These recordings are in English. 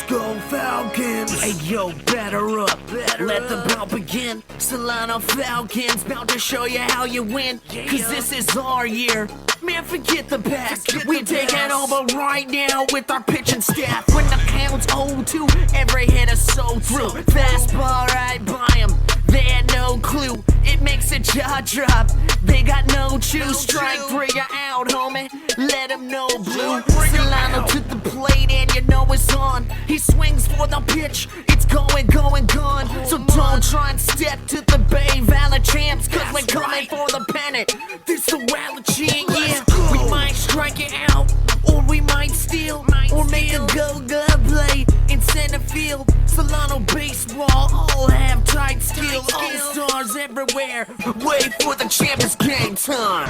go Falcons. Hey yo, batter up, let the ball begin. Solano Falcons, bout to show you how you win. Cause this is our year. Man, forget the past. We taking over right now with our pitching staff. When the count's 0-2, every hitter so through. Fastball right by him, they had no clue. It makes a jaw drop, they got no choose. Strike three, you're out, homie, let him know blue. Solano to the plate and you know it's on. He swings for the pitch, it's going, gone. So don't try and step to the Bay Valley champs, cause we're coming for the pennant. This the Wallachi, yeah. We might strike it out, or we might steal, or make a go-go play in center field. Solano baseball, all have tight skill. All stars everywhere, wait for the champions game time.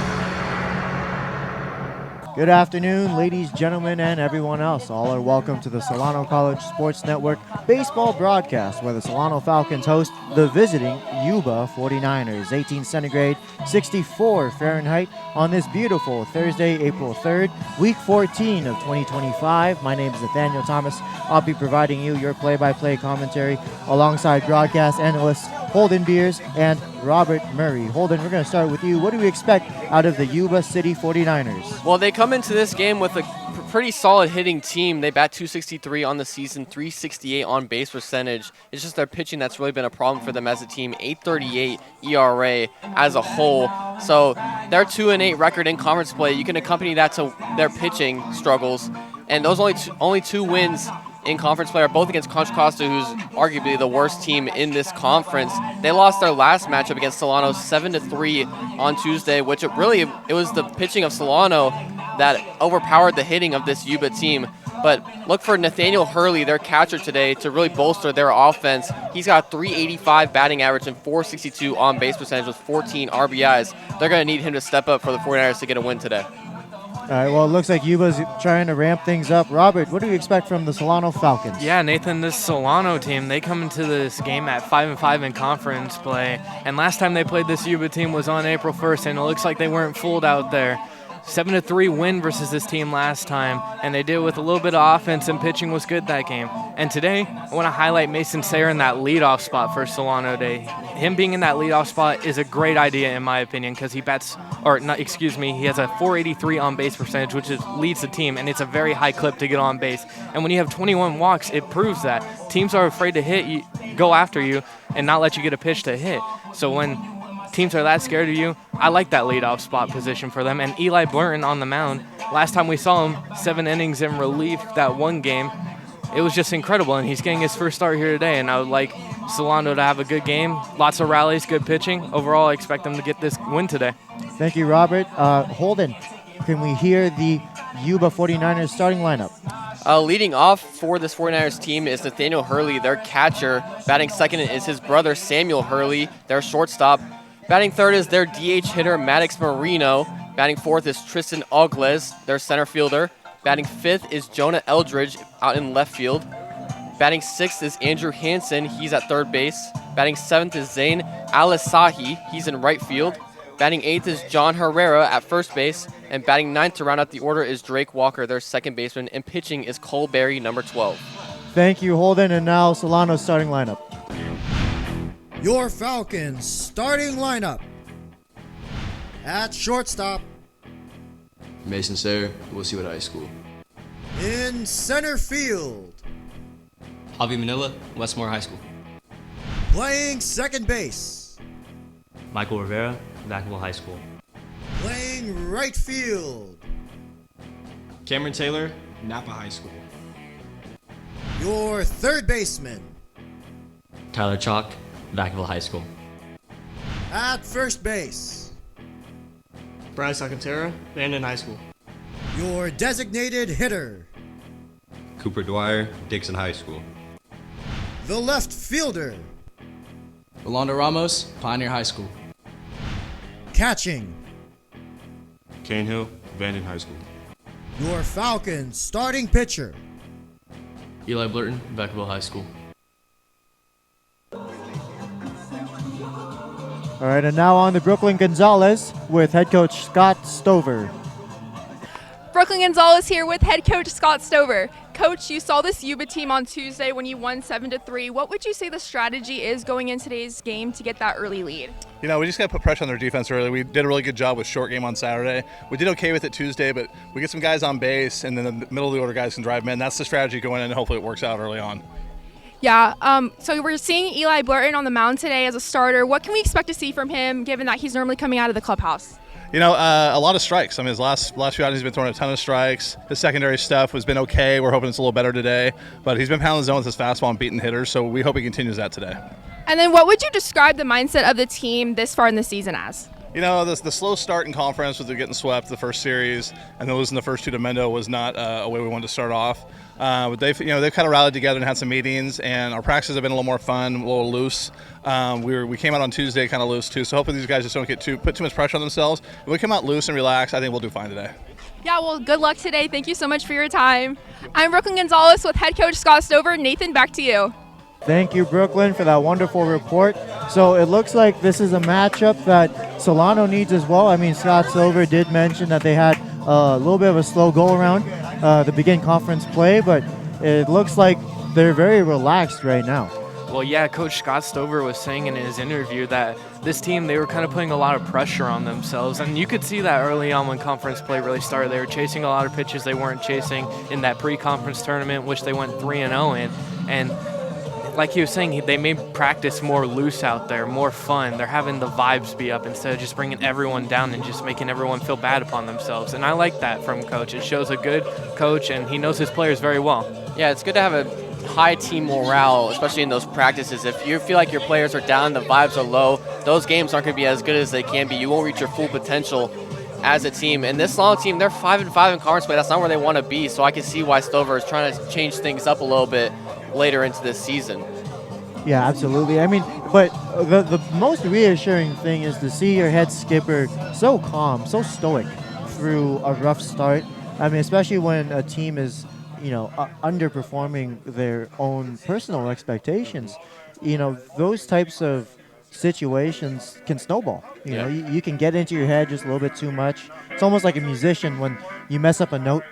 Good afternoon, ladies, gentlemen, and everyone else. All are welcome to the Solano College Sports Network baseball broadcast, where the Solano Falcons host the visiting Yuba 49ers, 18 centigrade, 64 Fahrenheit, on this beautiful Thursday, April 3rd, week 14 of 2025. My name is Nathaniel Thomas. I'll be providing you your play-by-play commentary alongside broadcast analysts Holden Beers and Robert Murray. Holden, we're going to start with you. What do we expect out of the Yuba City 49ers? Well, they come into this game with a pretty solid hitting team. They bat .263 on the season, .368 on base percentage. It's just their pitching that's really been a problem for them as a team. .838 ERA as a whole. So their 2-8 record in conference play, you can accompany that to their pitching struggles. And those only two wins in conference play are both against Contra Costa, who's arguably the worst team in this conference. They lost their last matchup against Solano 7-3 on Tuesday, which it was the pitching of Solano that overpowered the hitting of this Yuba team. But look for Nathaniel Hurley, their catcher today, to really bolster their offense. He's got .385 batting average and .462 on base percentage with 14 RBIs. They're going to need him to step up for the 49ers to get a win today. All right, well, it looks like Yuba's trying to ramp things up. Robert, what do you expect from the Solano Falcons? Yeah, Nathan, this Solano team, they come into this game at 5-5 in conference play. And last time they played this Yuba team was on April 1st, and it looks like they weren't fooled out there. 7-3 win versus this team last time, and they did it with a little bit of offense, and pitching was good that game. And today, I want to highlight Mason Sayre in that leadoff spot for Solano Day. Him being in that leadoff spot is a great idea in my opinion, because he has a .483 on base percentage, which leads the team, and it's a very high clip to get on base. And when you have 21 walks, it proves that teams are afraid to hit you, go after you, and not let you get a pitch to hit. So when teams are that scared of you, I like that leadoff spot position for them. And Eli Burton on the mound, last time we saw him, 7 innings in relief that one game. It was just incredible, and he's getting his first start here today, and I would like Solano to have a good game. Lots of rallies, good pitching. Overall, I expect them to get this win today. Thank you, Robert. Holden, can we hear the Yuba 49ers starting lineup? Leading off for this 49ers team is Nathaniel Hurley, their catcher. Batting second is his brother Samuel Hurley, their shortstop. Batting third is their DH hitter, Maddox Marino. Batting fourth is Tristan Ogles, their center fielder. Batting fifth is Jonah Eldridge out in left field. Batting sixth is Andrew Hansen, he's at third base. Batting seventh is Zane Alisahi, he's in right field. Batting eighth is John Herrera at first base. And batting ninth to round out the order is Drake Walker, their second baseman. And pitching is Cole Berry, number 12. Thank you, Holden. And now Solano's starting lineup. Your Falcons starting lineup. At shortstop. Mason Sayre, we'll see what high school. In center field. Javi Manila, Westmore High School. Playing second base. Michael Rivera, Vacaville High School. Playing right field. Cameron Taylor, Napa High School. Your third baseman. Tyler Chalk, Vacaville High School. At first base. Bryce Alcantara, Bandon High School. Your designated hitter. Cooper Dwyer, Dixon High School. The left fielder. Rolando Ramos, Pioneer High School. Catching. Kane Hill, Bandon High School. Your Falcons starting pitcher. Eli Blurton, Vacaville High School. All right, and now on to Brooklyn Gonzalez with head coach Scott Stover. Brooklyn Gonzalez here with head coach Scott Stover. Coach, you saw this Yuba team on Tuesday when you won 7-3. What would you say the strategy is going in today's game to get that early lead? You know, we just got to put pressure on their defense early. We did a really good job with short game on Saturday. We did okay with it Tuesday, but we get some guys on base, and then the middle of the order guys can drive them in. That's the strategy going in, and hopefully it works out early on. Yeah, so we're seeing Eli Blurton on the mound today as a starter. What can we expect to see from him, given that he's normally coming out of the clubhouse? You know, a lot of strikes. I mean, his last few outings he's been throwing a ton of strikes. His secondary stuff has been okay. We're hoping it's a little better today. But he's been pounding the zone with his fastball and beating hitters, so we hope he continues that today. And then what would you describe the mindset of the team this far in the season as? You know, the slow start in conference with getting swept the first series and then losing the first two to Mendo was not a way we wanted to start off. But they've kind of rallied together and had some meetings, and our practices have been a little more fun, a little loose. We came out on Tuesday kind of loose too, so hopefully these guys just don't put too much pressure on themselves. If we come out loose and relax, I think we'll do fine today. Yeah, well, good luck today. Thank you so much for your time. I'm Brooklyn Gonzalez with head coach Scott Stover. Nathan, back to you. Thank you, Brooklyn, for that wonderful report. So it looks like this is a matchup that Solano needs as well. I mean, Scott Silver did mention that they had a little bit of a slow go-around to begin conference play, but it looks like they're very relaxed right now. Well, yeah, Coach Scott Stover was saying in his interview that this team, they were kind of putting a lot of pressure on themselves, and you could see that early on when conference play really started. They were chasing a lot of pitches they weren't chasing in that pre-conference tournament, which they went 3-0 in, and like he was saying, they made practice more loose out there, more fun. They're having the vibes be up instead of just bringing everyone down and just making everyone feel bad upon themselves. And I like that from Coach. It shows a good coach, and he knows his players very well. Yeah, it's good to have a high team morale, especially in those practices. If you feel like your players are down, the vibes are low, those games aren't going to be as good as they can be. You won't reach your full potential as a team. And this Solano team, they're 5-5 in conference play. That's not where they want to be. So I can see why Stover is trying to change things up a little bit later into this season. Yeah, absolutely. I mean, but the most reassuring thing is to see your head skipper so calm, so stoic through a rough start. I mean, especially when a team is, underperforming their own personal expectations. Those types of situations can snowball. You can get into your head just a little bit too much. It's almost like a musician when you mess up a note,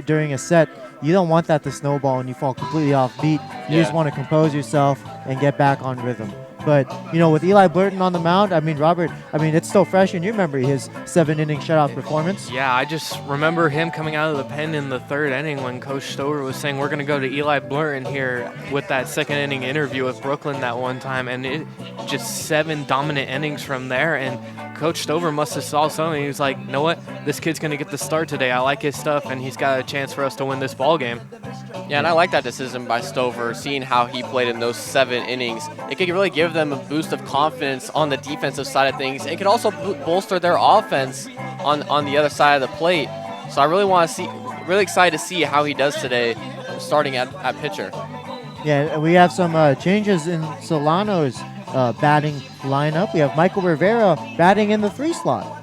during a set. You don't want that to snowball and you fall completely off beat. You just want to compose yourself and get back on rhythm. But, with Eli Blurton on the mound, Robert, it's still fresh in your memory, his 7-inning shutout performance. Yeah, I just remember him coming out of the pen in the third inning when Coach Stover was saying, we're going to go to Eli Blurton here with that second inning interview with Brooklyn that one time. And it just 7 dominant innings from there. And Coach Stover must have saw something. He was like, you know what? This kid's going to get the start today. I like his stuff, and he's got a chance for us to win this ball game. Yeah, and I like that decision by Stover, seeing how he played in those 7 innings. It could really give them a boost of confidence on the defensive side of things. It could also bolster their offense on the other side of the plate. So I really excited to see how he does today, starting at pitcher. Yeah, we have some changes in Solano's batting lineup. We have Michael Rivera batting in the 3 slot.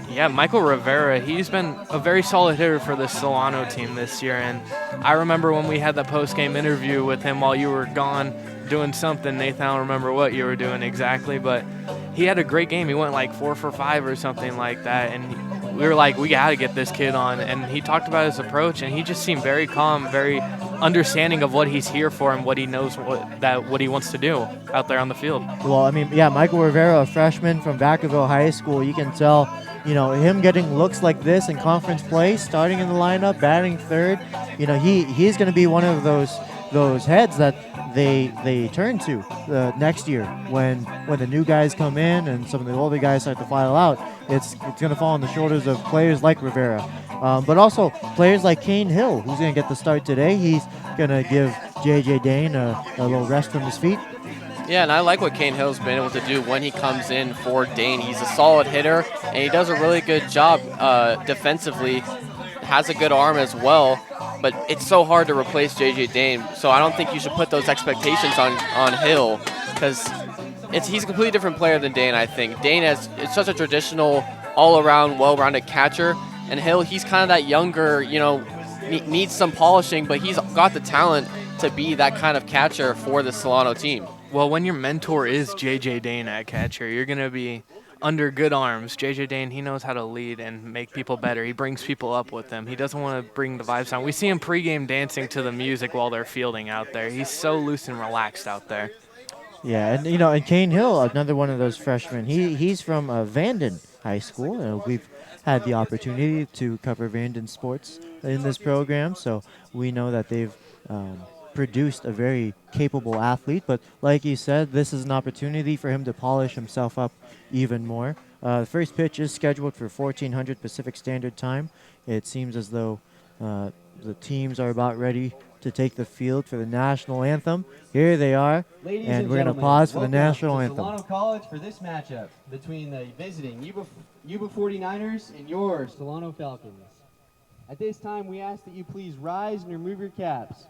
Yeah, Michael Rivera, he's been a very solid hitter for the Solano team this year. And I remember when we had the post-game interview with him while you were gone doing something. Nathan, I don't remember what you were doing exactly, but he had a great game. He went like 4 for 5 or something like that. And we were like, we got to get this kid on. And he talked about his approach, and he just seemed very calm, very understanding of what he's here for and what he knows what he wants to do out there on the field. Well, Michael Rivera, a freshman from Vacaville High School, you can tell, him getting looks like this in conference play, starting in the lineup, batting third, he's going to be one of those heads that they turn to next year when the new guys come in and some of the older guys start to file out. It's going to fall on the shoulders of players like Rivera, but also players like Kane Hill, who's going to get the start today. He's going to give J.J. Dane a little rest from his feet. Yeah, and I like what Kane Hill's been able to do when he comes in for Dane. He's a solid hitter, and he does a really good job defensively. Has a good arm as well, but it's so hard to replace J.J. Dane, so I don't think you should put those expectations on Hill, because he's a completely different player than Dane, I think. Dane is such a traditional, all-around, well-rounded catcher, and Hill, he's kind of that younger, needs some polishing, but he's got the talent to be that kind of catcher for the Solano team. Well, when your mentor is J.J. Dane at catcher, you're going to be under good arms. JJ Dane, he knows how to lead and make people better. He brings people up with him. He doesn't want to bring the vibes down. We see him pregame dancing to the music while they're fielding out there. He's so loose and relaxed out there. Yeah, and and Kane Hill, another one of those freshmen. He's from Vanden High School. We've had the opportunity to cover Vanden sports in this program, so we know that they've produced a very capable athlete. But like you said, this is an opportunity for him to polish himself up even more. The first pitch is scheduled for 1400 Pacific Standard Time. It seems as though the teams are about ready to take the field for the national anthem. Here they are, Ladies and we're going to gentlemen, pause for the welcome national to anthem. Solano College for this matchup between the visiting Yuba 49ers and your Solano Falcons. At this time, we ask that you please rise and remove your caps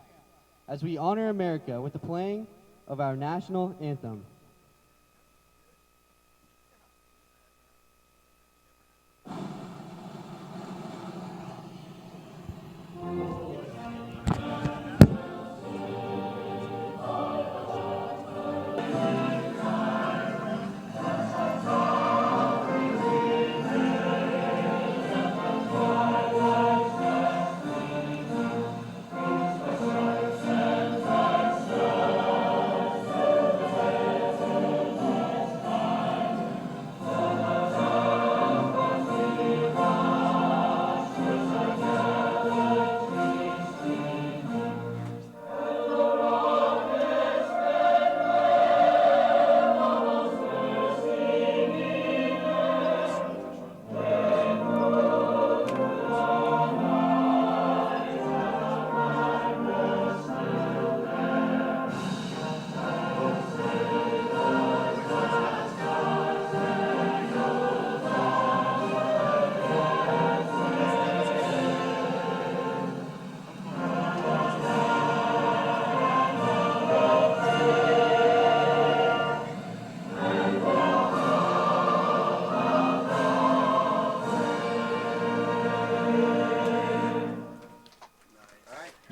as we honor America with the playing of our national anthem.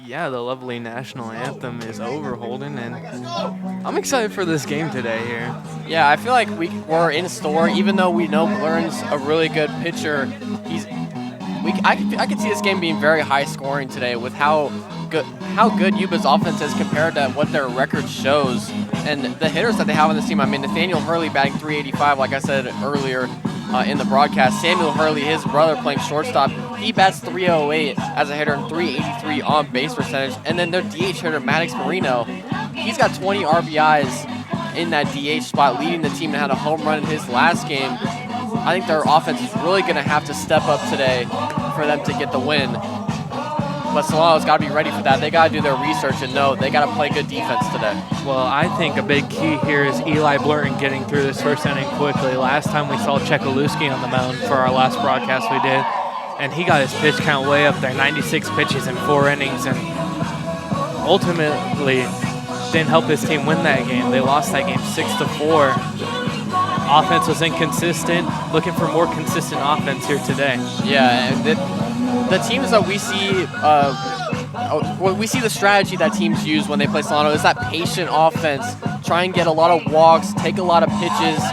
Yeah, the lovely national anthem is over, Holden, and I'm excited for this game today here. Yeah, I feel like we're in store, even though we know Blurton's a really good pitcher. I could see this game being very high scoring today with how good Yuba's offense is compared to what their record shows, and the hitters that they have on this team. I mean, Nathaniel Hurley batting .385, like I said earlier in the broadcast. Samuel Hurley, his brother, playing shortstop, he bats .308 as a hitter and .383 on base percentage. And then their DH hitter, Maddox Marino, he's got 20 RBIs in that DH spot, leading the team and had a home run in his last game. I think their offense is really going to have to step up today for them to get the win. But Solano's got to be ready for that. They got to do their research and know they got to play good defense today. Well, I think a big key here is Eli Blurton getting through this first inning quickly. Last time we saw Chekaluski on the mound for our last broadcast we did, and he got his pitch count way up there, 96 pitches in 4 innings, and ultimately didn't help his team win that game. They lost that game 6-4. Offense was inconsistent. Looking for more consistent offense here today. Yeah, and the teams that we see the strategy that teams use when they play Solano is that patient offense. Try and get a lot of walks, take a lot of pitches,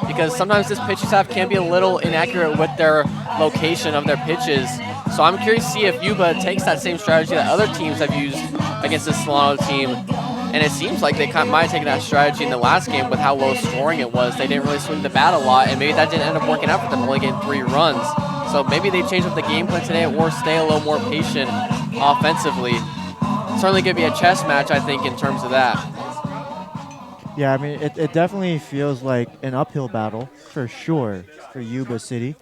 because sometimes this pitching staff can be a little inaccurate with their location of their pitches. So I'm curious to see if Yuba takes that same strategy that other teams have used against this Solano team. And it seems like they might have taken that strategy in the last game with how low scoring it was. They didn't really swing the bat a lot, and maybe that didn't end up working out for them, only getting 3 runs. So maybe they change up the game plan today or stay a little more patient offensively. Certainly going to be a chess match, I think, in terms of that. Yeah, I mean, it definitely feels like an uphill battle for sure for Yuba City.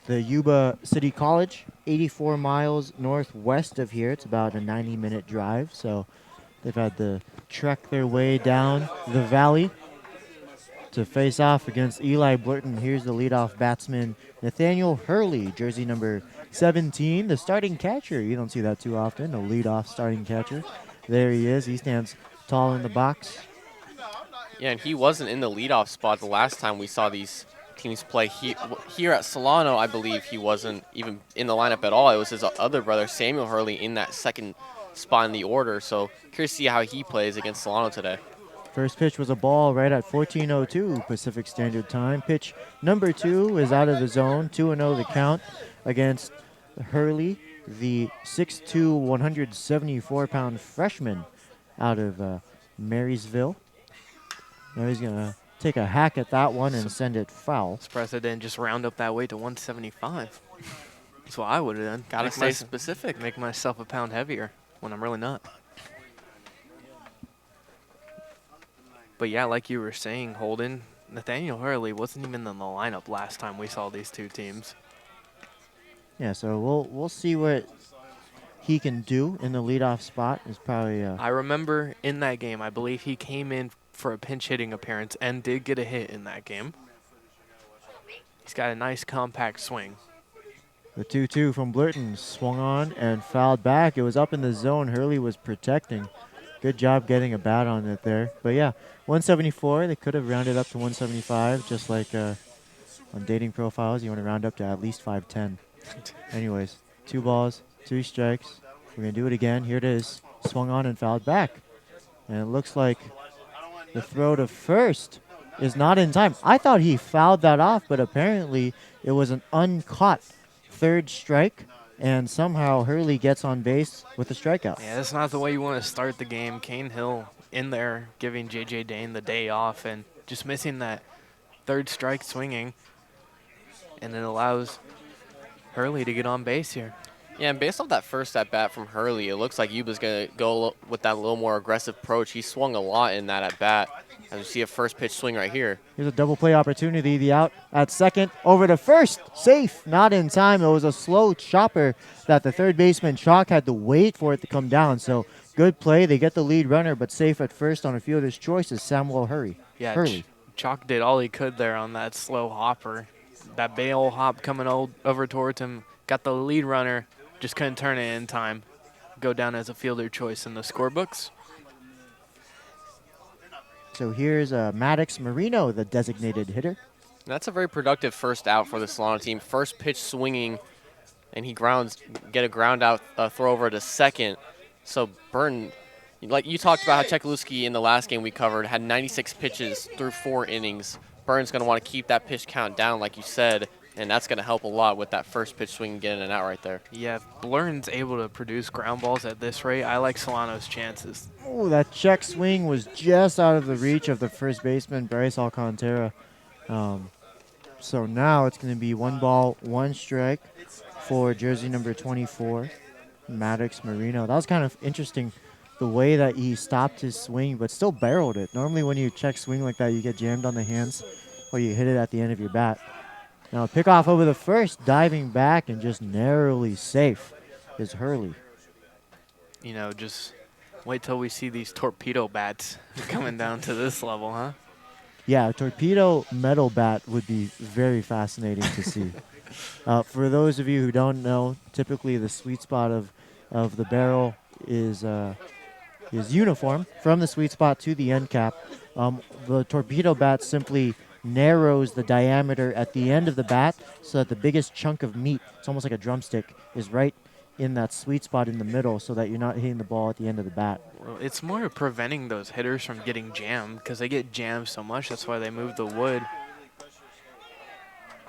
The Yuba City College, 84 miles northwest of here. It's about a 90-minute drive, so they've had to trek their way down the valley to face off against Eli Blurton. Here's the leadoff batsman, Nathaniel Hurley, jersey number 17, the starting catcher. You don't see that too often, a leadoff starting catcher. There he is. He stands tall in the box. Yeah, and he wasn't in the leadoff spot the last time we saw these teams play. Here at Solano, I believe he wasn't even in the lineup at all. It was his other brother, Samuel Hurley, in that second spot in the order. So curious to see how he plays against Solano today. First pitch was a ball right at 14:02 Pacific Standard Time. Pitch number 2 is out of the zone. 2-0 the count against Hurley, the 6'2", 174-pound freshman out of Marysville. Now he's going to take a hack at that one and send it foul. Surprised I didn't just round up that weight to 175. That's what I would have done. Gotta stay specific. Make myself a pound heavier when I'm really not. But yeah, like you were saying, Holden, Nathaniel Hurley wasn't even in the lineup last time we saw these two teams. Yeah, so we'll see what he can do in the leadoff spot. Is probably. I remember in that game, I believe he came in for a pinch hitting appearance and did get a hit in that game. He's got a nice compact swing. The 2-2 from Blurton swung on and fouled back. It was up in the zone. Hurley was protecting. Good job getting a bat on it there. But yeah, 174. They could have rounded up to 175, just like on dating profiles. You want to round up to at least 5'10". Anyways, 2 balls, 2 strikes. We're going to do it again. Here it is. Swung on and fouled back. And it looks like the throw to first is not in time. I thought he fouled that off, but apparently it was an uncaught third strike. And somehow Hurley gets on base with a strikeout. Yeah, that's not the way you want to start the game. Kane Hill in there giving J.J. Dane the day off and just missing that third strike swinging. And it allows Hurley to get on base here. Yeah, and based off that first at-bat from Hurley, it looks like Yuba's going to go with that little more aggressive approach. He swung a lot in that at-bat. As you see a first pitch swing right here. Here's a double play opportunity. The out at second. Over to first. Safe. Not in time. It was a slow chopper that the third baseman, Chalk, had to wait for it to come down. So good play. They get the lead runner, but safe at first on a fielder's choice is Samuel Hurley. Yeah, Hurley. Chalk did all he could there on that slow hopper. That bail hop coming over towards him. Got the lead runner. Just couldn't turn it in time. Go down as a fielder choice in the scorebooks. So here's Maddox Marino, the designated hitter. That's a very productive first out for the Solano team. First pitch swinging, and he get a ground out throw over to second. So Burton, like you talked about how Chekaluski in the last game we covered had 96 pitches through 4 innings. Burton's going to want to keep that pitch count down, like you said, and that's going to help a lot with that first pitch swing and getting an out right there. Yeah, if Blurton's able to produce ground balls at this rate, I like Solano's chances. Oh, that check swing was just out of the reach of the first baseman, Bryce Alcantara. So now it's going to be 1 ball, 1 strike for jersey number 24, Maddox Marino. That was kind of interesting, the way that he stopped his swing, but still barreled it. Normally when you check swing like that, you get jammed on the hands or you hit it at the end of your bat. Now pick off over the first, diving back and just narrowly safe is Hurley. You know, just wait till we see these torpedo bats coming down to this level, huh? Yeah, a torpedo metal bat would be very fascinating to see. For those of you who don't know, typically the sweet spot of the barrel is uniform from the sweet spot to the end cap. The torpedo bat simply narrows the diameter at the end of the bat so that the biggest chunk of meat, it's almost like a drumstick, is right in that sweet spot in the middle so that you're not hitting the ball at the end of the bat. Well, it's more preventing those hitters from getting jammed because they get jammed so much. That's why they move the wood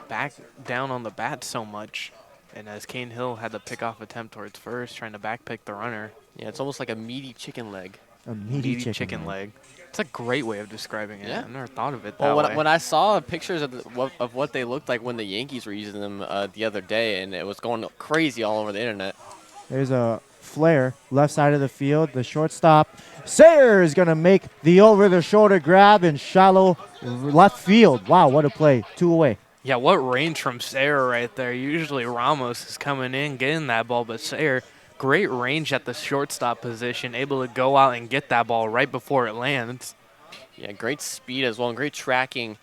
back down on the bat so much. And as Kane Hill had the pickoff attempt towards first, trying to backpick the runner. Yeah, it's almost like a meaty chicken leg. A meaty chicken leg. It's a great way of describing it. Yeah. I've never thought of it that way. way. When I saw pictures of what they looked like when the Yankees were using them the other day, and it was going crazy all over the internet. There's a flare left side of the field. The shortstop, Sayer, is going to make the over-the-shoulder grab in shallow left field. Wow, what a play. 2 away. Yeah, what range from Sayer right there. Usually Ramos is coming in, getting that ball, but Sayer, great range at the shortstop position, able to go out and get that ball right before it lands. Yeah, great speed as well, and great tracking.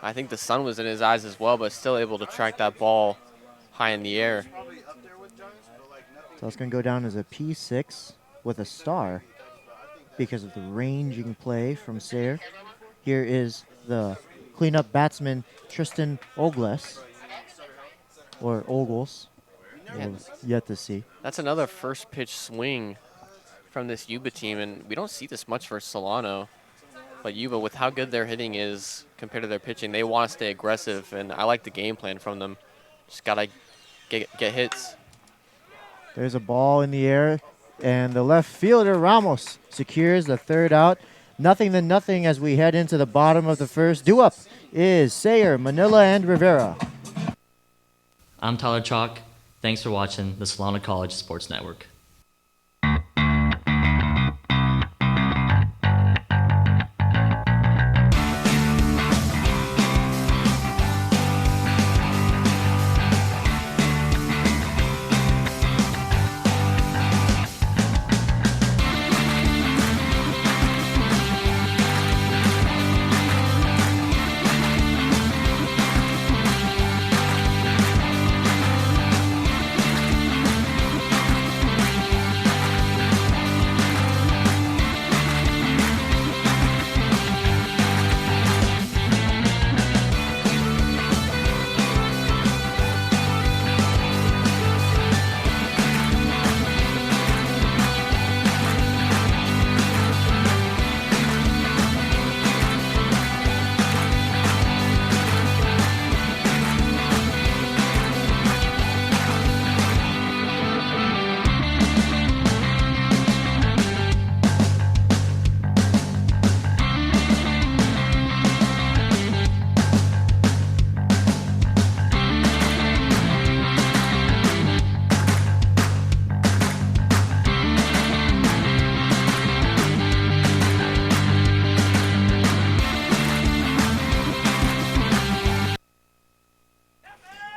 I think the sun was in his eyes as well, but still able to track that ball high in the air. So it's going to go down as a P6 with a star because of the ranging play from Sayer. Here is the cleanup batsman, Tristan Ogles, or Ogles. We'll yet to see. That's another first pitch swing from this Yuba team, and we don't see this much for Solano. But Yuba, with how good their hitting is compared to their pitching, they want to stay aggressive, and I like the game plan from them. Just got to get hits. There's a ball in the air, and the left fielder, Ramos, secures the third out. 0-0 as we head into the bottom of the first. Due up is Sayer, Manila, and Rivera. I'm Tyler Chalk. Thanks for watching the Solano College Sports Network.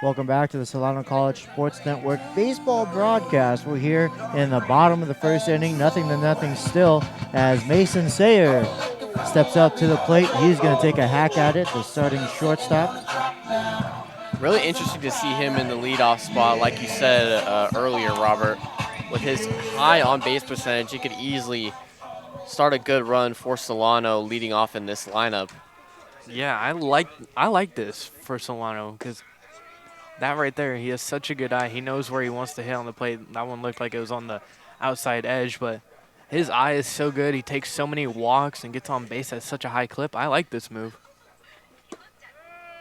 Welcome back to the Solano College Sports Network baseball broadcast. We're here in the bottom of the first inning, 0-0 still, as Mason Sayer steps up to the plate. He's going to take a hack at it, the starting shortstop. Really interesting to see him in the leadoff spot, like you said earlier, Robert. With his high on-base percentage, he could easily start a good run for Solano leading off in this lineup. Yeah, I like this for Solano because that right there, he has such a good eye. He knows where he wants to hit on the plate. That one looked like it was on the outside edge, but his eye is so good. He takes so many walks and gets on base at such a high clip. I like this move.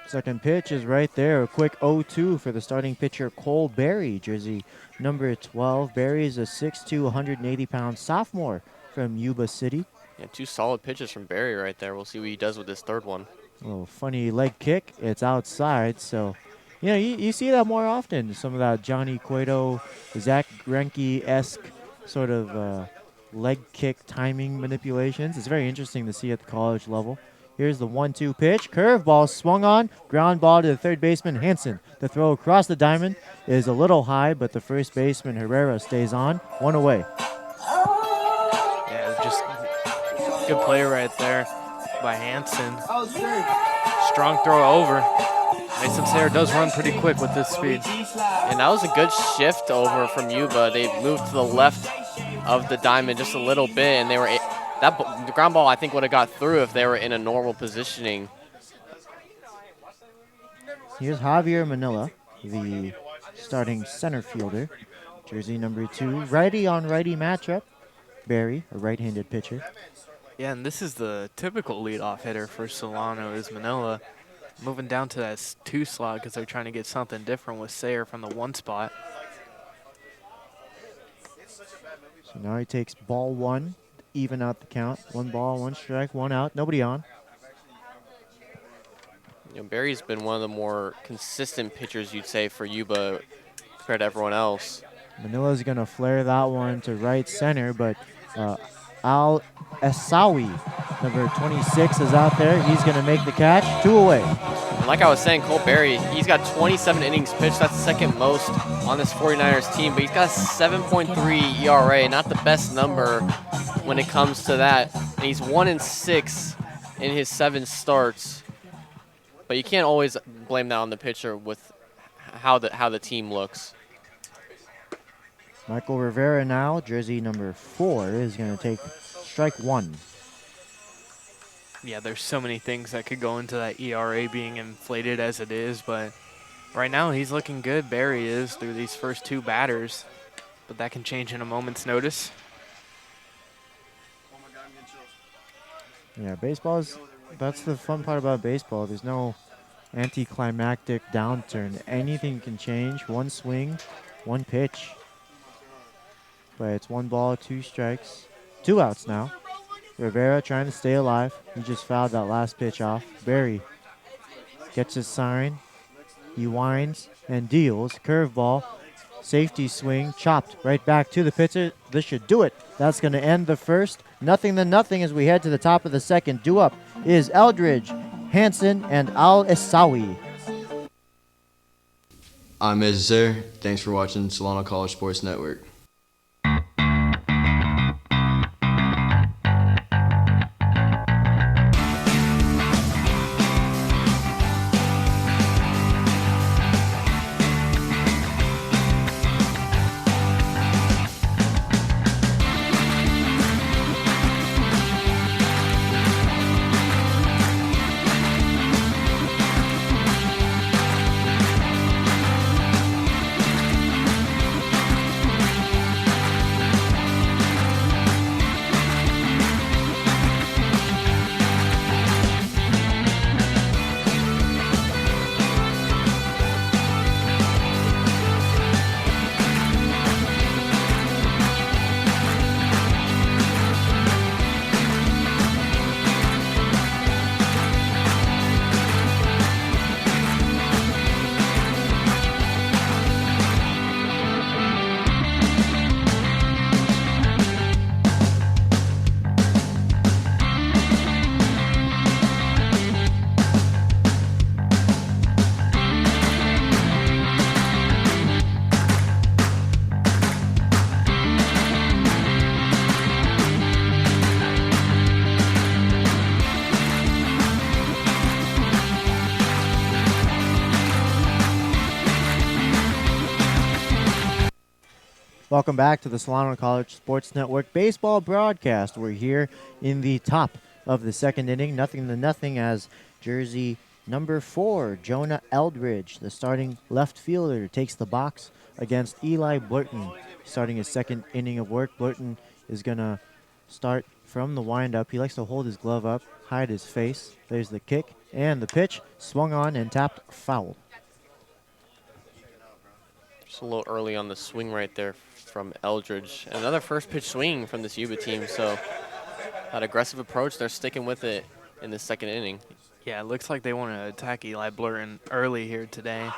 Second pitch is right there. A quick 0-2 for the starting pitcher, Cole Berry, jersey number 12. Berry is a 6'2", 180-pound sophomore from Yuba City. Yeah, two solid pitches from Barry right there. We'll see what he does with this third one. A little funny leg kick. It's outside, so you know, you see that more often. Some of that Johnny Cueto, Zach Greinke-esque sort of leg kick timing manipulations. It's very interesting to see at the college level. Here's the 1-2 pitch. Curveball swung on. Ground ball to the third baseman, Hansen. The throw across the diamond is a little high, but the first baseman, Herrera, stays on. One away. Yeah, just good play right there by Hansen. Strong throw over. Mason Sayer does run pretty quick with this speed. And that was a good shift over from Yuba. They moved to the left of the diamond just a little bit, and they were the ground ball I think would have got through if they were in a normal positioning. Here's Javier Manila, the starting center fielder, jersey number 2. Righty on righty matchup. Barry, a right-handed pitcher. Yeah, and this is the typical leadoff hitter for Solano is Manila. Moving down to that 2 slot because they're trying to get something different with Sayer from the 1 spot. So now he takes ball 1, even out the count. 1 ball, 1 strike, 1 out, nobody on. You know, Barry's been one of the more consistent pitchers, you'd say, for Yuba compared to everyone else. Manila's going to flare that one to right center, but Al Essawi, number 26, is out there. He's going to make the catch. 2 away. And like I was saying, Cole Berry, he's got 27 innings pitched. That's the second most on this 49ers team, but he's got a 7.3 ERA, not the best number when it comes to that. And he's 1-6 in his 7 starts. But you can't always blame that on the pitcher with how the team looks. Michael Rivera now, jersey number 4, is going to take strike 1. Yeah, there's so many things that could go into that ERA being inflated as it is, but right now he's looking good. Barry is through these first 2 batters, but that can change in a moment's notice. Yeah, that's the fun part about baseball. There's no anticlimactic downturn. Anything can change. One swing, one pitch. But it's 1 ball, 2 strikes. 2 outs now. Rivera trying to stay alive. He just fouled that last pitch off. Barry gets his sign. He winds and deals. Curveball. Safety swing. Chopped right back to the pitcher. This should do it. That's going to end the first. 0-0 as we head to the top of the second. Due up is Eldridge, Hansen, and Al-Essawi. I'm Mason. Thanks for watching Solano College Sports Network. Welcome back to the Solano College Sports Network baseball broadcast. We're here in the top of the second inning, 0-0 as jersey number 4, Jonah Eldridge, the starting left fielder, takes the box against Eli Blurton. Starting his second inning of work, Blurton is going to start from the windup. He likes to hold his glove up, hide his face. There's the kick and the pitch, swung on and tapped foul. Just a little early on the swing right there from Eldridge. Another first pitch swing from this Yuba team, so that aggressive approach, they're sticking with it in the second inning. Yeah, it looks like they want to attack Eli Blurton early here today.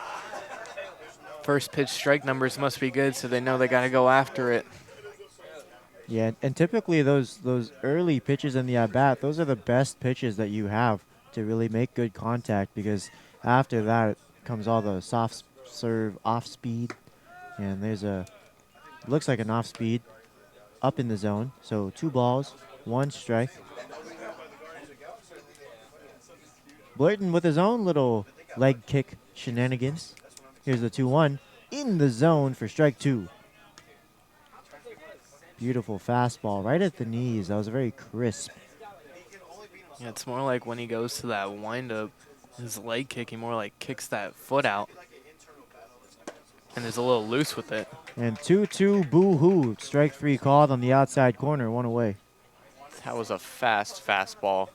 First pitch strike numbers must be good, so they know they got to go after it. Yeah, and typically those early pitches in the at-bat, those are the best pitches that you have to really make good contact, because after that it comes all the soft serve off speed, and there's looks like an off speed up in the zone. So 2 balls, 1 strike. Blurton with his own little leg kick shenanigans. Here's the 2-1 in the zone for strike 2. Beautiful fastball right at the knees. That was very crisp. Yeah, it's more like when he goes to that windup, his leg kick, he more like kicks that foot out and is a little loose with it. And 2-2 boo-hoo. Strike 3 called on the outside corner, 1 away. That was a fast fastball.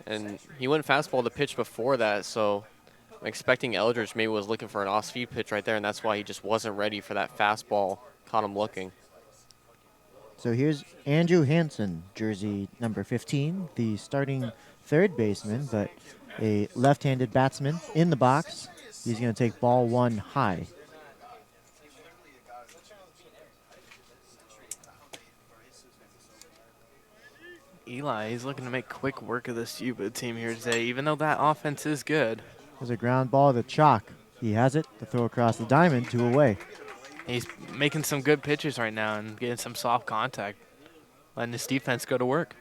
And he went fastball the pitch before that, so I'm expecting Eldridge maybe was looking for an off-speed pitch right there, and that's why he just wasn't ready for that fastball. Caught him looking. So here's Andrew Hansen, jersey number 15, the starting third baseman, but a left-handed batsman in the box. He's going to take ball 1 high. Eli, he's looking to make quick work of this Yuba team here today, even though that offense is good. There's a ground ball to Chalk. He has it to throw across the diamond, 2 away. He's making some good pitches right now and getting some soft contact, letting his defense go to work.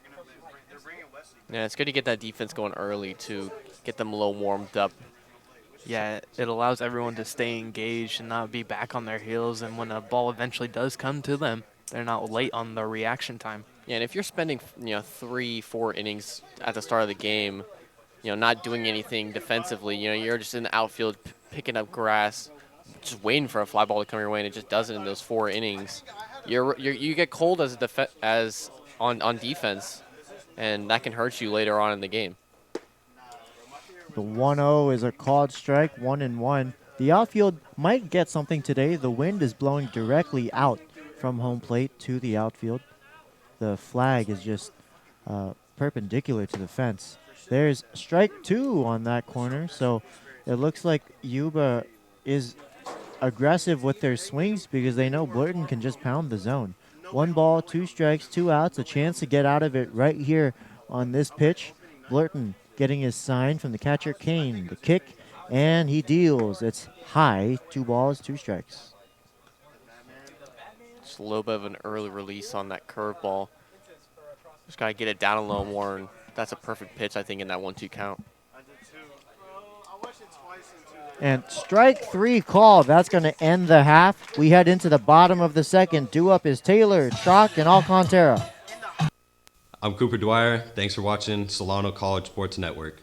Yeah, it's good to get that defense going early to get them a little warmed up. Yeah, it allows everyone to stay engaged and not be back on their heels, and when a ball eventually does come to them, they're not late on the reaction time. Yeah, and if you're spending 3-4 innings at the start of the game, not doing anything defensively, you're just in the outfield picking up grass, just waiting for a fly ball to come your way, and it just doesn't in those 4 innings. You get cold as on defense. and that can hurt you later on in the game. The 1-0 is a called strike, 1-1. The outfield might get something today. The wind is blowing directly out from home plate to the outfield. The flag is just perpendicular to the fence. There's strike 2 on that corner, so it looks like Yuba is aggressive with their swings because they know Blurton can just pound the zone. 1 ball, 2 strikes, 2 outs, a chance to get out of it right here on this pitch. Blurton getting his sign from the catcher Kane. The kick, and he deals. It's high, 2 balls, 2 strikes. Just a little bit of an early release on that curveball. Just got to get it down a little more, and that's a perfect pitch, I think, in that 1-2 count. And strike 3 called. That's going to end the half. We head into the bottom of the second. Due up is Taylor, Chalk, and Alcantara. I'm Cooper Dwyer. Thanks for watching Solano College Sports Network.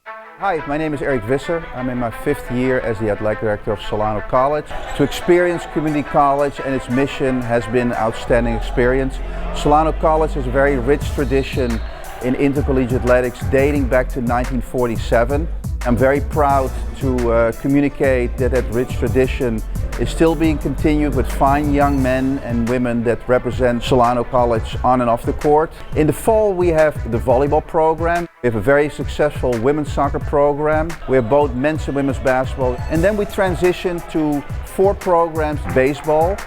Hi, my name is Eric Visser. I'm in my 5th year as the athletic director of Solano College. To experience community college and its mission has been an outstanding experience. Solano College has a very rich tradition in intercollegiate athletics dating back to 1947. I'm very proud to communicate that rich tradition is still being continued with fine young men and women that represent Solano College on and off the court. In the fall we have the volleyball program. We have a very successful women's soccer program. We have both men's and women's basketball. And then we transition to 4 programs: baseball,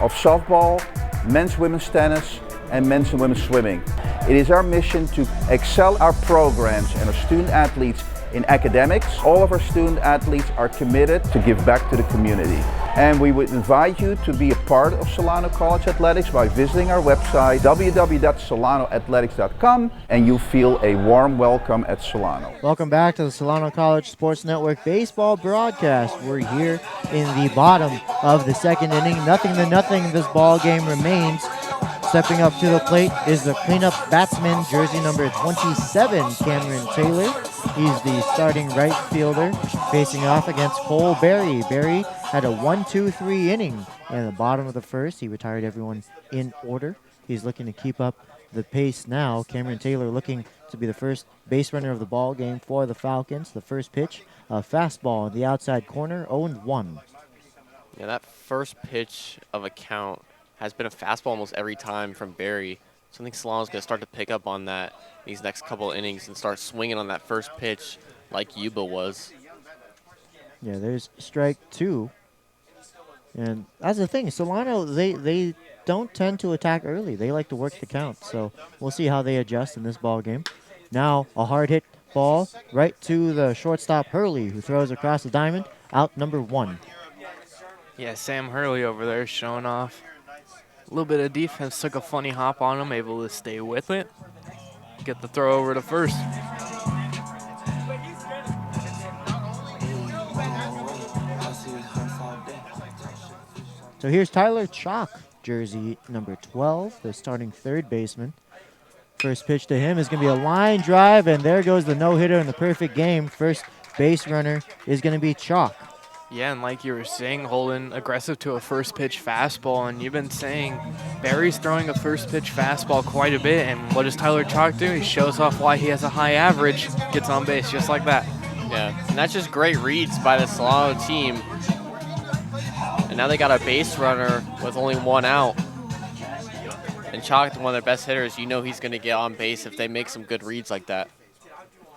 of softball, men's women's tennis, and men's and women's swimming. It is our mission to excel our programs and our student athletes in academics. All of our student athletes are committed to give back to the community. And we would invite you to be a part of Solano College Athletics by visiting our website www.solanoathletics.com, and you feel a warm welcome at Solano. Welcome back to the Solano College Sports Network baseball broadcast. We're here in the bottom of the second inning. 0-0 this ball game remains. Stepping up to the plate is the cleanup batsman, jersey number 27, Cameron Taylor. He's the starting right fielder, facing off against Cole Berry. Berry had a 1-2-3 inning in the bottom of the first. He retired everyone in order. He's looking to keep up the pace now. Cameron Taylor looking to be the first base runner of the ball game for the Falcons. The first pitch, a fastball in the outside corner, 0-1. Yeah, that first pitch of a count has been a fastball almost every time from Barry. So I think Solano's going to start to pick up on that these next couple of innings and start swinging on that first pitch like Yuba was. Yeah, there's strike 2. And that's the thing, Solano, they don't tend to attack early. They like to work the count. So we'll see how they adjust in this ball game. Now a hard hit ball right to the shortstop Hurley, who throws across the diamond, out number 1. Yeah, Sam Hurley over there showing off. A little bit of defense, took a funny hop on him, able to stay with it. Get the throw over to first. So here's Tyler Chalk, jersey number 12, the starting third baseman. First pitch to him is going to be a line drive, and there goes the no-hitter in the perfect game. First base runner is going to be Chalk. Yeah, and like you were saying, Holden, aggressive to a first pitch fastball, and you've been saying Barry's throwing a first pitch fastball quite a bit, and what does Tyler Chalk do? He shows off why he has a high average, gets on base just like that. Yeah, and that's just great reads by the Solano team. And now they got a base runner with only 1 out. And Chalk, one of their best hitters, you know he's going to get on base if they make some good reads like that.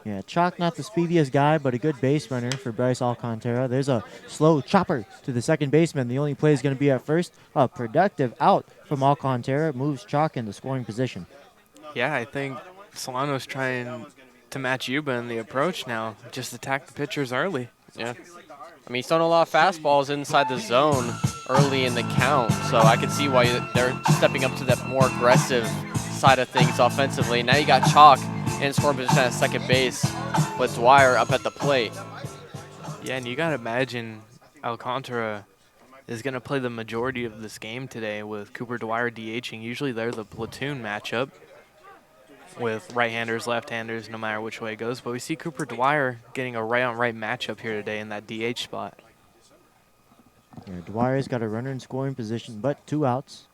Yeah, Chalk not the speediest guy, but a good base runner for Bryce Alcantara. There's a slow chopper to the second baseman. The only play is going to be at first. A productive out from Alcantara moves Chalk into scoring position. Yeah, I think Solano's trying to match Yuba in the approach now. Just attack the pitchers early. Yeah. I mean, he's throwing a lot of fastballs inside the zone early in the count, so I can see why they're stepping up to that more aggressive side of things offensively. Now you got Chalk in scoring position at second base with Dwyer up at the plate. Yeah, and you got to imagine Alcantara is going to play the majority of this game today with Cooper Dwyer DHing. Usually they're the platoon matchup with right-handers, left-handers, no matter which way it goes. But we see Cooper Dwyer getting a right-on-right matchup here today in that DH spot. Yeah, Dwyer's got a runner in scoring position, but 2 outs.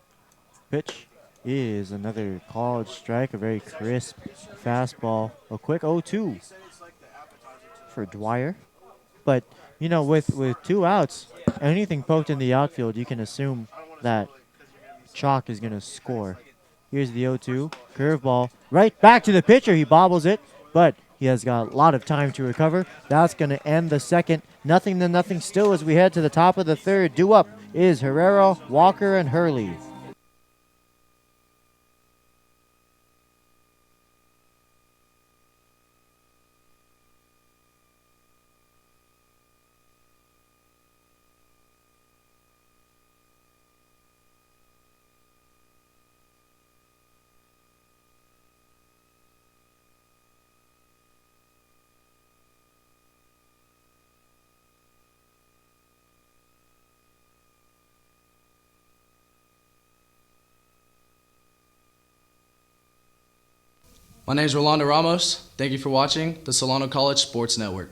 Pitch is another college strike, a very crisp fastball. A quick 0-2 for Dwyer. But, you know, with 2 outs, anything poked in the outfield, you can assume that Chalk is going to score. Here's the 0-2, curveball, right back to the pitcher. He bobbles it, but he has got a lot of time to recover. That's going to end the second. 0-0 still as we head to the top of the third. Due up is Herrera, Walker, and Hurley. My name is Rolando Ramos. Thank you for watching the Solano College Sports Network.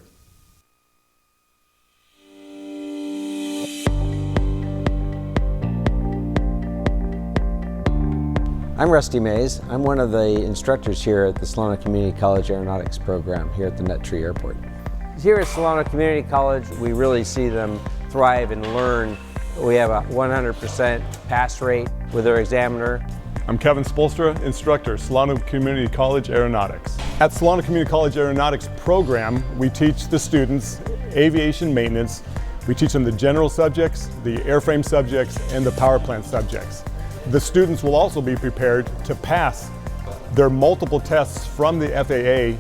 I'm Rusty Mays. I'm one of the instructors here at the Solano Community College Aeronautics program here at the Nut Tree Airport. Here at Solano Community College, we really see them thrive and learn. We have a 100% pass rate with our examiner. I'm Kevin Spolstra, instructor, Solano Community College Aeronautics. At Solano Community College Aeronautics program, we teach the students aviation maintenance. We teach them the general subjects, the airframe subjects, and the power plant subjects. The students will also be prepared to pass their multiple tests from the FAA.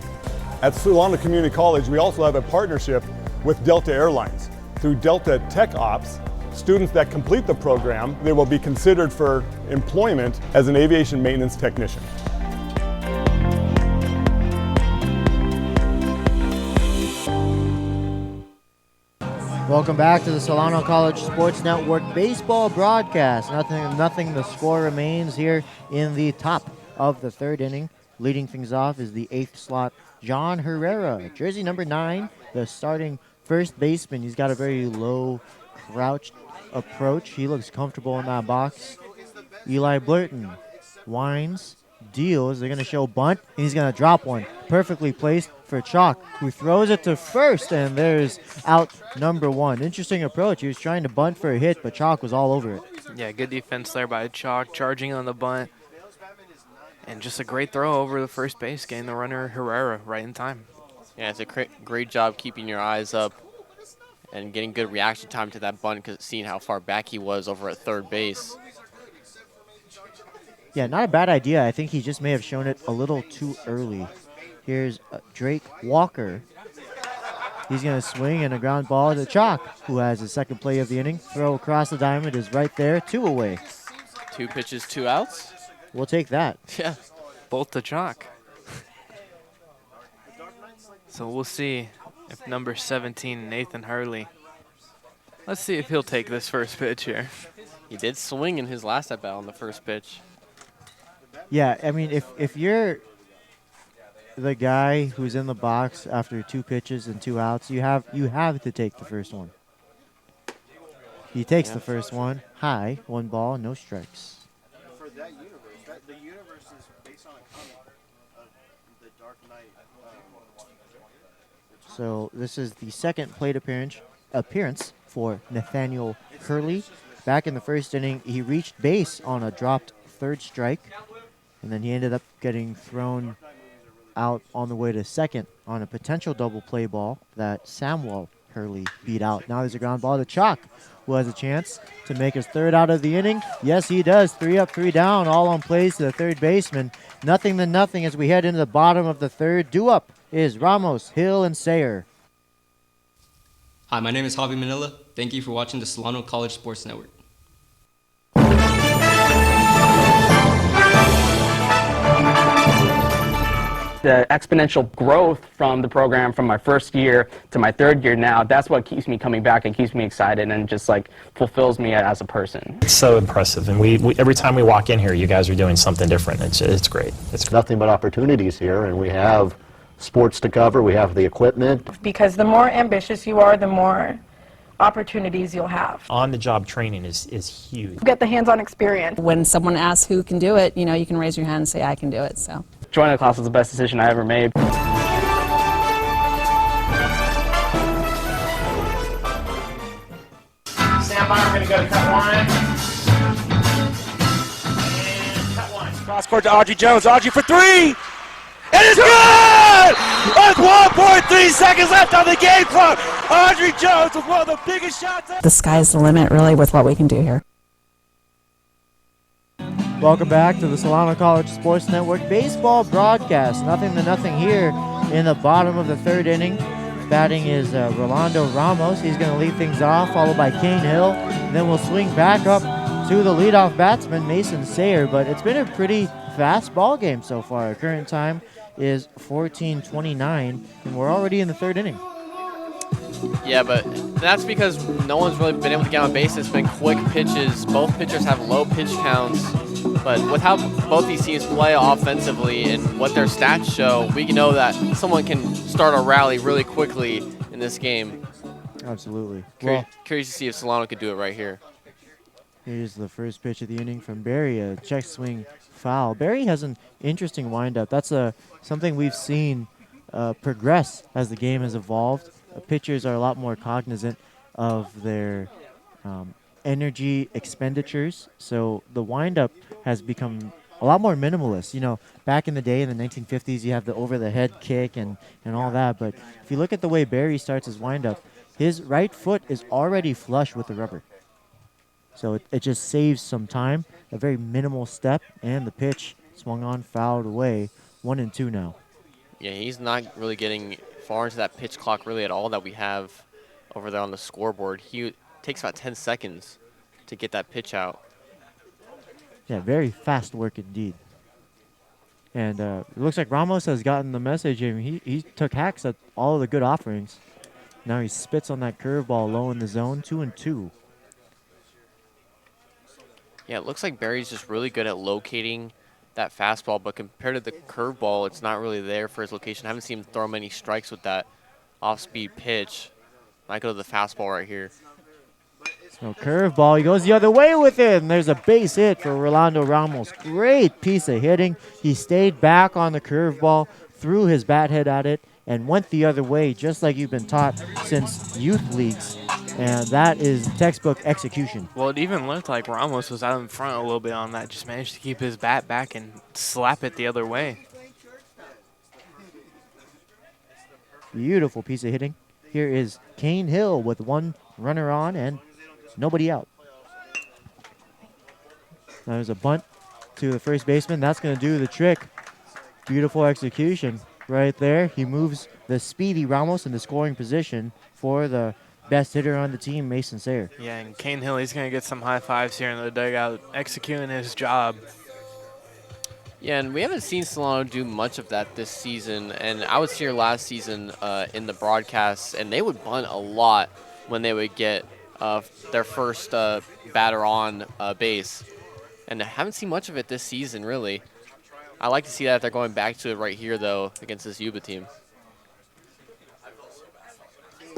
At Solano Community College, we also have a partnership with Delta Airlines. Through Delta Tech Ops, students that complete the program, they will be considered for employment as an aviation maintenance technician. Welcome back to the Solano College Sports Network baseball broadcast. Nothing. The score remains here in the top of the third inning. Leading things off is the 8th slot, John Herrera, jersey number 9, the starting first baseman. He's got a very low crouched approach. He looks comfortable in that box. Eli Blurton winds, deals. They're going to show bunt, and he's going to drop one. Perfectly placed for Chalk, who throws it to first, and there's out number 1. Interesting approach. He was trying to bunt for a hit, but Chalk was all over it. Yeah, good defense there by Chalk, charging on the bunt. And just a great throw over the first base, getting the runner Herrera right in time. Yeah, it's a great job keeping your eyes up and getting good reaction time to that bunt, because seeing how far back he was over at third base. Yeah, not a bad idea. I think he just may have shown it a little too early. Here's Drake Walker. He's going to swing and a ground ball to Chalk, who has his second play of the inning. Throw across the diamond is right there, 2 away. 2 pitches, 2 outs. We'll take that. Yeah, both to Chalk. So we'll see if number 17, Nathan Hurley, let's see if he'll take this first pitch here. He did swing in his last at bat on the first pitch. Yeah, I mean, if you're the guy who's in the box after 2 pitches and 2 outs, you have to take the first one. He takes the first one. High, 1 ball, no strikes. For that universe, the universe is based on a comic of the Dark Knight. So this is the second plate appearance for Nathaniel Hurley. Back in the first inning, he reached base on a dropped third strike, and then he ended up getting thrown out on the way to second on a potential double play ball that Samuel Hurley beat out. Now there's a ground ball to Chalk, who has a chance to make his third out of the inning. Yes, he does. 3 up, 3 down, all on plays to the third baseman. 0-0 as we head into the bottom of the third. Due up is Ramos, Hill, and Sayer. Hi, my name is Javi Manila. Thank you for watching the Solano College Sports Network. The exponential growth from the program from my first year to my third year now, that's what keeps me coming back and keeps me excited and just like fulfills me as a person. It's so impressive, and we every time we walk in here, you guys are doing something different. It's great. It's nothing but opportunities here, and we have sports to cover, we have the equipment. Because the more ambitious you are, the more opportunities you'll have. On-the-job training is huge. Get the hands-on experience. When someone asks who can do it, you can raise your hand and say, I can do it. So Joining the class was the best decision I ever made. Stand by, we're going to go to cut one. And cut one. Cross court to Audrey Jones. Audrey for three. It is good! With 1.3 seconds left on the game clock. Audrey Jones with one of the biggest shots ever. the sky's the limit, really, with what we can do here. Welcome back to the Solano College Sports Network baseball broadcast. Nothing to nothing here in the bottom of the third inning. Batting is Rolando Ramos. He's going to lead things off, followed by Kane Hill. And then we'll swing back up to the leadoff batsman, Mason Sayer. But it's been a pretty fast ball game so far. Our current time is 14:29, and we're already in the third inning. Yeah, but that's because no one's really been able to get on base. It's been quick pitches. Both pitchers have low pitch counts. But with how both these teams play offensively and what their stats show, we know that someone can start a rally really quickly in this game. Absolutely. Curious to see if Solano could do it right here. Here's the first pitch of the inning from Barry, a check swing foul. Barry has an interesting windup. That's something we've seen progress as the game has evolved. Pitchers are a lot more cognizant of their energy expenditures, so the windup has become a lot more minimalist. You know, back in the day in the 1950s, you have the over-the-head kick and all that, but if you look at the way Barry starts his windup, his right foot is already flush with the rubber. So it just saves some time, a very minimal step, and the pitch swung on, fouled away, 1-2 now. Yeah, he's not really getting far into that pitch clock really at all that we have over there on the scoreboard. He takes about 10 seconds to get that pitch out. Yeah, very fast work indeed. And it looks like Ramos has gotten the message. I mean, he took hacks at all of the good offerings. Now he spits on that curveball low in the zone, 2-2. Yeah, it looks like Barry's just really good at locating that fastball, but compared to the curveball, it's not really there for his location. I haven't seen him throw many strikes with that off-speed pitch. Might go to the fastball right here. So curveball, he goes the other way with it, and there's a base hit for Rolando Ramos. Great piece of hitting. He stayed back on the curveball, threw his bat head at it, and went the other way, just like you've been taught since youth leagues. And that is textbook execution. Well, it even looked like Ramos was out in front a little bit on that. Just managed to keep his bat back and slap it the other way. Beautiful piece of hitting. Here is Kane Hill with one runner on and nobody out. Now there's a bunt to the first baseman. That's going to do the trick. Beautiful execution right there. He moves the speedy Ramos into scoring position for the best hitter on the team, Mason Sayer. Yeah, and Kane Hill, he's going to get some high fives here in the dugout, executing his job. Yeah, and we haven't seen Solano do much of that this season. And I was here last season in the broadcast, and they would bunt a lot when they would get their first batter on base. And I haven't seen much of it this season, really. I like to see that they're going back to it right here, though, against this Yuba team.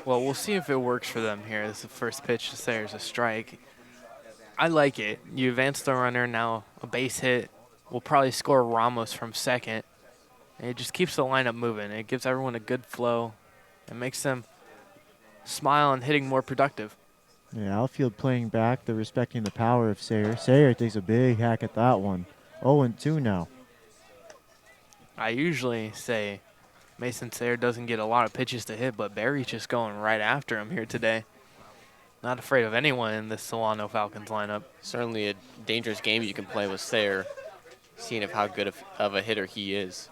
Well, we'll see if it works for them here. This is the first pitch to Sayer's a strike. I like it. You advance the runner, now a base hit. We'll probably score Ramos from second. And it just keeps the lineup moving. It gives everyone a good flow. It makes them smile and hitting more productive. Yeah, outfield playing back. They're respecting the power of Sayer. Sayer takes a big hack at that one. 0-2 now. I usually say Mason Sayer doesn't get a lot of pitches to hit, but Barry's just going right after him here today. Not afraid of anyone in this Solano Falcons lineup. Certainly a dangerous game you can play with Sayer, seeing how good of a hitter he is.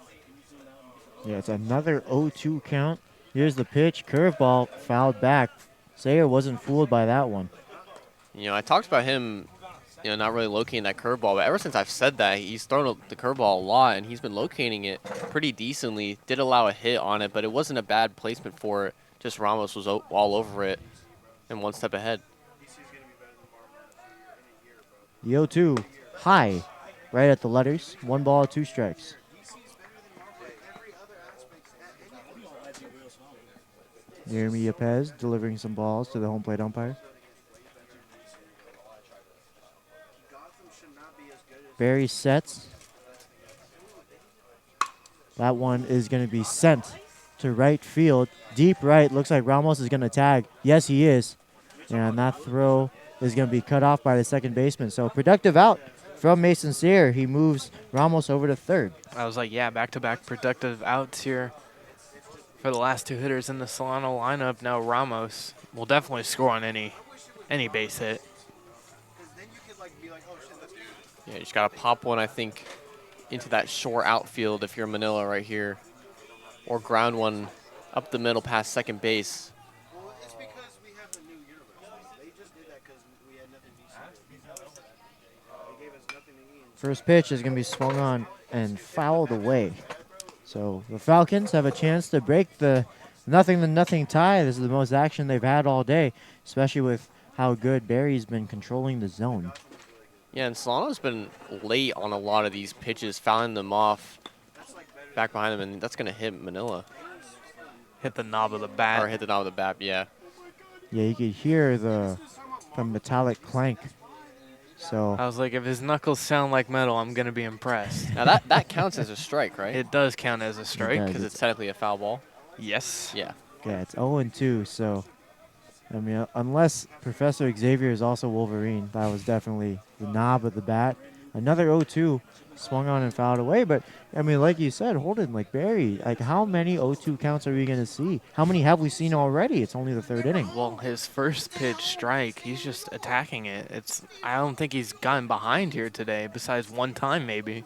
Yeah, it's another 0-2 count. Here's the pitch. Curveball fouled back. Sayer wasn't fooled by that one. You know, I talked about him, not really locating that curveball, but ever since I've said that, he's thrown the curveball a lot, and he's been locating it pretty decently. Did allow a hit on it, but it wasn't a bad placement for it. Just Ramos was all over it and one step ahead. The 0-2 high, right at the letters. 1 ball, 2 strikes. Jeremy Yepez delivering some balls to the home plate umpire. Barry sets. That one is going to be sent to right field. Deep right. Looks like Ramos is going to tag. Yes, he is. And that throw is going to be cut off by the second baseman. So productive out from Mason Sayre. He moves Ramos over to third. I was like, yeah, back-to-back productive outs here for the last two hitters in the Solano lineup. Now Ramos will definitely score on any base hit. Yeah, you just got to pop one, I think, into that short outfield if you're Manila right here. Or ground one up the middle past second base. Well, it's because we have the new universe. They just did that because we had nothing decent. They gave us nothing to eat. First pitch is going to be swung on and fouled away. So the Falcons have a chance to break the nothing tie. This is the most action they've had all day, especially with how good Barry's been controlling the zone. Yeah, and Solano's been late on a lot of these pitches, fouling them off back behind them, and that's going to hit Manila. Hit the knob of the bat. Or hit the knob of the bat, yeah. Yeah, you could hear the metallic clank. So I was like, if his knuckles sound like metal, I'm going to be impressed. Now that counts as a strike, right? It does count as a strike. Because it's technically a foul ball. Yes. Yeah. yeah, it's 0-2. So I mean, unless Professor Xavier is also Wolverine, that was definitely the knob of the bat. Another 0-2 swung on and fouled away. But, I mean, like you said, Holden, like Barry, like how many 0-2 counts are we going to see? How many have we seen already? It's only the third inning. Well, his first pitch strike, he's just attacking it. I don't think he's gotten behind here today, besides one time maybe.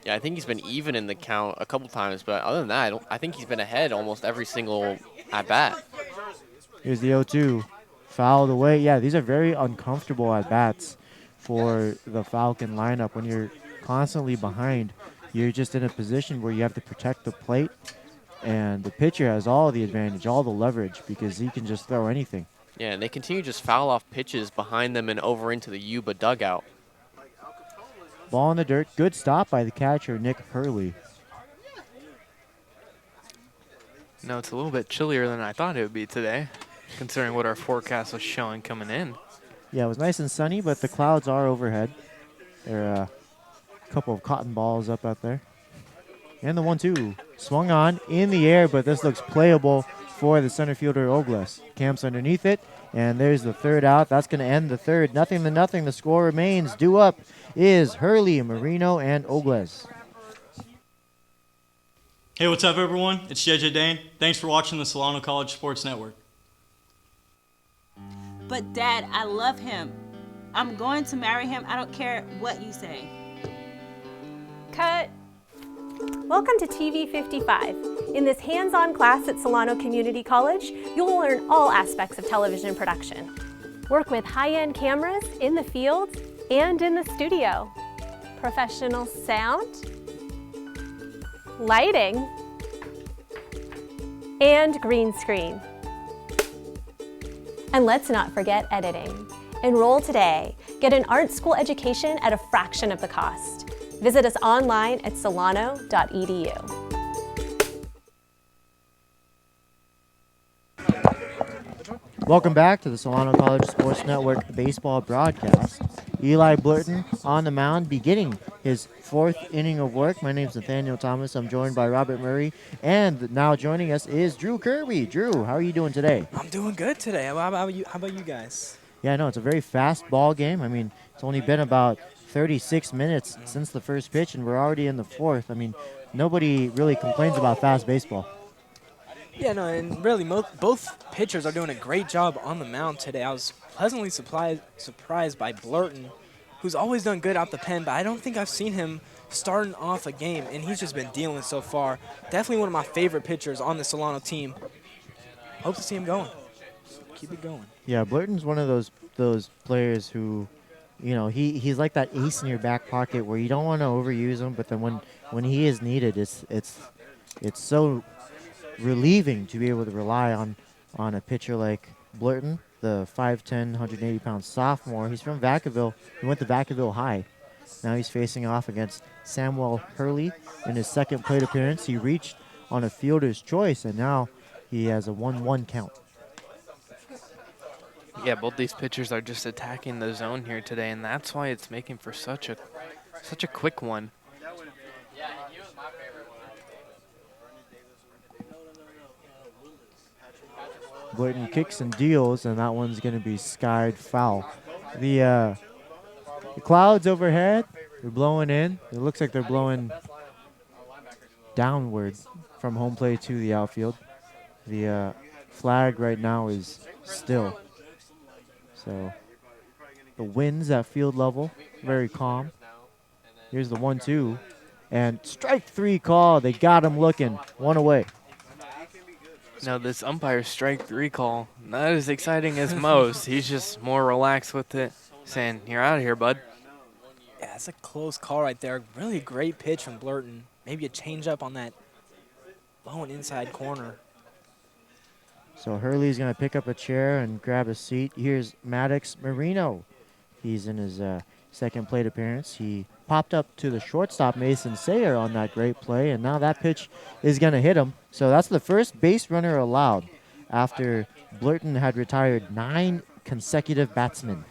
Yeah, I think he's been even in the count a couple times, but other than that, I think he's been ahead almost every single at-bat. Here's the 0-2. Fouled away. Yeah, these are very uncomfortable at-bats for the Falcon lineup. When you're constantly behind, you're just in a position where you have to protect the plate, and the pitcher has all the advantage, all the leverage, because he can just throw anything. Yeah, and they continue to just foul off pitches behind them and over into the Yuba dugout. Ball in the dirt. Good stop by the catcher, Nick Hurley. No, it's a little bit chillier than I thought it would be today, considering what our forecast was showing coming in. Yeah, it was nice and sunny, but the clouds are overhead. There are a couple of cotton balls up out there. And the 1-2 swung on in the air, but this looks playable for the center fielder, Ogles. Camps underneath it, and there's the third out. That's going to end the third. 0-0. The score remains. Due up is Hurley, Marino, and Ogles. Hey, what's up, everyone? It's JJ Dane. Thanks for watching the Solano College Sports Network. But Dad, I love him. I'm going to marry him. I don't care what you say. Cut. Welcome to TV 55. In this hands-on class at Solano Community College, you'll learn all aspects of television production. Work with high-end cameras in the field and in the studio. Professional sound, lighting, and green screen. And let's not forget editing. Enroll today. Get an art school education at a fraction of the cost. Visit us online at solano.edu. Welcome back to the Solano College Sports Network baseball broadcast. Eli Blurton on the mound, beginning his fourth inning of work. My name is Nathaniel Thomas. I'm joined by Robert Murray, and now joining us is Drew Kirby. Drew, how are you doing today? I'm doing good today. How about you guys? Yeah, no, it's a very fast ball game. I mean, it's only been about 36 minutes since the first pitch, and we're already in the fourth. I mean, nobody really complains about fast baseball. Yeah, no, and really, both pitchers are doing a great job on the mound today. I was pleasantly surprised by Blurton, who's always done good out the pen, but I don't think I've seen him starting off a game, and he's just been dealing so far. Definitely one of my favorite pitchers on the Solano team. Hope to see him going. Keep it going. Yeah, Blurton's one of those players who, you know, he's like that ace in your back pocket where you don't want to overuse him, but then when he is needed, it's so relieving to be able to rely on a pitcher like Blurton, the 5'10", 180-pound sophomore. He's from Vacaville. He went to Vacaville High. Now he's facing off against Samuel Hurley in his second plate appearance. He reached on a fielder's choice, and now he has a 1-1 count. Yeah, both these pitchers are just attacking the zone here today, and that's why it's making for such a quick one. Blurton kicks and deals, and that one's going to be skied foul. The clouds overhead, they're blowing in. It looks like they're blowing downward from home plate to the outfield. The flag right now is still. So the winds at field level, very calm. Here's the 1-2. And strike 3 call. They got him looking. 1 away. Now this umpire's strike 3 call, not as exciting as most. He's just more relaxed with it, saying, "You're out of here, bud." Yeah, it's a close call right there. Really great pitch from Blurton. Maybe a changeup on that low and inside corner. So Hurley's going to pick up a chair and grab a seat. Here's Maddox Marino. He's in his second plate appearance. He popped up to the shortstop, Mason Sayer, on that great play, and now that pitch is going to hit him. So that's the first base runner allowed after Blurton had retired 9 consecutive batsmen.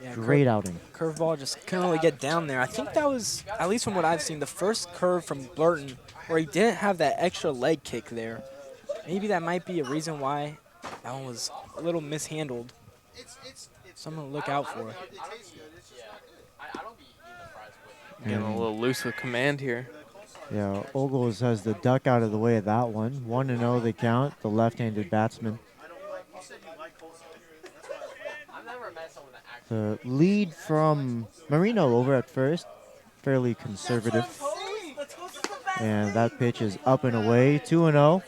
Yeah, great outing. Curveball just couldn't really get down there. I think that was, at least from what I've seen, the first curve from Blurton where he didn't have that extra leg kick there. Maybe that might be a reason why that one was a little mishandled. Something to look out for. Getting a little loose with command here. Yeah, Ogles has the duck out of the way of that one. 1-0 the count, the left-handed batsman. The lead from Marino over at first, fairly conservative. And that pitch is up and away, 2-0.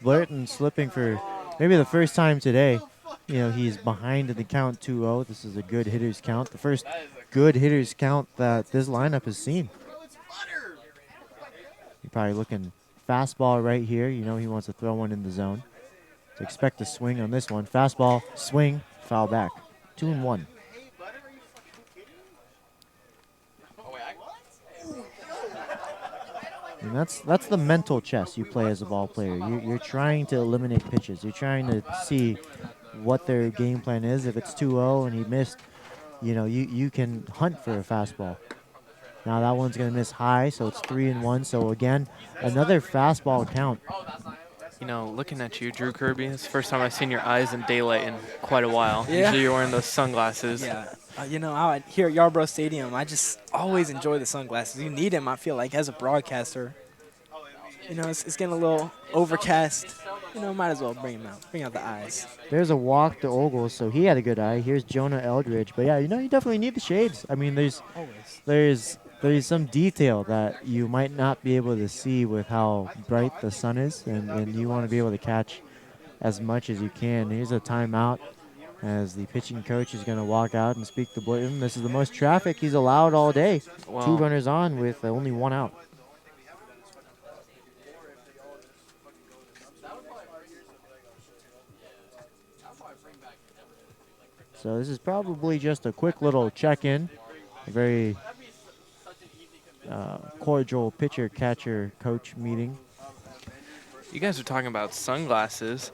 Blurton slipping for maybe the first time today. You know, he's behind in the count 2-0. This is a good hitters count. The first good hitters count that this lineup has seen. You're probably looking fastball right here. You know he wants to throw one in the zone. So expect a swing on this one. Fastball, swing, foul back. 2-1. And that's the mental chess you play as a ball player. You're trying to eliminate pitches. You're trying to see what their game plan is. If it's 2-0 and he missed, you know, you can hunt for a fastball. Now that one's going to miss high, so it's 3-1. So again, another fastball count. You know, looking at you, Drew Kirby, it's the first time I've seen your eyes in daylight in quite a while. Yeah. Usually you're wearing those sunglasses. Yeah. You know, out here at Yarborough Stadium, I just always enjoy the sunglasses. You need them, I feel like, as a broadcaster. You know, it's getting a little overcast. You know, might as well bring them out. Bring out the eyes. There's a walk to Ogles, so he had a good eye. Here's Jonah Eldridge. But yeah, you know, you definitely need the shades. I mean, there's some detail that you might not be able to see with how bright the sun is, and you want to be able to catch as much as you can. Here's a timeout as the pitching coach is going to walk out and speak to Blurton. This is the most traffic he's allowed all day. Wow. 2 runners on with only 1 out. So this is probably just a quick little check-in, a very cordial pitcher-catcher-coach meeting. You guys are talking about sunglasses.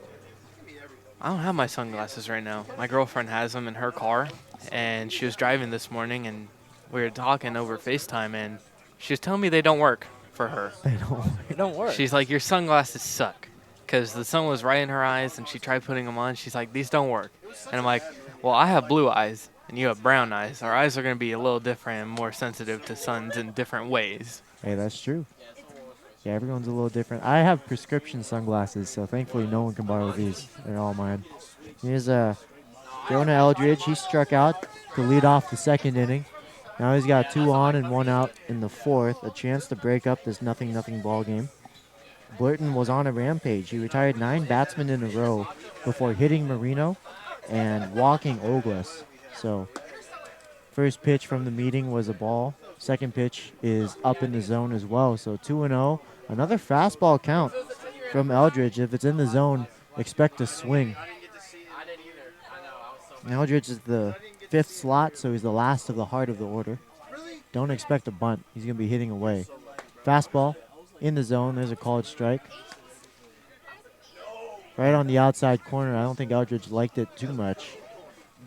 I don't have my sunglasses right now. My girlfriend has them in her car, and she was driving this morning, and we were talking over FaceTime, and she was telling me they don't work for her. They don't work. She's like, your sunglasses suck, because the sun was right in her eyes, and she tried putting them on. She's like, these don't work. And I'm like, well, I have blue eyes, and you have brown eyes. Our eyes are going to be a little different and more sensitive to suns in different ways. Hey, that's true. Yeah, everyone's a little different. I have prescription sunglasses, so thankfully no one can borrow these. They're all mine. Here's Jonah Eldridge. He struck out to lead off the second inning. Now he's got 2 on and 1 out in the fourth. A chance to break up this 0-0 ball game. Blurton was on a rampage. He retired 9 batsmen in a row before hitting Marino and walking Ogles. So first pitch from the meeting was a ball. Second pitch is up in the zone as well. So 2-0. Another fastball count from Eldridge. If it's in the zone, expect a swing. Eldridge is the 5th slot, so he's the last of the heart of the order. Don't expect a bunt. He's going to be hitting away. Fastball in the zone. There's a called strike. right on the outside corner. I don't think Eldridge liked it too much.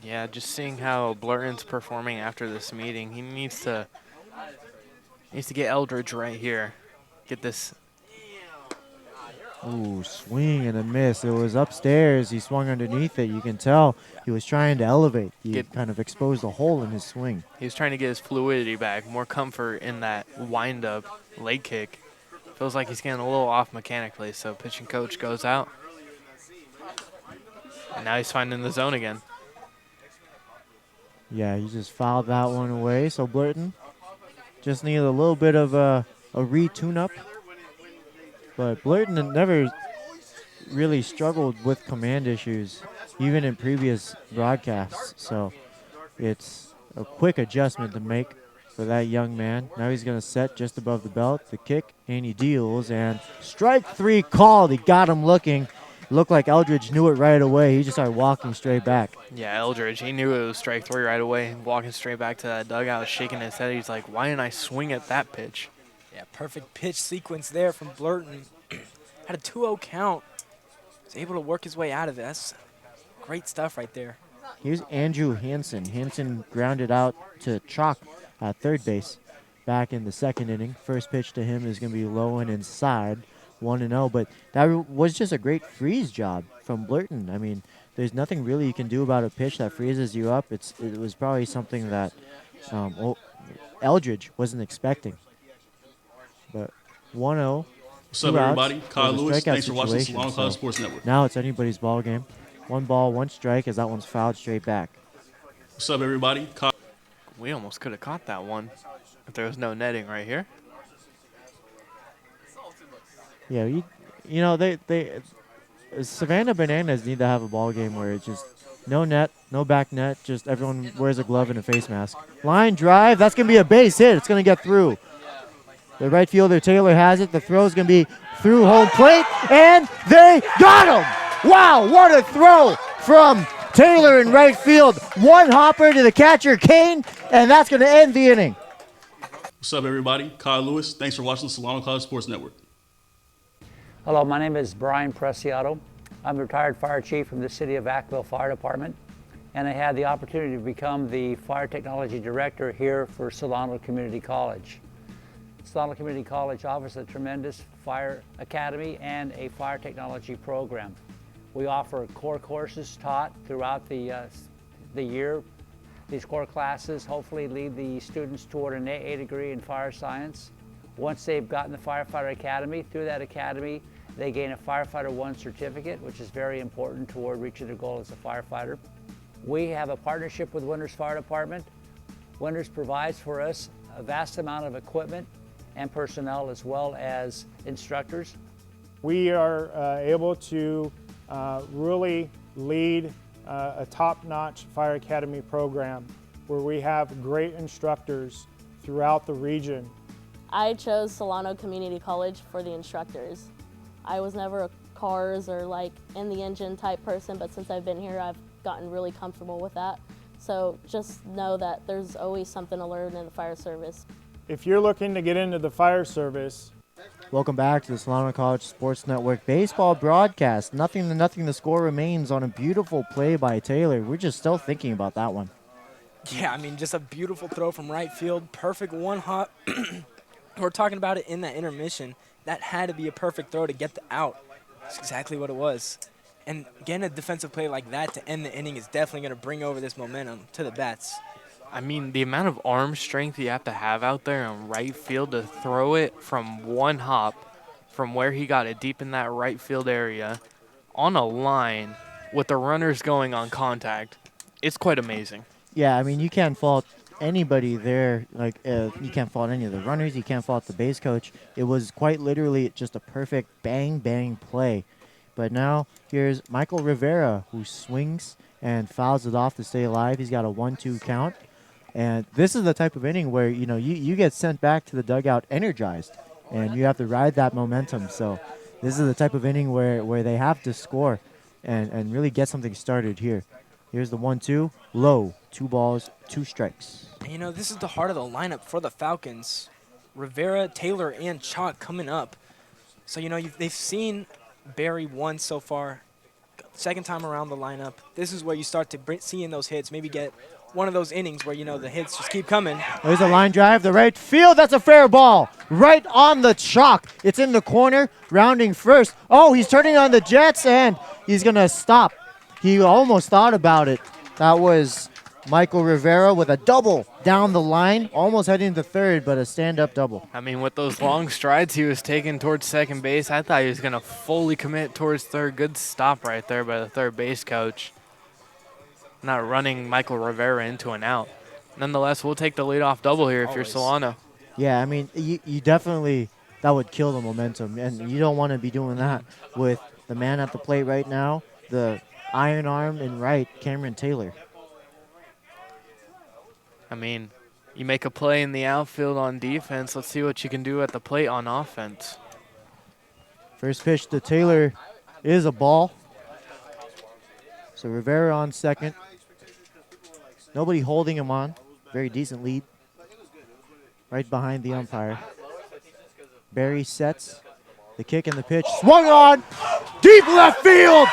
Yeah, just seeing how Blurton's performing after this meeting, he needs to get Eldridge right here. Get this. Ooh, swing and a miss. It was upstairs. He swung underneath it. You can tell he was trying to elevate. He kind of exposed a hole in his swing. He was trying to get his fluidity back, more comfort in that wind-up leg kick. Feels like he's getting a little off mechanically, so pitching coach goes out. And now he's finding the zone again. Yeah, he just fouled that one away. So Blurton just needed a little bit of a retune-up. But Blurton never really struggled with command issues, even in previous broadcasts. So it's a quick adjustment to make for that young man. Now he's going to set just above the belt, the kick, and he deals. And strike 3 called. He got him looking. Looked like Eldridge knew it right away. He just started walking straight back. Yeah, Eldridge, he knew it was strike 3 right away. Walking straight back to that dugout, shaking his head. He's like, why didn't I swing at that pitch? Yeah, perfect pitch sequence there from Blurton. Had a 2-0 count. Was able to work his way out of it. That's great stuff right there. Here's Andrew Hansen. Hansen grounded out to Chalk at third base back in the second inning. First pitch to him is going to be low and inside, 1-0. But that was just a great freeze job from Blurton. I mean, there's nothing really you can do about a pitch that freezes you up. It was probably something that Eldridge wasn't expecting. But 1-0. What's up, everybody? Kyle Lewis. Thanks for watching the Solano College Sports Network. Now it's anybody's ball game. 1 ball, 1 strike as that one's fouled straight back. What's up, everybody? We almost could have caught that one if there was no netting right here. Yeah, you know, they Savannah Bananas need to have a ball game where it's just no net, no back net, just everyone wears a glove and a face mask. Line drive, that's going to be a base hit. It's going to get through. The right fielder, Taylor, has it. The throw is going to be through home plate, and they got him! Wow, what a throw from Taylor in right field. One hopper to the catcher, Kane, and that's going to end the inning. What's up, everybody? Kyle Lewis. Thanks for watching the Solano College Sports Network. Hello, my name is Brian Preciato. I'm a retired fire chief from the City of Acville Fire Department, and I had the opportunity to become the Fire Technology Director here for Solano Community College. Solano Community College offers a tremendous fire academy and a fire technology program. We offer core courses taught throughout the year. These core classes hopefully lead the students toward an AA degree in fire science. Once they've gotten the Firefighter Academy, through that academy, they gain a Firefighter 1 certificate, which is very important toward reaching their goal as a firefighter. We have a partnership with Winters Fire Department. Winters provides for us a vast amount of equipment and personnel as well as instructors. We are able to really lead a top-notch fire academy program where we have great instructors throughout the region. I chose Solano Community College for the instructors. I was never a cars or like in the engine type person, but since I've been here, I've gotten really comfortable with that. So just know that there's always something to learn in the fire service. If you're looking to get into the fire service. Welcome back to the Solano College Sports Network baseball broadcast. 0-0, the score remains on a beautiful play by Taylor. We're just still thinking about that one. Yeah, I mean, just a beautiful throw from right field. Perfect one hop. We're talking about it in that intermission. That had to be a perfect throw to get the out. That's exactly what it was. And getting a defensive play like that to end the inning is definitely going to bring over this momentum to the bats. I mean, the amount of arm strength you have to have out there on right field to throw it from one hop from where he got it deep in that right field area on a line with the runners going on contact, it's quite amazing. Yeah, I mean, you can't fault anybody there. Like, you can't fault any of the runners. You can't fault the base coach. It was quite literally just a perfect bang-bang play. But now here's Michael Rivera, who swings and fouls it off to stay alive. He's got a 1-2 count. And this is the type of inning where, you know, you get sent back to the dugout energized, and you have to ride that momentum. So this is the type of inning where they have to score and really get something started here. Here's the 1-2, low, 2 balls, 2 strikes. And, you know, this is the heart of the lineup for the Falcons. Rivera, Taylor, and Chalk coming up. So, you know, they've seen Barry once so far second time around the lineup, this is where you start to see in those hits, maybe get one of those innings where, the hits just keep coming. There's a line drive to right field. That's a fair ball. Right on the chalk. It's in the corner, rounding first. Oh, he's turning on the Jets, and he's going to stop. He almost thought about it. That was Michael Rivera with a double down the line, almost heading to third, but a stand-up double. I mean, with those long strides he was taking towards second base, I thought he was going to fully commit towards third. Good stop right there by the third base coach. Not running Michael Rivera into an out. Nonetheless, we'll take the leadoff double here if you're Solano. Yeah, I mean, you definitely, that would kill the momentum, and you don't want to be doing that with the man at the plate right now, the iron arm and right, Cameron Taylor. I mean, you make a play in the outfield on defense. Let's see what you can do at the plate on offense. First pitch to Taylor is a ball. So Rivera on second. Nobody holding him on. Very decent lead. Right behind the umpire. Barry sets the kick and the pitch. Swung on. Deep left field.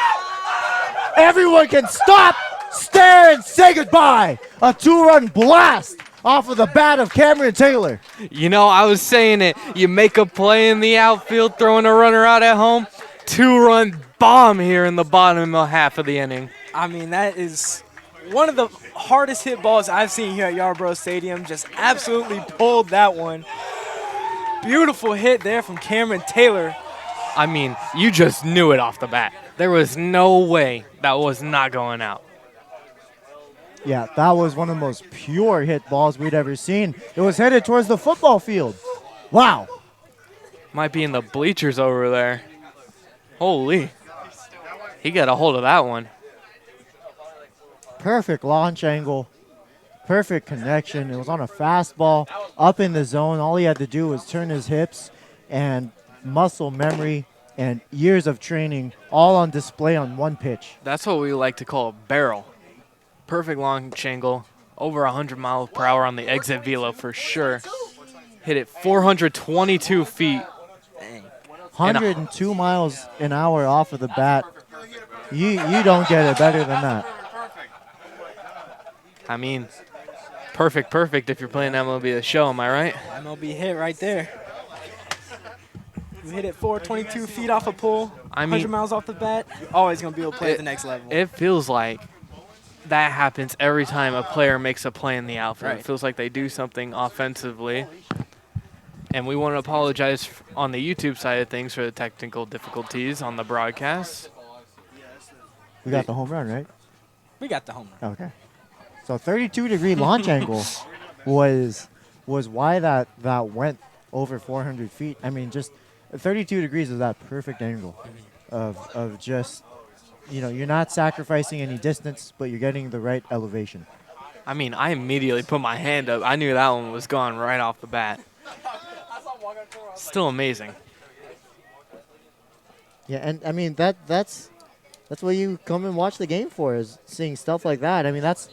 Everyone can stop, stare, and say goodbye. A 2-run blast off of the bat of Cameron Taylor. I was saying it. You make a play in the outfield, throwing a runner out at home. 2-run bomb here in the bottom half of the inning. I mean, that is one of the hardest hit balls I've seen here at Yarborough Stadium. Just absolutely pulled that one. Beautiful hit there from Cameron Taylor. I mean, you just knew it off the bat. There was no way that was not going out. Yeah, that was one of the most pure hit balls we'd ever seen. It was headed towards the football field. Wow. Might be in the bleachers over there. Holy. He got a hold of that one. Perfect launch angle. Perfect connection. It was on a fastball up in the zone. All he had to do was turn his hips, and muscle memory and years of training all on display on one pitch. That's what we like to call a barrel. Perfect launch angle. Over 100 miles per hour on the exit velo for sure. Hit it 422 feet. 102 miles an hour off of the bat. You don't get it better than that. I mean, perfect if you're playing MLB The Show, am I right? MLB hit right there. You hit it 422 feet off a pull, 100 miles off the bat, you're always going to be able to play at the next level. It feels like that happens every time a player makes a play in the outfield. Right. It feels like they do something offensively. And we want to apologize on the YouTube side of things for the technical difficulties on the broadcast. We got the home run, right? We got the home run. Okay. So 32-degree launch angle was why that went over 400 feet. I mean, just 32 degrees is that perfect angle of just, you're not sacrificing any distance, but you're getting the right elevation. I mean, I immediately put my hand up. I knew that one was gone right off the bat. Still amazing. Yeah, and I mean that's what you come and watch the game for, is seeing stuff like that. I mean that's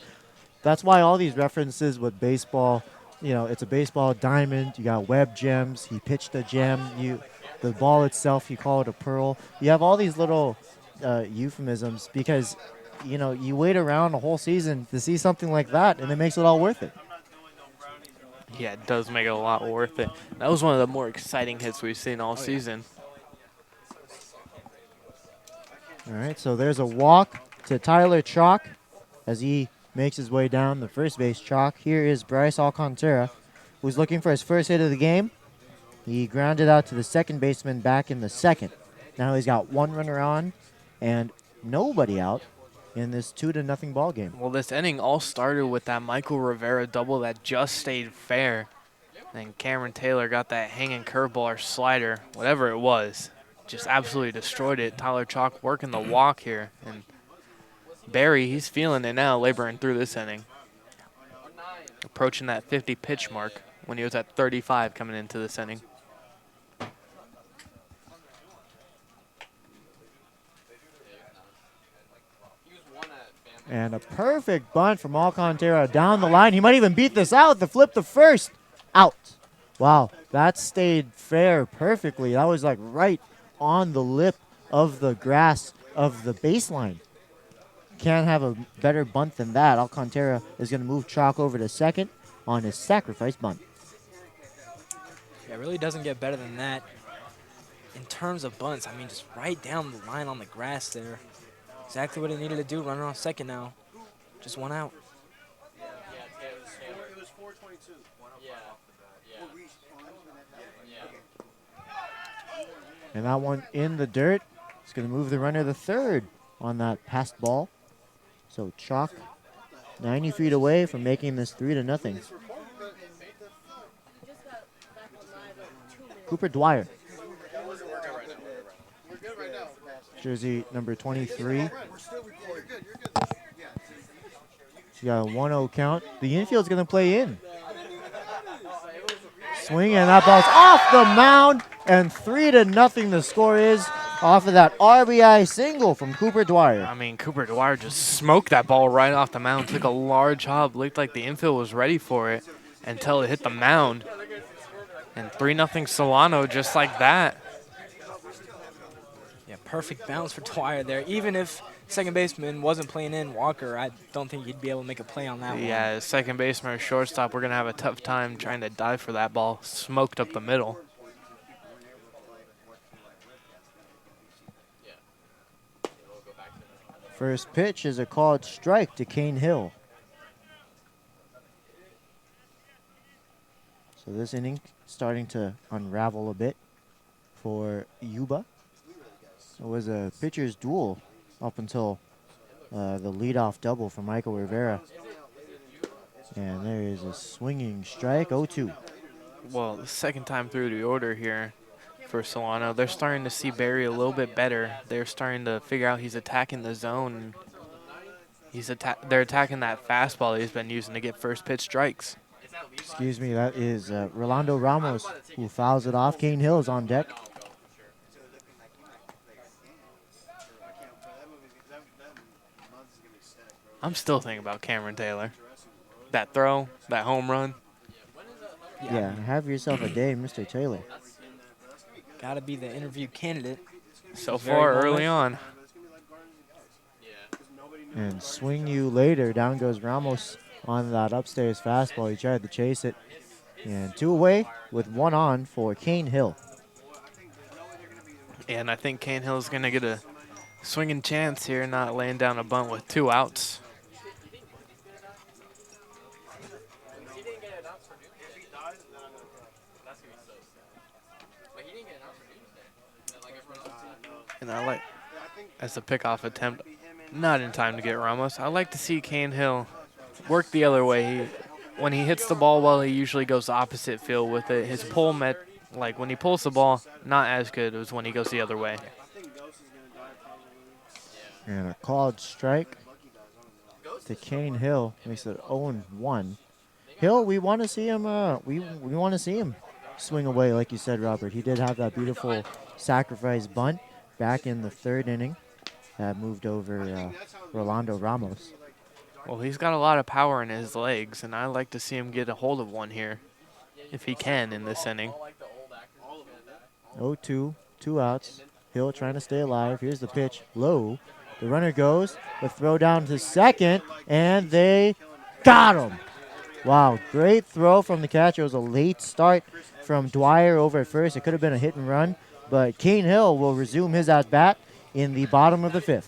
why all these references with baseball, it's a baseball diamond. You got web gems. He pitched a gem. The ball itself, you call it a pearl. You have all these little euphemisms because you wait around a whole season to see something like that, and it makes it all worth it. Yeah, it does make it a lot worth it. That was one of the more exciting hits we've seen all season. All right, so there's a walk to Tyler Chalk as he makes his way down the first base chalk. Here is Bryce Alcantara, who's looking for his first hit of the game. He grounded out to the second baseman back in the second. Now he's got one runner on and nobody out in this 2-0 ball game. Well, this inning all started with that Michael Rivera double that just stayed fair. And Cameron Taylor got that hanging curveball or slider, whatever it was. Just absolutely destroyed it. Tyler Chalk working the walk here. And Barry, he's feeling it now, laboring through this inning. Approaching that 50 pitch mark when he was at 35 coming into this inning. And a perfect bunt from Alcantara down the line. He might even beat this out. The flip to first. Out. Wow, that stayed fair perfectly. That was like right on the lip of the grass of the baseline. can't have a better bunt than that. Alcantara is going to move Chalk over to second on his sacrifice bunt. Yeah, it really doesn't get better than that. In terms of bunts, I mean, just right down the line on the grass there. Exactly what he needed to do, running on second now. Just one out. It was 422. And that one in the dirt. It's going to move the runner to third on that passed ball. So Chalk 90 feet away from making this 3-0. Cooper Dwyer. Jersey number 23. She got a 1-0 count. The infield's going to play in. Swing, and that ball's off the mound, and 3-0 the score is off of that RBI single from Cooper Dwyer. I mean, Cooper Dwyer just smoked that ball right off the mound, took a large hop, looked like the infield was ready for it until it hit the mound. And 3-0 Solano just like that. Yeah, perfect bounce for Dwyer there. Even if second baseman wasn't playing in Walker, I don't think he'd be able to make a play on that one. Yeah, second baseman or shortstop, we're going to have a tough time trying to dive for that ball. Smoked up the middle. First pitch is a called strike to Kane Hill. So this inning starting to unravel a bit for Yuba. It was a pitcher's duel up until the leadoff double from Michael Rivera. And there is a swinging strike, 0-2. Well, the second time through the order here for Solano, they're starting to see Barry a little bit better. They're starting to figure out he's attacking the zone. They're attacking that fastball he's been using to get first pitch strikes. Excuse me, that is Rolando Ramos who fouls it off. Kane Hill is on deck. I'm still thinking about Cameron Taylor. That throw, that home run. Yeah, have yourself a day, Mr. Taylor. Got to be the interview candidate. So far, early on. And swing you later. Down goes Ramos on that upstairs fastball. He tried to chase it. And 2 away with 1 on for Kane Hill. And I think Kane Hill is going to get a swinging chance here, not laying down a bunt with 2 outs. And I like, as a pickoff attempt, not in time to get Ramos. I like to see Kane Hill work the other way. When he hits the ball well, he usually goes opposite field with it. His pull like when he pulls the ball, not as good as when he goes the other way. And a called strike to Kane Hill makes it 0-1. Hill, we want to see him. We want to see him swing away, like you said, Robert. He did have that beautiful sacrifice bunt back in the 3rd inning that moved over Rolando Ramos. Well, he's got a lot of power in his legs, and I like to see him get a hold of one here, if he can, in this inning. 0-2, 2 outs. Hill trying to stay alive. Here's the pitch, low. The runner goes, the throw down to second, and they got him. Wow, great throw from the catcher. It was a late start from Dwyer over at first. It could have been a hit and run, but Kane Hill will resume his at-bat in the bottom of the 5th.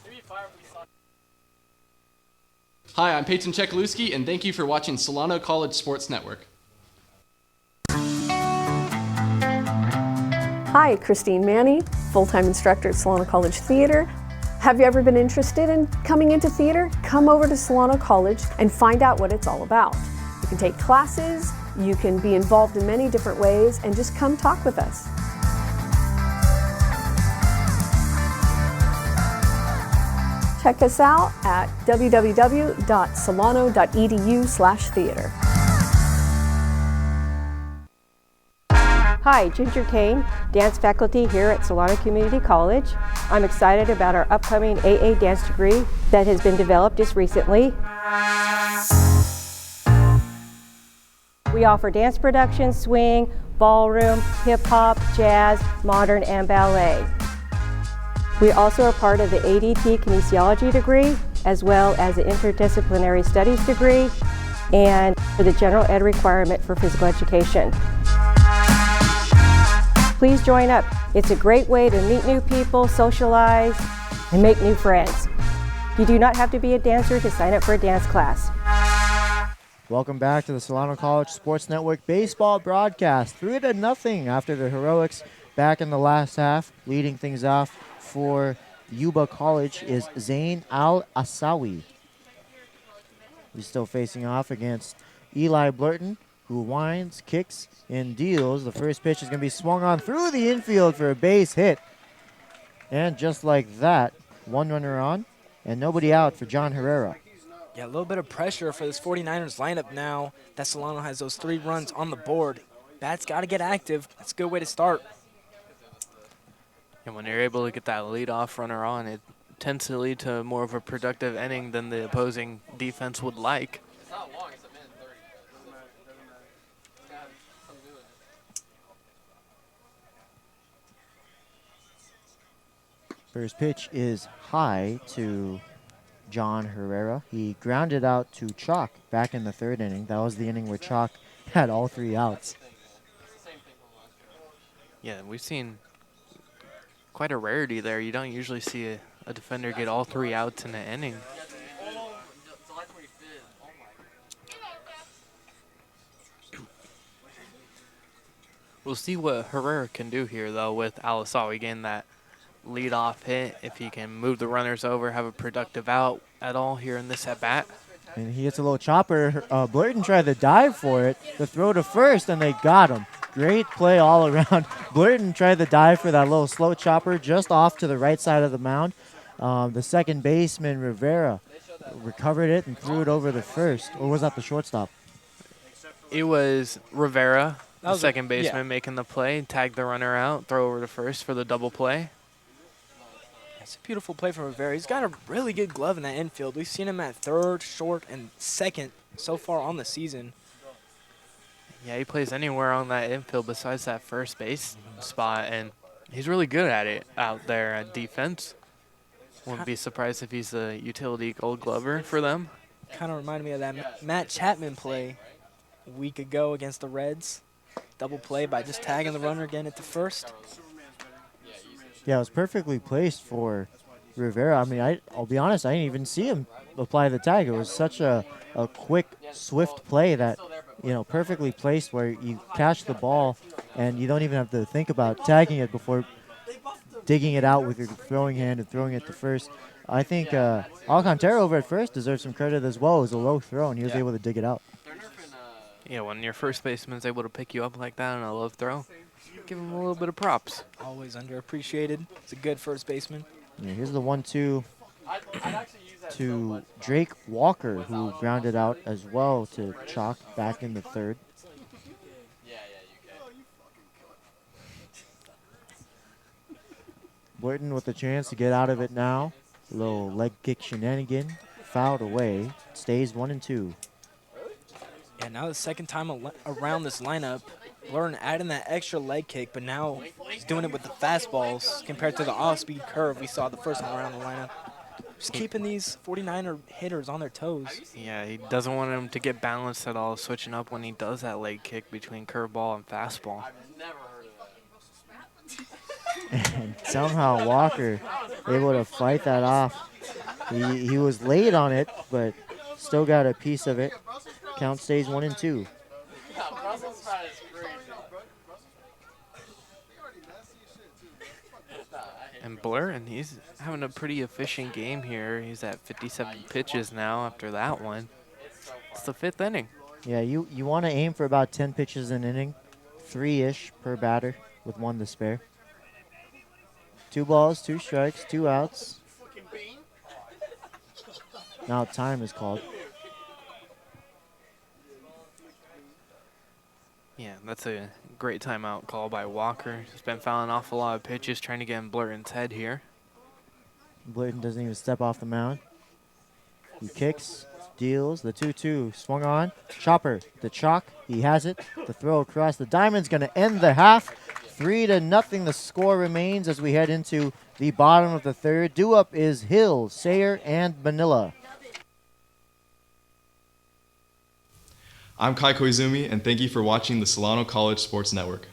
Hi, I'm Peyton Chekalewski, and thank you for watching Solano College Sports Network. Hi, Christine Manny, full-time instructor at Solano College Theater. Have you ever been interested in coming into theater? Come over to Solano College and find out what it's all about. You can take classes, you can be involved in many different ways, and just come talk with us. Check us out at www.solano.edu/theater. Hi, Ginger Kane, dance faculty here at Solano Community College. I'm excited about our upcoming AA dance degree that has been developed just recently. We offer dance production, swing, ballroom, hip-hop, jazz, modern, and ballet. We also are part of the ADT kinesiology degree, as well as an interdisciplinary studies degree and for the general ed requirement for physical education. Please join up. It's a great way to meet new people, socialize, and make new friends. You do not have to be a dancer to sign up for a dance class. Welcome back to the Solano College Sports Network baseball broadcast. 3-0 after the heroics back in the last half. Leading things off for Yuba College is Zain Al-Asawi. He's still facing off against Eli Blurton, who winds, kicks, and deals. The first pitch is going to be swung on through the infield for a base hit. And just like that, one runner on and nobody out for John Herrera. Yeah, a little bit of pressure for this 49ers lineup now that Solano has those 3 runs on the board. Bats got to get active. That's a good way to start. And when you're able to get that leadoff runner on, it tends to lead to more of a productive inning than the opposing defense would like. First pitch is high to John Herrera. He grounded out to Chalk back in the 3rd inning. That was the inning where Chalk had all 3 outs. Yeah, we've seen quite a rarity there. You don't usually see a defender get all 3 outs in an inning. We'll see what Herrera can do here, though, with Al-Asawi getting that leadoff hit. If he can move the runners over, have a productive out at all here in this at-bat. And he gets a little chopper. Blurton tried to dive for it, the throw to first, and they got him. Great play all around. Blurton tried to dive for that little slow chopper just off to the right side of the mound. The second baseman, Rivera, recovered it and threw it over the first. Or was that the shortstop? It was Rivera, the was second baseman, making the play, tagged the runner out, throw over to first for the double play. It's a beautiful play from Rivera. He's got a really good glove in that infield. We've seen him at 3rd, short, and 2nd so far on the season. Yeah, he plays anywhere on that infield besides that first base spot, and he's really good at it out there at defense. Wouldn't be surprised if he's a utility gold glover for them. Kind of reminded me of that Matt Chapman play a week ago against the Reds. Double play by just tagging the runner again at the first. Yeah, it was perfectly placed for Rivera. I mean, I'll be honest, I didn't even see him apply the tag. It was such a quick, swift play that, perfectly placed where you catch the ball and you don't even have to think about tagging it before digging it out with your throwing hand and throwing it to first. I think Alcantara over at first deserves some credit as well. It was a low throw, and he was able to dig it out. Yeah, when your first baseman's able to pick you up like that on a low throw, give him a little bit of props. Always underappreciated. He's a good first baseman. Yeah, here's the 1-2 to Drake Walker, who grounded out as well to Chalk back in the 3rd. Blurton with a chance to get out of it now. A little leg kick shenanigan, fouled away. Stays 1-2. Yeah, now the second time around this lineup, Blurton adding that extra leg kick, but now he's doing it with the fastballs compared to the off-speed curve we saw the first time around the lineup. Just keeping these 49er hitters on their toes. Yeah, he doesn't want him to get balanced at all, switching up when he does that leg kick between curveball and fastball. And somehow Walker able to fight that off. He was late on it, but still got a piece of it. Count stays 1-2. And Blurton, he's having a pretty efficient game here. He's at 57 pitches now after that one. It's the 5th inning. Yeah, you want to aim for about 10 pitches an inning, 3-ish per batter with 1 to spare. 2 balls, 2 strikes, 2 outs. Now time is called. Yeah, that's a great timeout call by Walker. He's been fouling off a lot of pitches, trying to get in Blurton's head here. Blurton doesn't even step off the mound. He kicks, deals, the 2-2 swung on. Chopper, the chalk, he has it. The throw across the diamond's going to end the half. 3-0 the score remains as we head into the bottom of the third. Due up is Hill, Sayer, and Manila. I'm Kai Koizumi, and thank you for watching the Solano College Sports Network.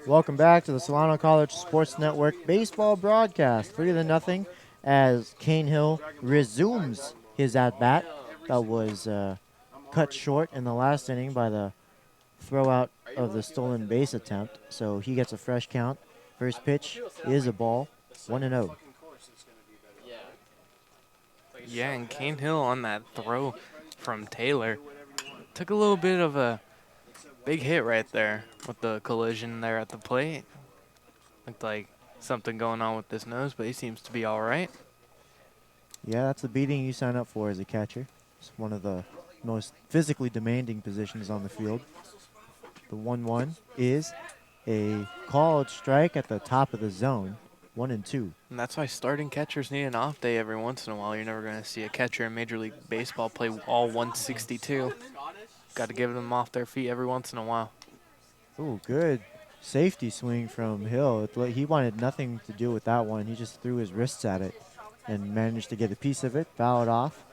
Welcome back to the Solano College Sports Network baseball broadcast. 3-0 as Cane Hill resumes his at-bat that was cut short in the last inning by the throw out of the stolen base attempt. So he gets a fresh count. First pitch is a ball, 1-0. Yeah, and Cane Hill on that throw from Taylor took a little bit of a big hit right there with the collision there at the plate. Looked like something going on with his nose, but he seems to be all right. Yeah, that's the beating you sign up for as a catcher. It's one of the most physically demanding positions on the field. The 1-1 is a called strike at the top of the zone, 1-2. And that's why starting catchers need an off day every once in a while. You're never going to see a catcher in Major League Baseball play all 162. Got to give them off their feet every once in a while. Ooh, good safety swing from Hill. He wanted nothing to do with that one. He just threw his wrists at it and managed to get a piece of it, foul it off.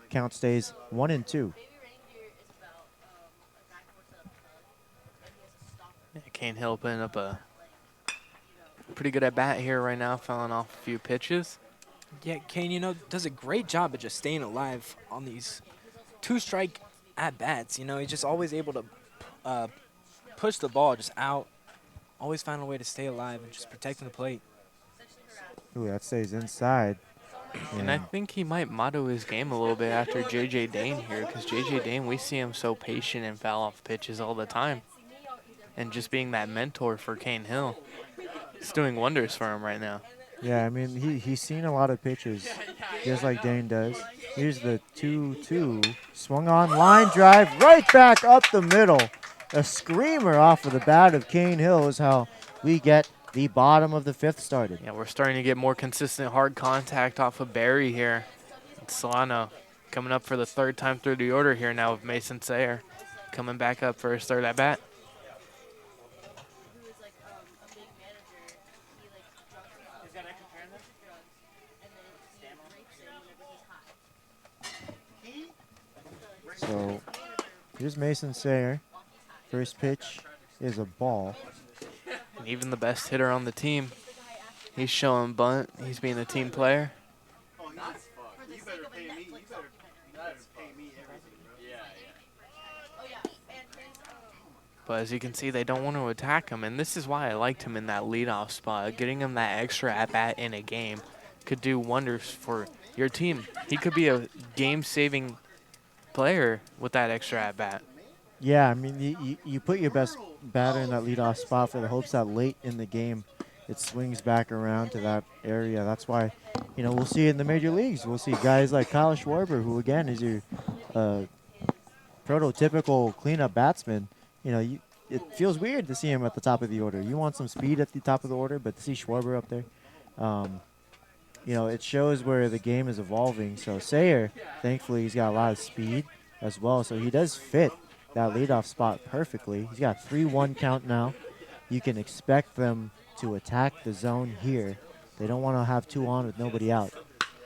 Count stays 1-2. Yeah, Cane Hill putting up a pretty good at bat here right now, fouling off a few pitches. Yeah, Kane, does a great job of just staying alive on these two-strike at-bats. He's just always able to push the ball just out, always find a way to stay alive and just protecting the plate. Ooh, that stays inside. And I think he might motto his game a little bit after J.J. Dane here, because J.J. Dane, we see him so patient and foul off pitches all the time. And just being that mentor for Cane Hill, it's doing wonders for him right now. Yeah, I mean, he's seen a lot of pitches, just like Dane does. Here's the 2-2. Swung on, line drive, right back up the middle. A screamer off of the bat of Cane Hill is how we get the bottom of the fifth started. Yeah, we're starting to get more consistent hard contact off of Barry here. It's Solano coming up for the third time through the order here now with Mason Sayer coming back up for his third at bat. So here's Mason Sayer. First pitch is a ball. And even the best hitter on the team, he's showing bunt. He's being a team player. But as you can see, they don't want to attack him, and this is why I liked him in that leadoff spot. Getting him that extra at-bat in a game could do wonders for your team. He could be a game-saving player with that extra at-bat. Yeah, I mean, you put your best batter in that leadoff spot for the hopes that late in the game it swings back around to that area. That's why, we'll see it in the major leagues. We'll see guys like Kyle Schwarber, who, again, is your prototypical cleanup batsman. It feels weird to see him at the top of the order. You want some speed at the top of the order, but to see Schwarber up there, it shows where the game is evolving. So Sayer, thankfully, he's got a lot of speed as well. So he does fit that leadoff spot perfectly. He's got a 3-1 count now. you can expect them to attack the zone here. They don't want to have 2 on with nobody out.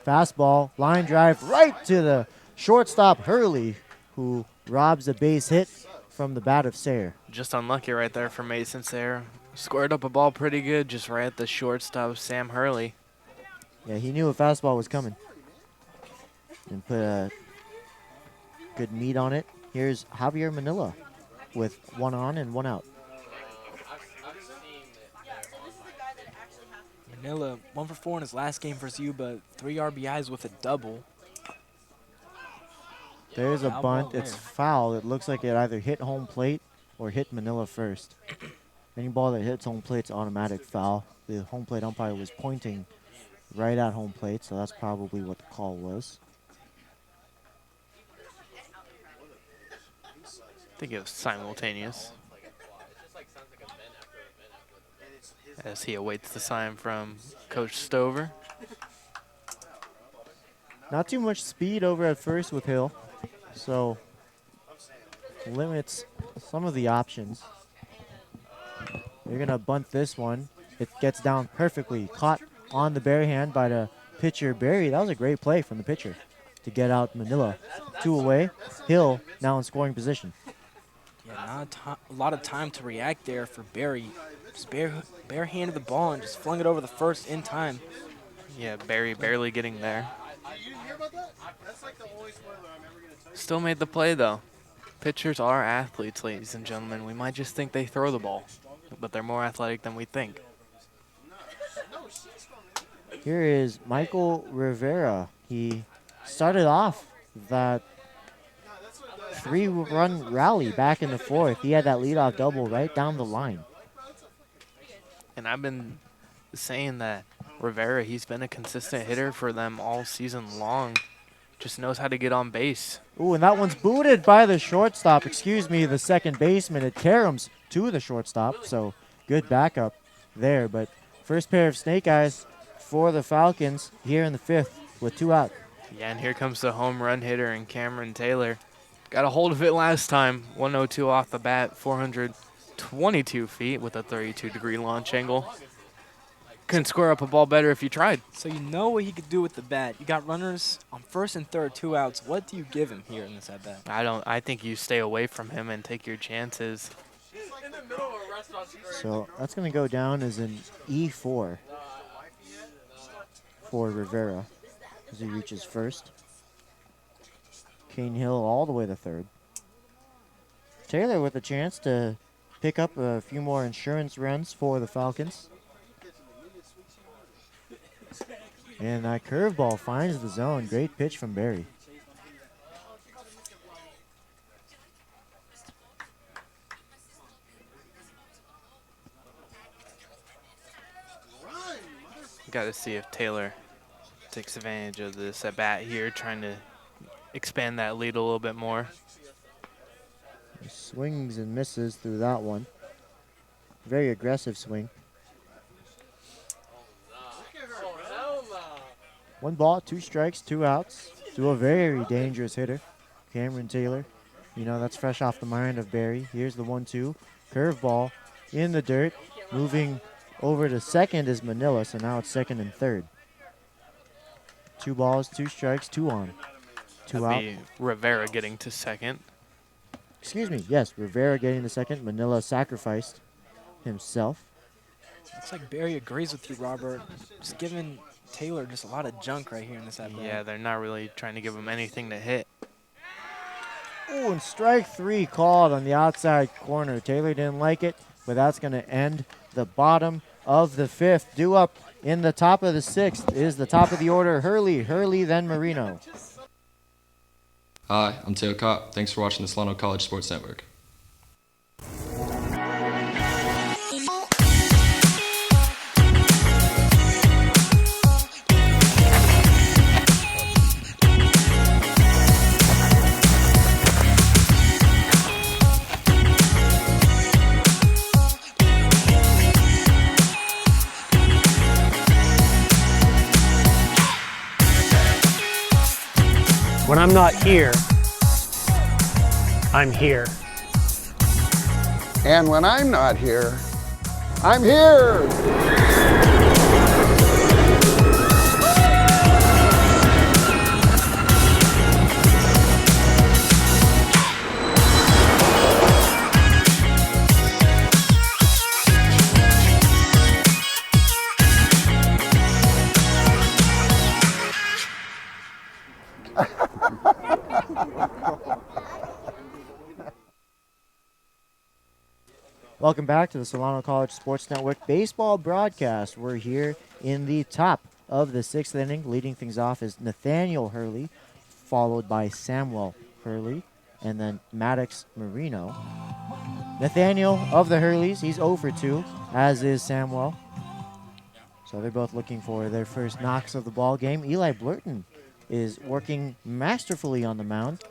Fastball, line drive right to the shortstop Hurley, who robs a base hit from the bat of Sayre. Just unlucky right there for Mason Sayre. Squared up a ball pretty good, just right at the shortstop, Sam Hurley. Yeah, he knew a fastball was coming and put a good meat on it. Here's Javier Manila with 1 on and 1 out. Manila 1 for 4 in his last game versus Yuba, 3 RBIs with a double. There's a Foul bunt. ball It's there. foul. It looks like it either hit home plate or hit Manila first. Any ball that hits home plate's automatic foul. The home plate umpire was pointing right at home plate, so that's probably what the call was. I think it was simultaneous. As he awaits the sign from Coach Stover. Not too much speed over at first with Hill, so limits some of the options. They're going to bunt this one. It gets down perfectly. Caught on the bare hand by the pitcher, Barry. That was a great play from the pitcher to get out Manila. 2 away. Hill now in scoring position. Yeah, not a lot of time to react there for Barry. Just bare-handed the ball and just flung it over the first in time. Yeah, Barry barely getting there. Still made the play, though. Pitchers are athletes, ladies and gentlemen. We might just think they throw the ball, but they're more athletic than we think. Here is Michael Rivera. He started off that 3-run rally back in the 4th. He had that leadoff double right down the line. And I've been saying that Rivera, he's been a consistent hitter for them all season long. Just knows how to get on base. Ooh, and that one's booted by the shortstop. Excuse me, the second baseman. It caroms to the shortstop, so good backup there. But first pair of snake eyes for the Falcons here in the 5th with 2 out. Yeah, and here comes the home run hitter in Cameron Taylor. Got a hold of it last time. 102 off the bat, 422 feet with a 32-degree launch angle. Couldn't square up a ball better if you tried. So you know what he could do with the bat. You got runners on 1st and 3rd, 2 outs. What do you give him here in this at-bat? I think you stay away from him and take your chances. So that's going to go down as an E4 for Rivera as he reaches first. Kane Hill all the way to 3rd. Taylor with a chance to pick up a few more insurance runs for the Falcons. And that curveball finds the zone. Great pitch from Barry. Got to see if Taylor takes advantage of this at bat here, trying to expand that lead a little bit more. He swings and misses through that one. Very aggressive swing. 1 ball, 2 strikes, 2 outs to a very dangerous hitter, Cameron Taylor. You know, that's fresh off the mind of Barry. Here's the 1-2. Curveball in the dirt. Moving over to second is Manila, so now it's 2nd and 3rd. 2 balls, 2 strikes, 2 on. 2 out. That'd be Rivera getting to second. Excuse me, yes, Rivera getting the second. Manila sacrificed himself. Looks like Barry agrees with you, Robert. Just giving Taylor just a lot of junk right here in this at-bat. Yeah, they're not really trying to give him anything to hit. Ooh, and strike 3 called on the outside corner. Taylor didn't like it, but that's going to end the bottom of the 5th. Due up in the top of the 6th is the top of the order, Hurley, then Marino. Hi, I'm Teo Kopp. Thanks for watching the Solano College Sports Network. When I'm not here, I'm here. And when I'm not here, I'm here. Welcome back to the Solano College Sports Network baseball broadcast. We're here in the top of the 6th inning. Leading things off is Nathaniel Hurley, followed by Samuel Hurley, and then Maddox Marino. Nathaniel of the Hurleys, he's 0 for 2, as is Samuel. So they're both looking for their first knocks of the ball game. Eli Blurton is working masterfully on the mound.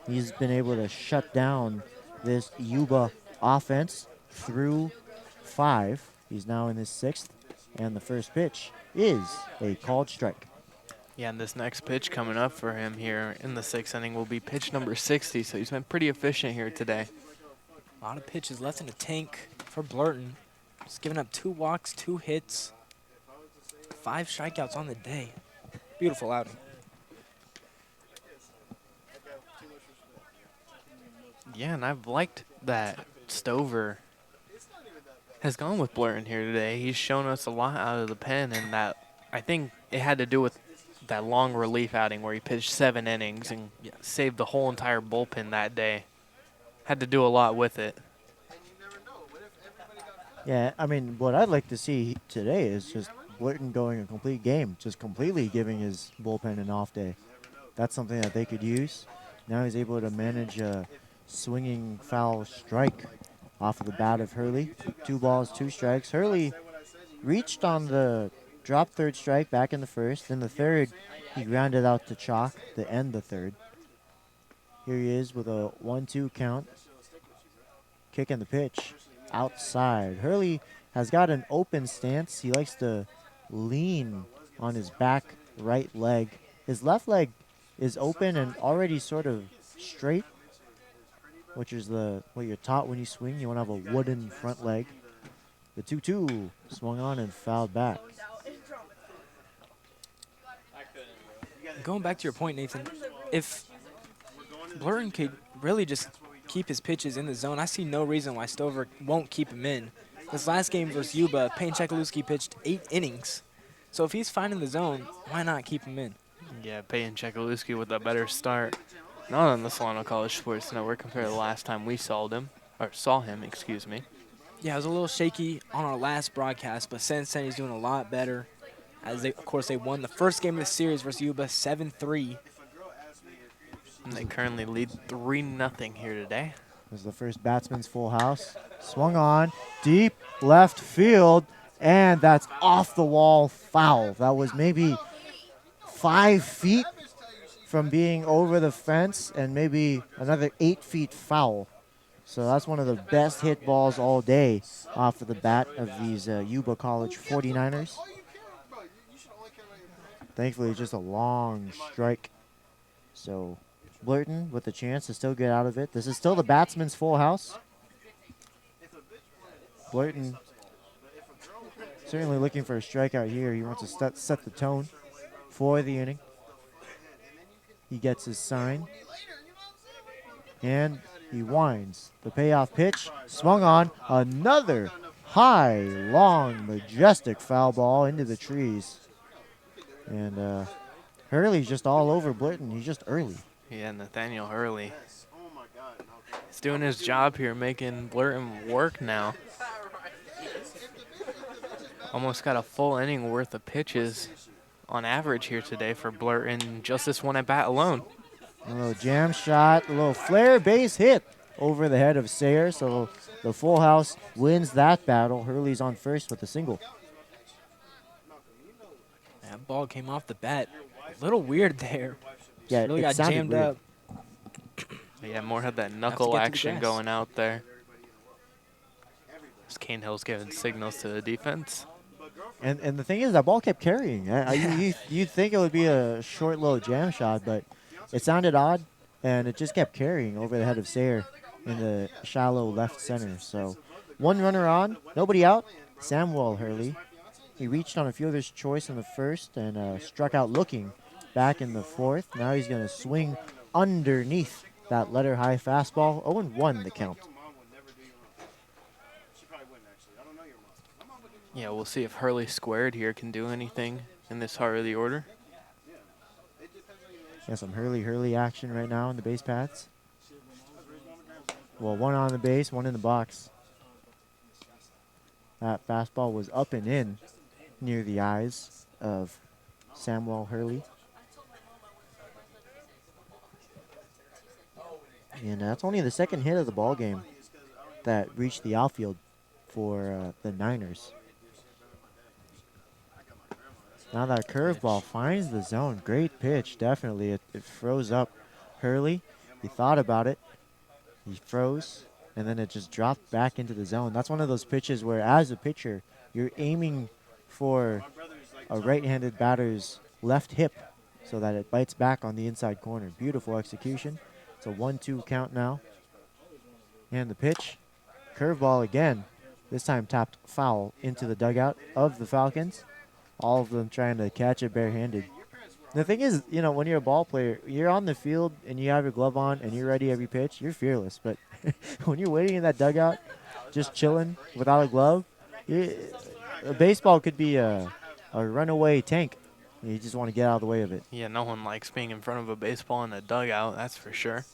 He's been able to shut down this Yuba offense through 5. He's now in his 6th, and the first pitch is a called strike. Yeah, and this next pitch coming up for him here in the 6th inning will be pitch number 60, so he's been pretty efficient here today. A lot of pitches left in the tank for Blurton. Just giving up 2 walks, 2 hits, 5 strikeouts on the day. Beautiful outing. Yeah, and I've liked that Stover has gone with Blurton here today. He's shown us a lot out of the pen, and that I think it had to do with that long relief outing where he pitched 7 innings and saved the whole entire bullpen that day. Had to do a lot with it. Yeah, I mean, what I'd like to see today is just Blurton going a complete game, just completely giving his bullpen an off day. That's something that they could use. Now he's able to manage a swinging foul strike off of the bat of Hurley. 2 balls, 2 strikes. Hurley reached on the drop 3rd strike back in the 1st. In the 3rd, he grounded out to chalk to end the 3rd. Here he is with a 1-2 count. Kicking the pitch outside. Hurley has got an open stance. He likes to lean on his back right leg. His left leg is open and already sort of straight, which is what you're taught when you swing. You want to have a wooden front leg. The 2-2 swung on and fouled back. Going back to your point, Nathan, if Blurton could really just keep his pitches in the zone, I see no reason why Stover won't keep him in. This last game versus Yuba, Payne Chekaluski pitched 8 innings. So if he's finding the zone, why not keep him in? Yeah, Payne Chekaluski with a better start. Not on the Solano College Sports Network compared to the last time we saw him, excuse me. Yeah, it was a little shaky on our last broadcast, but since then he's doing a lot better. As of course, they won the first game of the series versus Yuba 7-3. And they currently lead 3-0 here today. This is the first batsman's full house. Swung on, deep left field, and that's off the wall foul. That was maybe 5 feet from being over the fence and maybe another 8 feet foul. So that's one of the best hit balls all day off of the bat of these Yuba College 49ers. Thankfully, just a long strike. So Blurton with a chance to still get out of it. This is still the batsman's full house. Blurton certainly looking for a strikeout here. He wants to set the tone for the inning. He gets his sign. And he winds. The payoff pitch swung on. Another high, long, majestic foul ball into the trees. And Hurley's just all over Blurton. He's just early. Yeah, Nathaniel Hurley. He's doing his job here, making Blurton work now. Almost got a full inning worth of pitches on average here today for Blurton, just this one at bat alone. A little jam shot, a little flare base hit over the head of Sayre. So the full house wins that battle. Hurley's on first with a single. That ball came off the bat. A little weird there. Yeah, really it got sounded jammed weird. up. Yeah, more had that knuckle action going out there. As Kane Hill's giving signals to the defense. And the thing is, that ball kept carrying. You'd think it would be a short little jam shot, but it sounded odd, and it just kept carrying over the head of Sayre in the shallow left center. So One runner on, nobody out. Samuel Hurley. He reached on a fielder's choice in the first and struck out looking back in the fourth. Now he's going to swing underneath that letter high fastball. 0-1 the count. Yeah, we'll see if Hurley squared here can do anything in this heart of the order. Got some Hurley action right now in the base paths. Well, one on the base, one in the box. That fastball was up and in near the eyes of Samuel Hurley. And that's only the second hit of the ball game that reached the outfield for the Niners. Now that curveball finds the zone. Great pitch, definitely. It froze up Hurley. He thought about it. He froze, and then it just dropped back into the zone. That's one of those pitches where, as a pitcher, you're aiming for a right-handed batter's left hip so that it bites back on the inside corner. Beautiful execution. It's a 1-2 count now. And the pitch, curveball again. This time tapped foul into the dugout of the Falcons. All of them trying to catch it barehanded. The thing is, you know, when you're a ball player, you're on the field and you have your glove on and you're ready every pitch, you're fearless. But when you're waiting in that dugout, just chilling without a glove, a baseball could be a runaway tank. You just want to get out of the way of it. Yeah, no one likes being in front of a baseball in a dugout, that's for sure.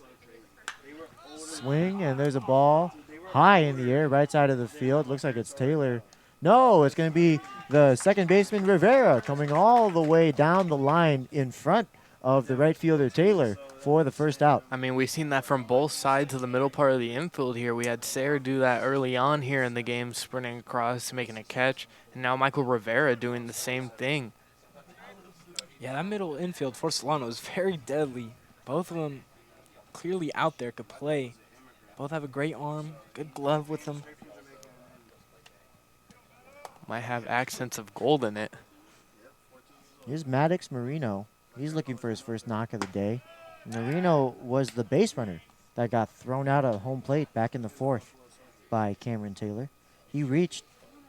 Swing, and there's a ball high in the air, right side of the field. Looks like it's Taylor. No, it's going to be the second baseman, Rivera, coming all the way down the line in front of the right fielder, Taylor, for the first out. I mean, we've seen that from both sides of the middle part of the infield here. We had Sayre do that early on here in the game, sprinting across, making a catch, and now Michael Rivera doing the same thing. Yeah, that middle infield for Solano is very deadly. Both of them clearly out there, could play. Both have a great arm, good glove with them. Might have accents of gold in it. Here's Maddox Marino. He's looking for his first knock of the day. Marino was the base runner that got thrown out of home plate back in the fourth by Cameron Taylor. He reached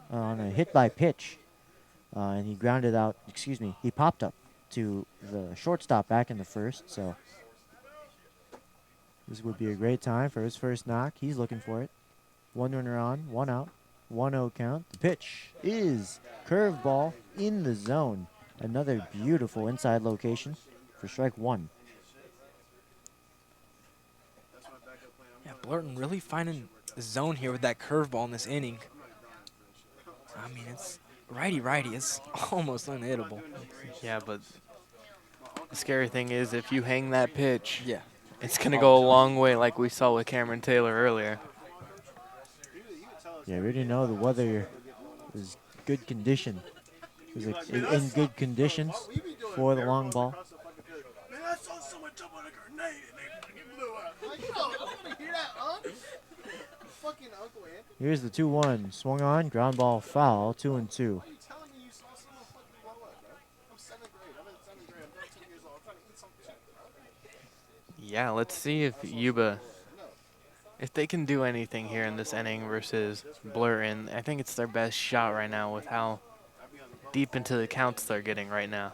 on a hit by pitch, and he grounded out, he popped up to the shortstop back in the first. So this would be a great time for his first knock. He's looking for it. One runner on, one out. 1-0 count. The pitch is curveball in the zone. Another beautiful inside location for strike one. Yeah, Blurton really finding the zone here with that curveball in this inning. I mean, it's righty-righty. It's almost unhittable. Yeah, but the scary thing is if you hang that pitch, yeah, it's going to go a long way like we saw with Cameron Taylor earlier. Yeah, we already know the weather is good condition. It was in good conditions for the long ball. Man, I saw someone jump on a grenade and they fucking blew up. Like, yo, you want to hear that, huh? Fucking Uncle Anthony. Here's the 2-1. Swung on, ground ball foul, 2-2. Why are you telling me you saw someone fucking blow up, bro? I'm 7th grade. I'm in 7th grade. I'm 13 years old. I'm trying to eat something, bro. Yeah, let's see if Yuba, if they can do anything here in this inning versus Blurton. I think it's their best shot right now with how deep into the counts they're getting right now.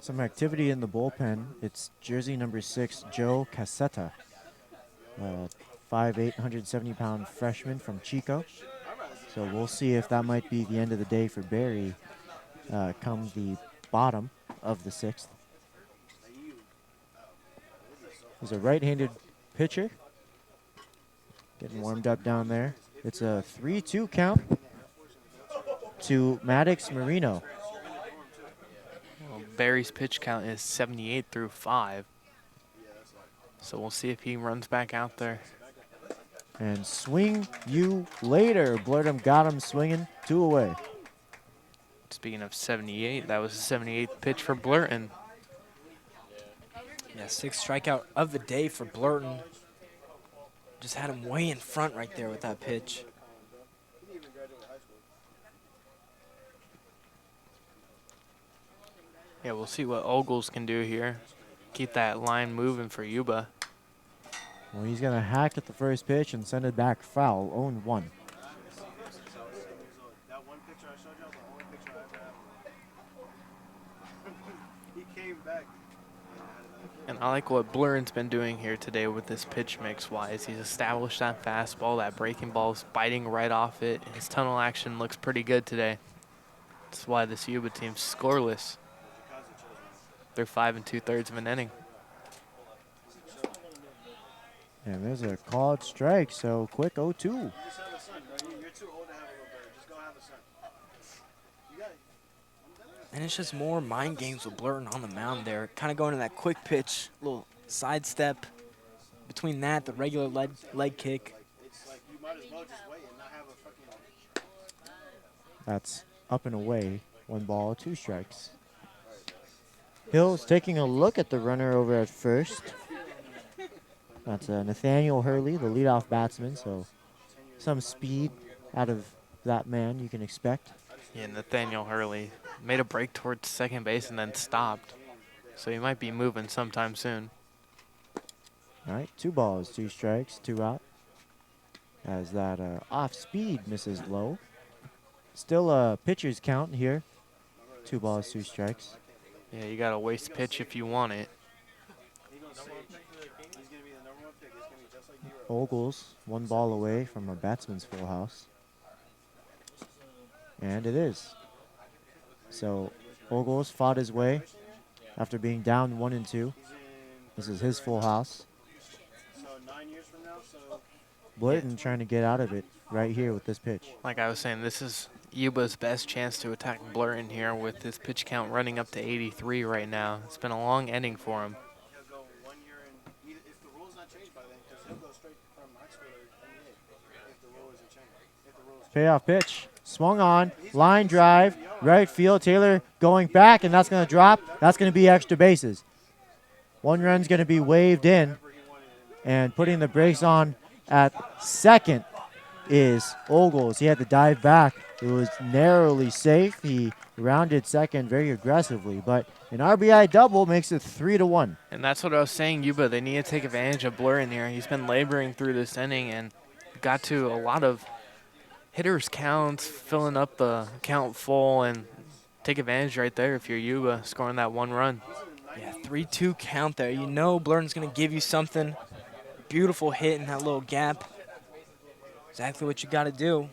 Some activity in the bullpen. It's jersey number 6, Joe Casetta. 5'8", 170-pound freshman from Chico. So we'll see if that might be the end of the day for Barry come the bottom of the 6th. He's a right-handed pitcher. Getting warmed up down there. It's a 3-2 count to Maddox Marino. Well, Barry's pitch count is 78 through 5. So we'll see if he runs back out there. And swing you later. Blurton got him swinging, 2 away. Speaking of 78, that was the 78th pitch for Blurton. Yeah, 6th strikeout of the day for Blurton. Just had him way in front right there with that pitch. Yeah, we'll see what Ogles can do here. Keep that line moving for Yuba. Well, he's going to hack at the first pitch and send it back foul, 0-1. That one picture I showed you was the only picture I ever have. He came back. And I like what Blurren's been doing here today with this pitch mix-wise. He's established that fastball, that breaking ball's biting right off it. His tunnel action looks pretty good today. That's why this Yuba team's scoreless. They're 5 2/3 of an inning. And there's a called strike, so quick 0-2. And it's just more mind games with Blurton on the mound there. Kind of going to that quick pitch, little sidestep. Between that, the regular leg kick. That's up and away. 1 ball, 2 strikes. Hill's taking a look at the runner over at first. That's Nathaniel Hurley, the leadoff batsman, so some speed out of that man you can expect. Yeah, Nathaniel Hurley made a break towards second base and then stopped. So he might be moving sometime soon. All right, 2 balls, 2 strikes, 2 out. As that off speed misses low. Still a pitcher's count here. 2 balls, 2 strikes. Yeah, you got to waste pitch if you want it. Ogles, 1 ball away from a batsman's full house. And it is. So Ogles fought his way after being down 1-2. This is his full house. Blayton trying to get out of it right here with this pitch. Like I was saying, this is Yuba's best chance to attack Blurton here with his pitch count running up to 83 right now. It's been a long inning for him. Payoff pitch, swung on, line drive, right field. Taylor going back, and that's going to drop. That's going to be extra bases. 1 run's going to be waved in, and putting the brakes on at second is Ogles. He had to dive back. It was narrowly safe. He rounded second very aggressively, but an RBI double makes it 3-1. And that's what I was saying, Yuba. They need to take advantage of Blurton here. He's been laboring through this inning and got to a lot of hitters' counts, filling up the count full, and take advantage right there if you're Yuba, scoring that 1 run. Yeah, 3-2 count there. You know Blurton's going to give you something. Beautiful hit in that little gap. Exactly what you got to do.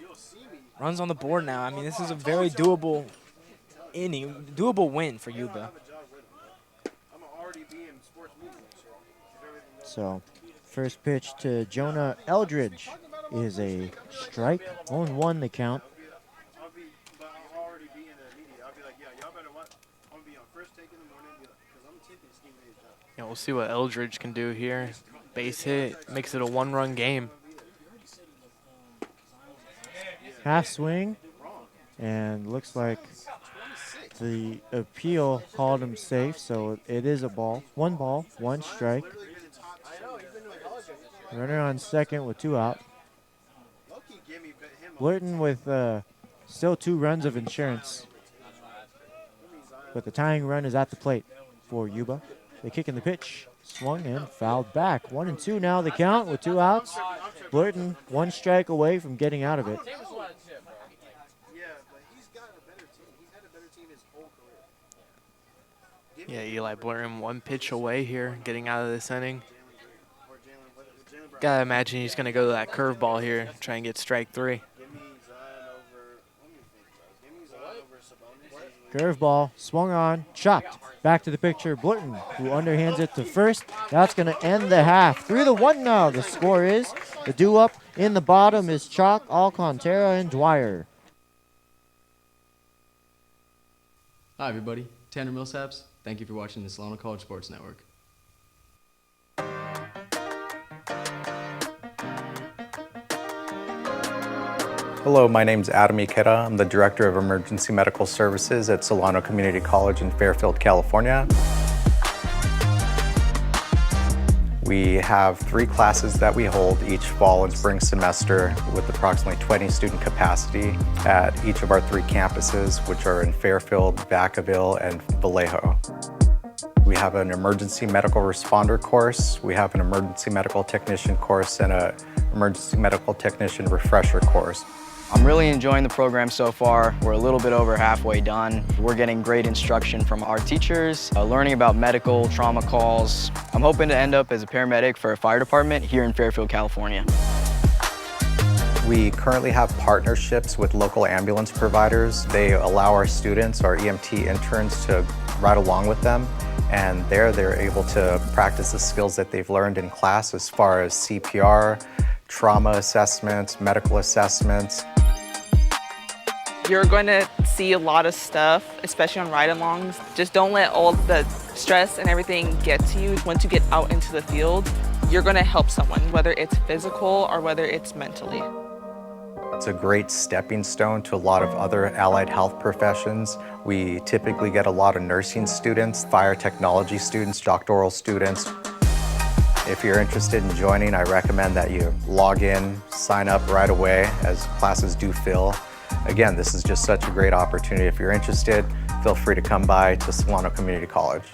Runs on the board now. I mean, this is a very doable inning, doable win for Yuba. So, first pitch to Jonah Eldridge is a strike. 0-1 the count. Yeah, we'll see what Eldridge can do here. Base hit makes it a 1-run game. Half swing, and looks like the appeal called him safe, so it is a ball. 1 ball, 1 strike. Runner on second with 2 out. Blurton with still 2 runs of insurance, but the tying run is at the plate for Yuba. They kick in the pitch, swung and fouled back. 1-2 now the count with 2 outs. Blurton 1 strike away from getting out of it. Yeah, Eli Blurton 1 pitch away here, getting out of this inning. Gotta imagine he's gonna go to that curveball here, try and get strike 3. Curveball, swung on, chopped. Back to the picture, Blurton, who underhands it to first. That's going to end the half. 3-1 now, the score is. The due-up in the bottom is Chalk, Alcantara, and Dwyer. Hi, everybody. Tanner Millsaps. Thank you for watching the Solano College Sports Network. Hello, my name is Adam Ikeda. I'm the Director of Emergency Medical Services at Solano Community College in Fairfield, California. We have 3 classes that we hold each fall and spring semester with approximately 20 student capacity at each of our 3 campuses, which are in Fairfield, Vacaville, and Vallejo. We have an emergency medical responder course. We have an emergency medical technician course and an emergency medical technician refresher course. I'm really enjoying the program so far. We're a little bit over halfway done. We're getting great instruction from our teachers, learning about medical trauma calls. I'm hoping to end up as a paramedic for a fire department here in Fairfield, California. We currently have partnerships with local ambulance providers. They allow our students, our EMT interns, to ride along with them. And there they're able to practice the skills that they've learned in class as far as CPR, trauma assessments, medical assessments. You're going to see a lot of stuff, especially on ride-alongs. Just don't let all the stress and everything get to you. Once you get out into the field, you're going to help someone, whether it's physical or whether it's mentally. It's a great stepping stone to a lot of other allied health professions. We typically get a lot of nursing students, fire technology students, doctoral students. If you're interested in joining, I recommend that you log in, sign up right away as classes do fill. Again, this is just such a great opportunity. If you're interested, feel free to come by to Solano Community College.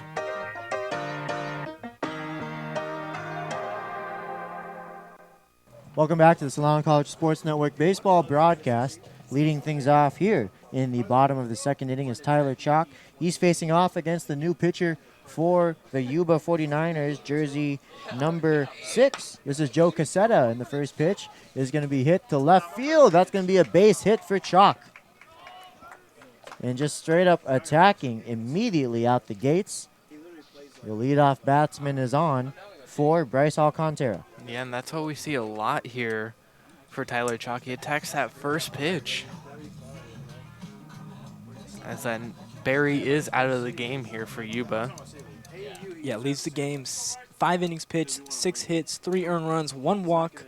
Welcome back to the Solano College Sports Network baseball broadcast. Leading things off here in the bottom of the second inning is Tyler Chalk. He's facing off against the new pitcher for the Yuba 49ers, jersey number 6. This is Joe Casetta, and the first pitch is going to be hit to left field. That's going to be a base hit for Chalk. And just straight up attacking immediately out the gates. The leadoff batsman is on for Bryce Alcantara. Yeah, and that's what we see a lot here for Tyler Chalk. He attacks that first pitch. As that Barry is out of the game here for Yuba. Yeah, leads the game. 5 innings pitched, 6 hits, 3 earned runs, 1 walk.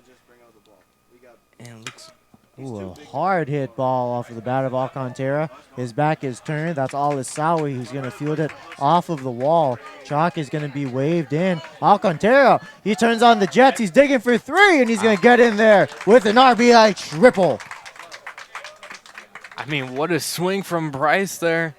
And looks. Ooh, a hard hit ball off of the bat of Alcantara. His back is turned. That's Alisawi who's going to field it off of the wall. Chalk is going to be waved in. Alcantara, he turns on the jets. He's digging for 3, and he's going to get in there with an RBI triple. I mean, what a swing from Bryce there.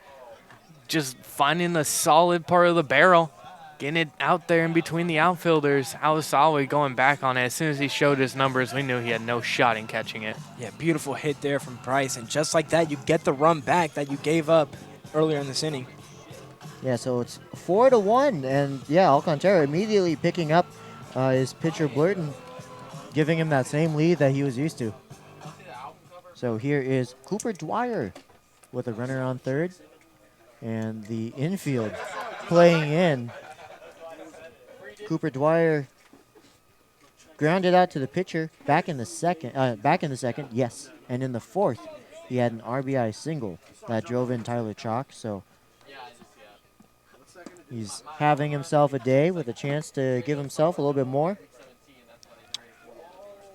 Just finding the solid part of the barrel. Getting it out there in between the outfielders. Alisawi going back on it. As soon as he showed his numbers, we knew he had no shot in catching it. Yeah, beautiful hit there from Bryce. And just like that, you get the run back that you gave up earlier in this inning. Yeah, so it's 4-1. And, yeah, Alcantara immediately picking up his pitcher Blurton, giving him that same lead that he was used to. So here is Cooper Dwyer with a runner on third. And the infield playing in. Cooper Dwyer grounded out to the pitcher back in the second, yes. And in the fourth, he had an RBI single that drove in Tyler Chalk. So he's having himself a day with a chance to give himself a little bit more.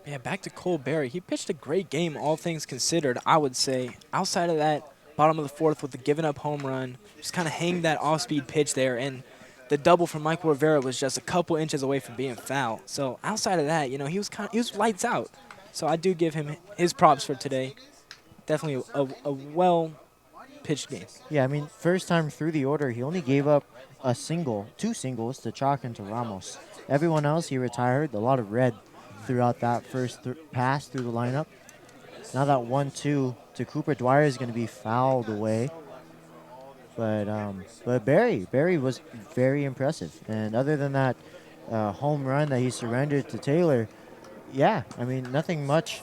Yeah, back to Cole Berry. He pitched a great game, all things considered, I would say. Outside of that, bottom of the fourth with the given up home run, just kind of hang that off-speed pitch there. And the double from Mike Rivera was just a couple inches away from being foul. So outside of that, you know, he was lights out. So I do give him his props for today. Definitely a well-pitched game. Yeah, I mean, first time through the order, he only gave up two singles to Chalk and to Ramos. Everyone else he retired. A lot of red throughout that first pass through the lineup. Now that 1-2 to Cooper Dwyer is going to be fouled away. But Barry was very impressive. And other than that home run that he surrendered to Taylor, yeah, I mean, nothing much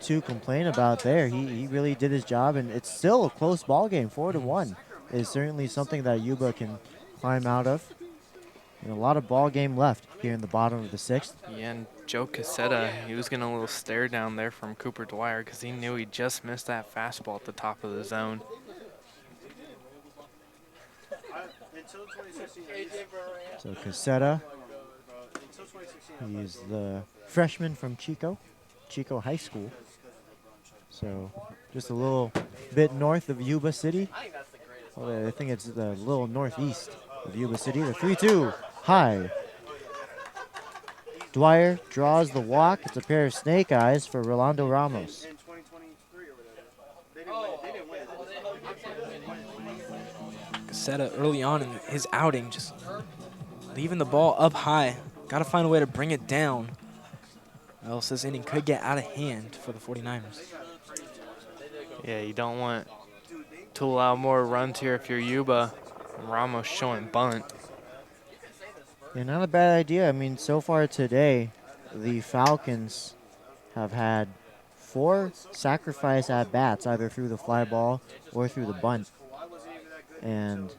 to complain about there. He really did his job, and it's still a close ball game. 4-1 is certainly something that Yuba can climb out of. And a lot of ball game left here in the bottom of the sixth. Yeah, and Joe Casetta, he was getting a little stare down there from Cooper Dwyer because he knew he just missed that fastball at the top of the zone. So Casetta, he's the freshman from Chico High School. So just a little bit north of Yuba City. Well, I think it's the little northeast of Yuba City. The 3-2 high. Dwyer draws the walk. It's a pair of snake eyes for Rolando Ramos. Seta early on in his outing, just leaving the ball up high. Got to find a way to bring it down, or else this inning could get out of hand for the 49ers. Yeah, you don't want to allow more runs here if you're Yuba. Ramos showing bunt. Yeah, not a bad idea. I mean, so far today, the Falcons have had 4 sacrifice at-bats, either through the fly ball or through the bunt. And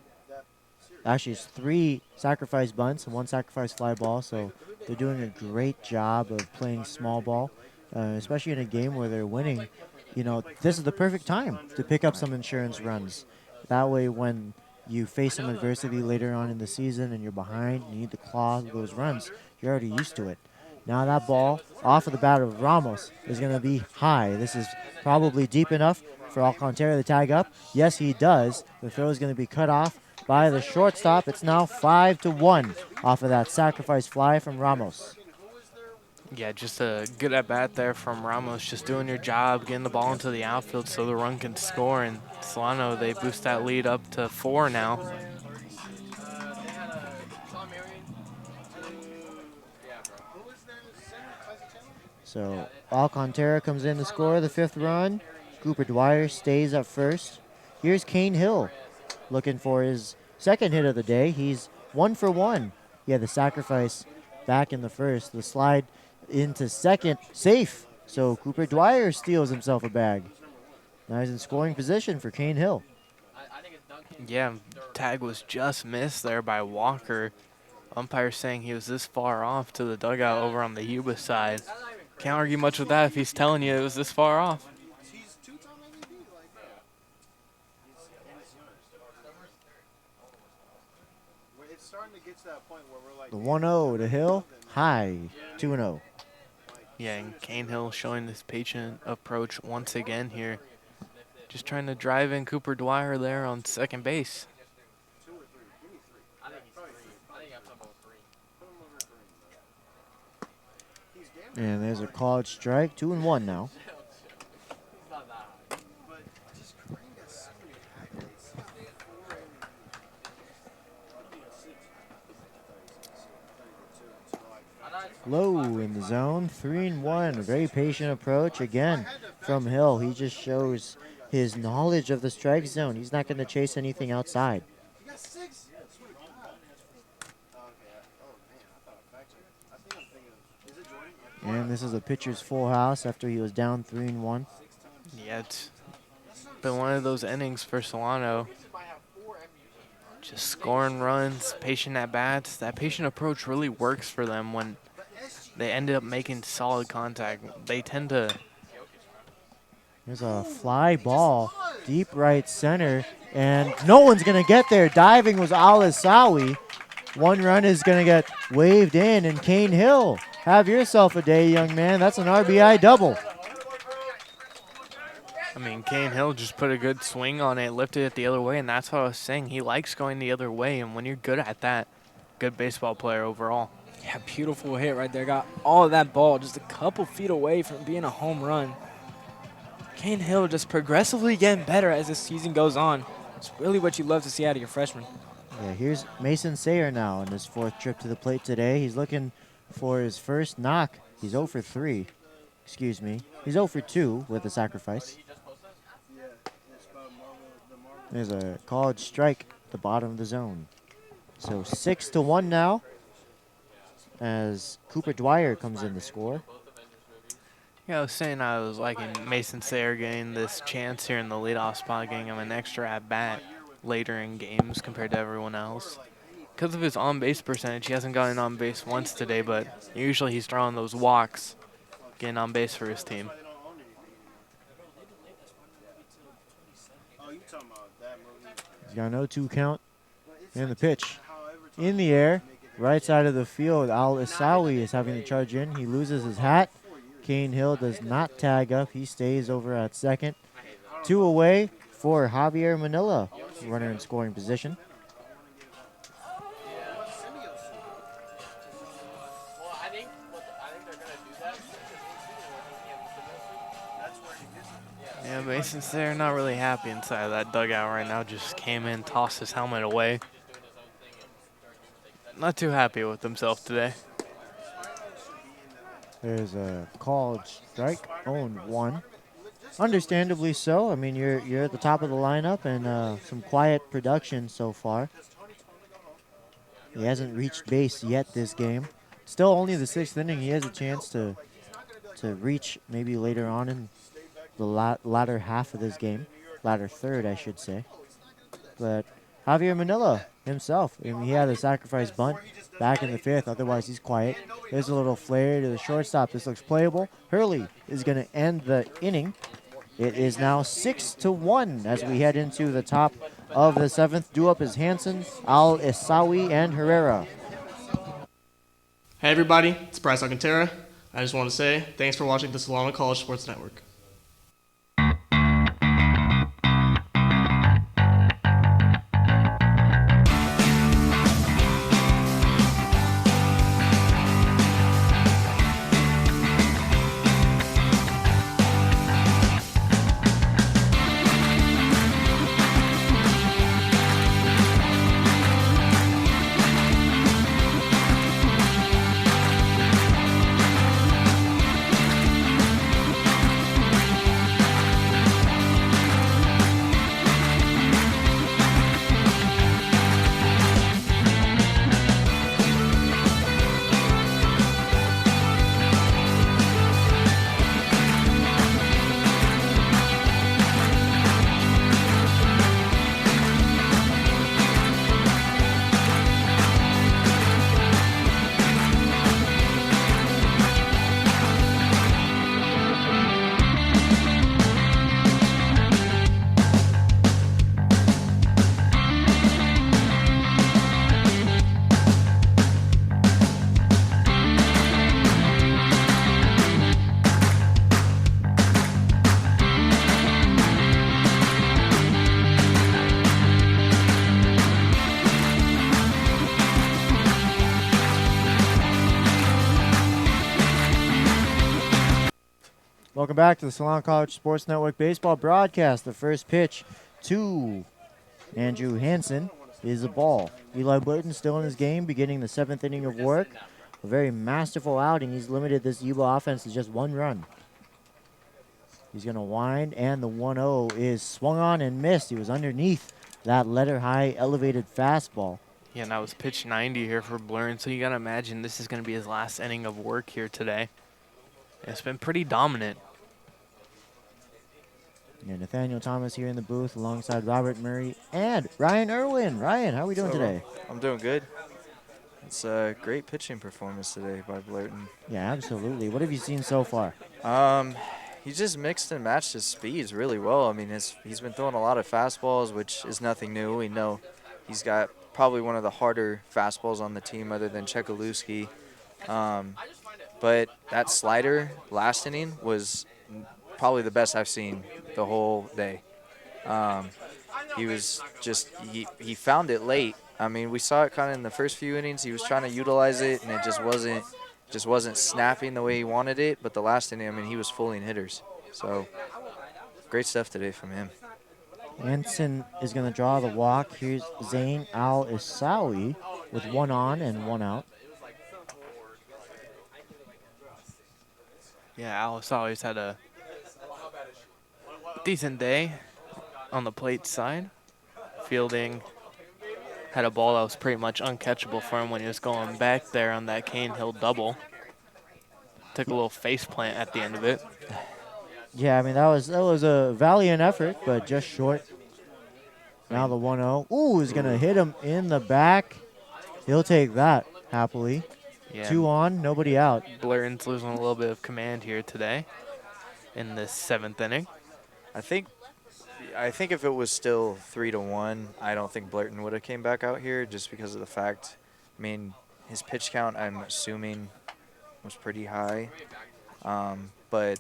actually, it's 3 sacrifice bunts and 1 sacrifice fly ball, so they're doing a great job of playing small ball, especially in a game where they're winning. You know, this is the perfect time to pick up some insurance runs. That way, when you face some adversity later on in the season and you're behind, you need to claw those runs, you're already used to it. Now that ball off of the bat of Ramos is going to be high. This is probably deep enough for Alcantara to tag up. Yes, he does. The throw is going to be cut off by the shortstop. It's now 5-1 off of that sacrifice fly from Ramos. Yeah, just a good at-bat there from Ramos, just doing your job, getting the ball into the outfield so the run can score. And Solano, they boost that lead up to 4 now. So Alcantara comes in to score the 5th run. Cooper Dwyer stays up first. Here's Kane Hill looking for his 2nd hit of the day. He's 1 for 1. He had the sacrifice back in the 1st. The slide into 2nd, safe. So Cooper Dwyer steals himself a bag. Now he's in scoring position for Kane Hill. Yeah, tag was just missed there by Walker. Umpire saying he was this far off to the dugout over on the Yuba side. Can't argue much with that if he's telling you it was this far off. The 1-0 to Hill, high, 2-0. Yeah, and Kane Hill showing this patient approach once again here. Just trying to drive in Cooper Dwyer there on 2nd base. And there's a called strike, 2-1 now. Low in the zone, 3-1. A very patient approach again from Hill. He just shows his knowledge of the strike zone. He's not going to chase anything outside. And this is a pitcher's full house after he was down 3-1. Yeah, it's been one of those innings for Solano. Just scoring runs, patient at bats. That patient approach really works for them when they end up making solid contact. They tend to. There's a fly ball, deep right center, and no one's going to get there. Diving was Alisawi. 1 run is going to get waved in, and Kane Hill, have yourself a day, young man. That's an RBI double. I mean, Kane Hill just put a good swing on it, lifted it the other way, and that's what I was saying. He likes going the other way, and when you're good at that, good baseball player overall. Yeah, beautiful hit right there. Got all of that ball just a couple feet away from being a home run. Kane Hill just progressively getting better as the season goes on. It's really what you love to see out of your freshman. Yeah, here's Mason Sayer now in his 4th trip to the plate today. He's looking for his first knock. He's 0 for 3. Excuse me. He's 0 for 2 with a sacrifice. There's a called strike at the bottom of the zone. So 6-1 now as Cooper Dwyer comes in to score. Yeah, I was saying I was liking Mason Sayer getting this chance here in the leadoff spot, getting him an extra at-bat later in games compared to everyone else. Because of his on-base percentage, he hasn't gotten on base once today, but usually he's throwing those walks, getting on base for his team. He's got an 0-2 count. And the pitch in the air, right side of the field. Al-Isawi is having to charge in. He loses his hat. Kane Hill does not tag up. He stays over at 2nd. 2 away for Javier Manila, runner in scoring position. Yeah, Mason's there, not really happy inside of that dugout right now. Just came in, tossed his helmet away. Not too happy with himself today. There's a called strike, 0-1. Understandably so. I mean, you're at the top of the lineup, and some quiet production so far. He hasn't reached base yet this game. Still only the 6th inning. He has a chance to reach maybe later on in the latter half of this game. Latter third, I should say. But Javier Manila himself, I mean, he had a sacrifice bunt back in the 5th. Otherwise, he's quiet. There's a little flare to the shortstop. This looks playable. Hurley is going to end the inning. It is now 6-1 as we head into the top of the 7th. Due up is Hansen, Al-Isawi, and Herrera. Hey everybody, it's Bryce Alcantara. I just want to say thanks for watching the Solano College Sports Network. Welcome back to the Solano College Sports Network baseball broadcast. The first pitch to Andrew Hansen is a ball. Eli Burton still in his game, beginning the 7th inning of work. A very masterful outing. He's limited this Yuba offense to just 1 run. He's going to wind, and the 1-0 is swung on and missed. He was underneath that letter-high elevated fastball. Yeah, and that was pitch 90 here for Blurn, so you got to imagine this is going to be his last inning of work here today. It's been pretty dominant. Yeah, Nathaniel Thomas here in the booth alongside Robert Murray and Ryan Irwin. Ryan, how are we doing today? I'm doing good. It's a great pitching performance today by Blurton. Yeah, absolutely. What have you seen so far? He just mixed and matched his speeds really well. I mean, he's been throwing a lot of fastballs, which is nothing new. We know he's got probably one of the harder fastballs on the team other than Chekaluski. But that slider last inning was probably the best I've seen the whole day. He was just, he found it late. I mean, we saw it kind of in the first few innings. He was trying to utilize it, and it just wasn't snapping the way he wanted it. But the last inning, I mean, he was fooling hitters. So great stuff today from him. Hansen is going to draw the walk. Here's Zain Al-Isawi with 1 on and 1 out. Yeah, Alice always had a decent day on the plate side. Fielding had a ball that was pretty much uncatchable for him when he was going back there on that Cane Hill double. Took a little face plant at the end of it. Yeah, I mean, that was a valiant effort, but just short. Now the 1-0. Ooh, is going to hit him in the back. He'll take that happily. Yeah. 2 on, nobody out. Blurton's losing a little bit of command here today in this 7th inning. I think if it was still 3-1, I don't think Blurton would have came back out here just because of the fact, I mean, his pitch count, I'm assuming, was pretty high. But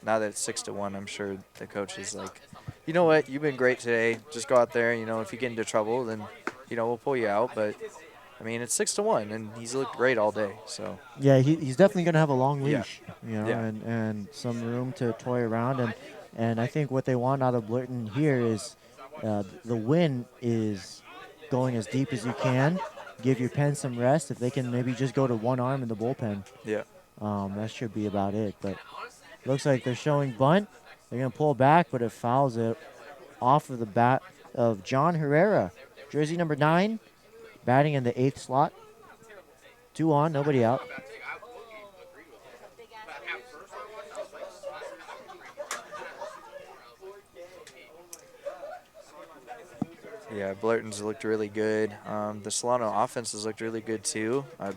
now that it's 6-1, I'm sure the coach is like, you know what, you've been great today. Just go out there, you know, if you get into trouble, then, you know, we'll pull you out. But I mean, it's 6-1, and he's looked great all day. So yeah, he's definitely going to have a long leash, yeah. you know, Yeah. and some room to toy around. And And I think what they want out of Blurton here is the win is going as deep as you can. Give your pen some rest. If they can maybe just go to one arm in the bullpen, that should be about it. But looks like they're showing bunt. They're going to pull back, but it fouls it off of the bat of John Herrera, jersey number 9, batting in the 8th slot. 2 on, nobody out. Yeah, Blurton's looked really good. The Solano offense has looked really good too. A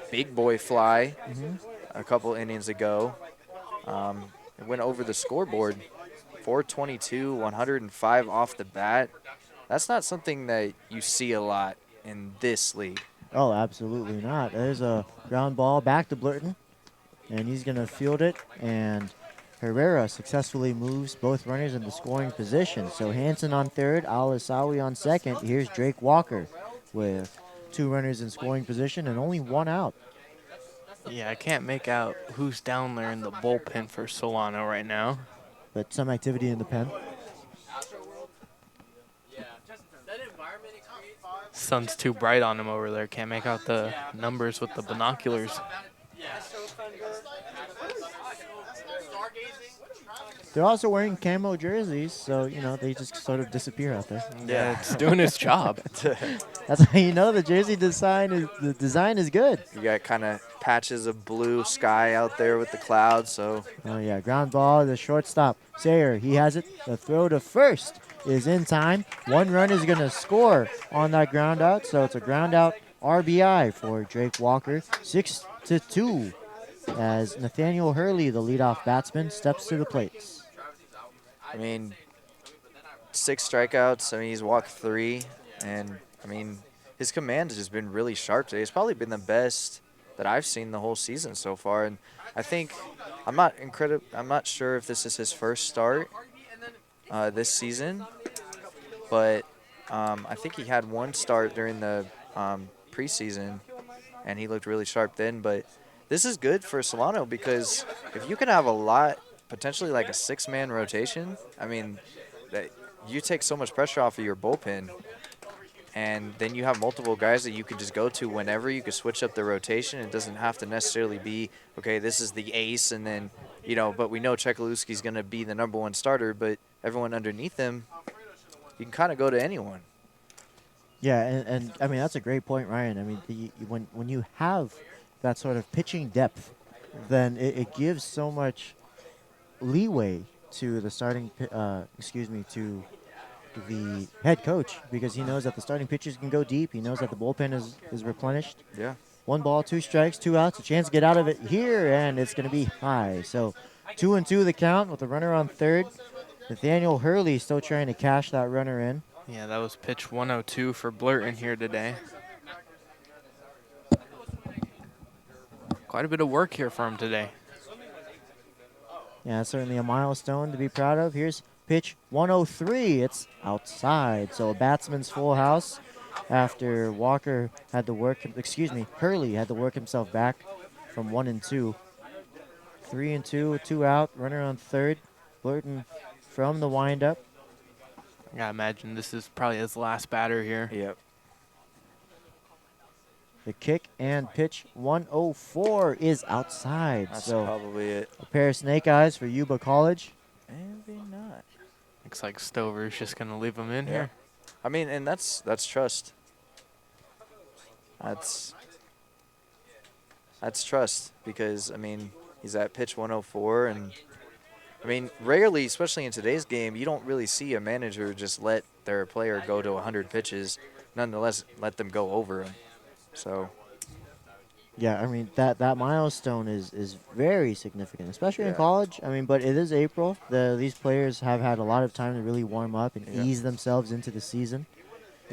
big boy fly a couple innings ago. It went over the scoreboard, 422, 105 off the bat. That's not something that you see a lot in this league. Oh, absolutely not. There's a ground ball back to Blurton, and he's going to field it, and Herrera successfully moves both runners into scoring position. So Hansen on third, Al-Asawi on second. Here's Drake Walker with 2 runners in scoring position and only 1 out. Yeah, I can't make out who's down there in the bullpen for Solano right now. But some activity in the pen. Sun's too bright on him over there. Can't make out the numbers with the binoculars. They're also wearing camo jerseys, so, you know, they just sort of disappear out there. Yeah, it's doing its job. That's how you know the jersey design is good. You got kind of patches of blue sky out there with the clouds, so. Oh, yeah, ground ball, the shortstop, Sayer, he has it. The throw to first is in time. 1 run is going to score on that ground out, so it's a ground out RBI for Drake Walker. 6-2 as Nathaniel Hurley, the leadoff batsman, steps to the plate. I mean, 6 strikeouts. I mean, he's walked 3, and I mean, his command has just been really sharp today. It's probably been the best that I've seen the whole season so far. And I think I'm not sure if this is his first start this season, but I think he had 1 start during the preseason, and he looked really sharp then. But this is good for Solano because if you can have a lot, potentially like a 6-man rotation, I mean, you take so much pressure off of your bullpen, and then you have multiple guys that you could just go to whenever. You could switch up the rotation. It doesn't have to necessarily be, okay, this is the ace, and then, you know, but we know Chekaluski's going to be the #1 starter, but everyone underneath him, you can kind of go to anyone. Yeah, and I mean, that's a great point, Ryan. I mean, when you have that sort of pitching depth, then it gives so much leeway to the to the head coach, because he knows that the starting pitchers can go deep. He knows that the bullpen is replenished. Yeah. 1 ball, 2 strikes, 2 outs, a chance to get out of it here, and it's going to be high. So 2-2 the count with a runner on third. Nathaniel Hurley still trying to cash that runner in. Yeah, that was pitch 102 for Blurton here today. Quite a bit of work here for him today. Yeah, certainly a milestone to be proud of. Here's pitch 103. It's outside. So a batsman's full house after Walker had to work, Hurley had to work himself back from 1-2. 3-2, 2 out, runner on third. Blurton from the windup. I gotta imagine this is probably his last batter here. Yep. The kick and pitch 104 is outside. That's so probably it. A pair of snake eyes for Yuba College. Maybe not. Looks like Stover's just gonna leave him in here. I mean, and that's trust. That's trust, because I mean, he's at pitch 104, and I mean, rarely, especially in today's game, you don't really see a manager just let their player go to 100 pitches, nonetheless let them go over him. So, yeah, I mean, that milestone is very significant, especially in college. I mean, but it is April. These players have had a lot of time to really warm up and ease themselves into the season.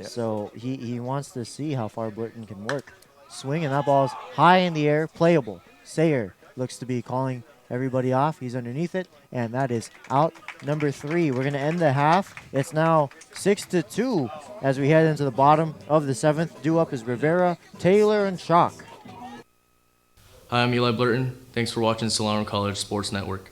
So he wants to see how far Blurton can work. Swing, and that ball's high in the air, playable. Sayer looks to be calling everybody off. He's underneath it, and that is out number 3. We're going to end the half. It's now 6-2 as we head into the bottom of the 7th. Due up is Rivera, Taylor, and Schock. Hi, I'm Eli Blurton. Thanks for watching Solano College Sports Network.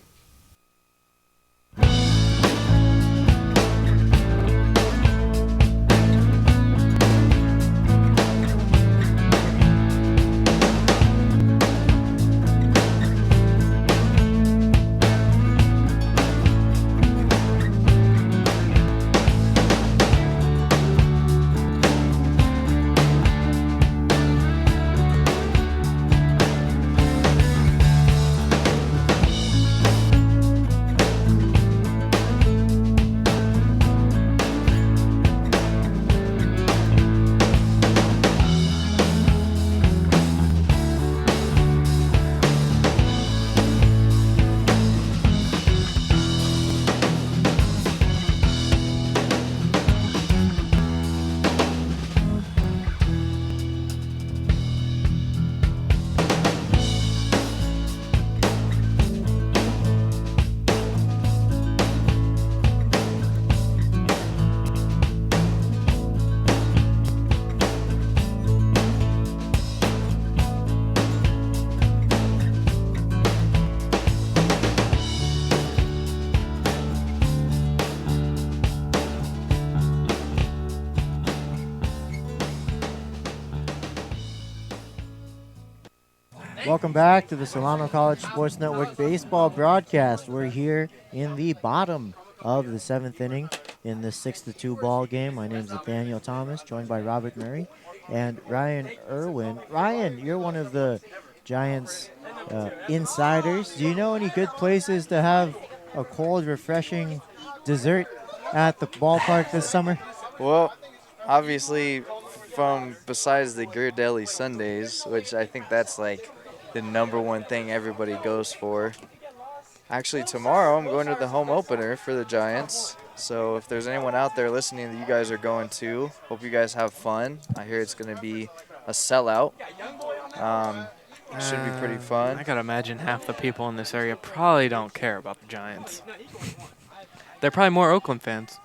Welcome back to the Solano College Sports Network baseball broadcast. We're here in the bottom of the 7th inning in the 6-2 ball game. My name is Nathaniel Thomas, joined by Robert Murray and Ryan Irwin. Ryan, you're one of the Giants insiders. Do you know any good places to have a cold, refreshing dessert at the ballpark this summer? Well, obviously, from besides the Ghirardelli Sundays, which I think that's like the #1 thing everybody goes for. Actually, tomorrow I'm going to the home opener for the Giants. So if there's anyone out there listening that you guys are going to, hope you guys have fun. I hear it's going to be a sellout. Should be pretty fun. I gotta imagine half the people in this area probably don't care about the Giants. They're probably more Oakland fans.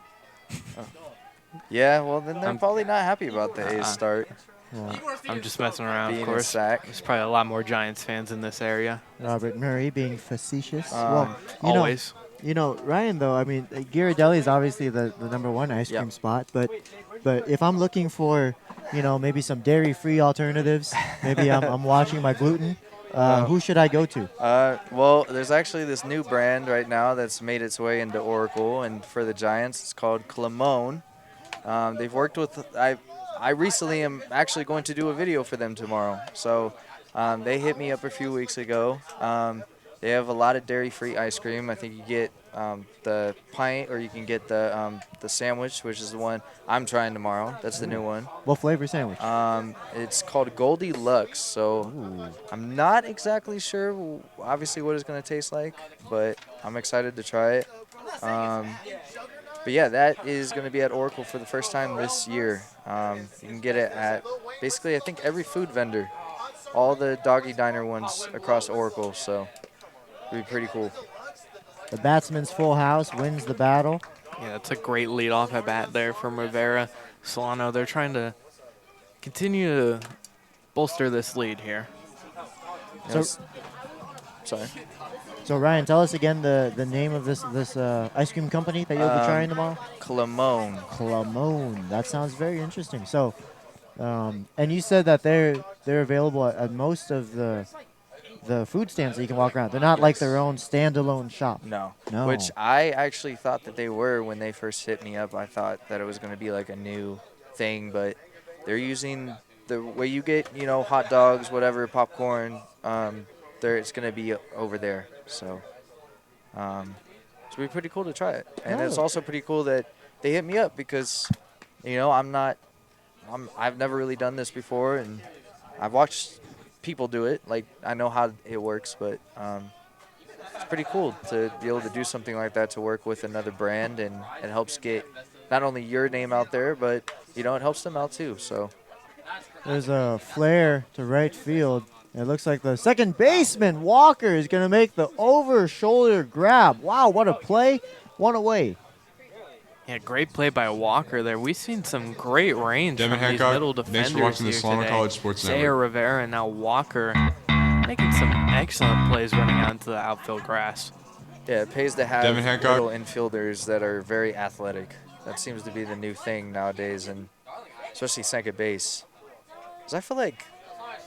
Yeah, well, then they're probably not happy about the A's start. Well, I'm just messing around, Being of a course. sack. There's probably a lot more Giants fans in this area. Robert Murray being facetious. Always. You know, Ryan, though, I mean, Ghirardelli is obviously the #1 ice cream spot, but if I'm looking for, maybe some dairy-free alternatives, maybe I'm watching my gluten, who should I go to? Well, there's actually this new brand right now that's made its way into Oracle, and for the Giants, it's called Clamone. They've worked with, I recently am actually going to do a video for them tomorrow. So they hit me up a few weeks ago. They have a lot of dairy-free ice cream. I think you get the pint, or you can get the sandwich, which is the one I'm trying tomorrow. That's the new one. What flavor sandwich? It's called Goldilocks. So I'm not exactly sure, obviously, what it's going to taste like, but I'm excited to try it. But yeah, that is going to be at Oracle for the first time this year. You can get it at basically, I think, every food vendor, all the Doggy Diner ones across Oracle. So it'll be pretty cool. The batsman's full house wins the battle. Yeah, it's a great leadoff at bat there from Rivera. Solano, they're trying to continue to bolster this lead here. Sorry. So, Ryan, tell us again the name of this ice cream company that you'll be trying tomorrow. Clamone. Clamone. That sounds very interesting. So, and you said that they're available at most of the food stands that you can walk around. They're not like their own standalone shop. No. No. Which I actually thought that they were when they first hit me up. I thought that it was going to be like a new thing, but they're using the way you get, hot dogs, whatever, popcorn. It's going to be over there. So it's be pretty cool to try it. And it's also pretty cool that they hit me up because, I've never really done this before, and I've watched people do it. Like, I know how it works, but it's pretty cool to be able to do something like that, to work with another brand, and it helps get not only your name out there, but, it helps them out too. So there's a flare to right field. It looks like the second baseman, Walker, is going to make the over-shoulder grab. Wow, what a play. One away. Yeah, great play by Walker there. We've seen some great range Devin from these Hancock, middle defenders thanks for watching the here Solano today. College Sports Sayer, Network. Rivera, and now Walker making some excellent plays running out into the outfield grass. yeah, it pays to have Devin Hancock. little infielders that are very athletic. That seems to be the new thing nowadays, and especially second base. Because I feel like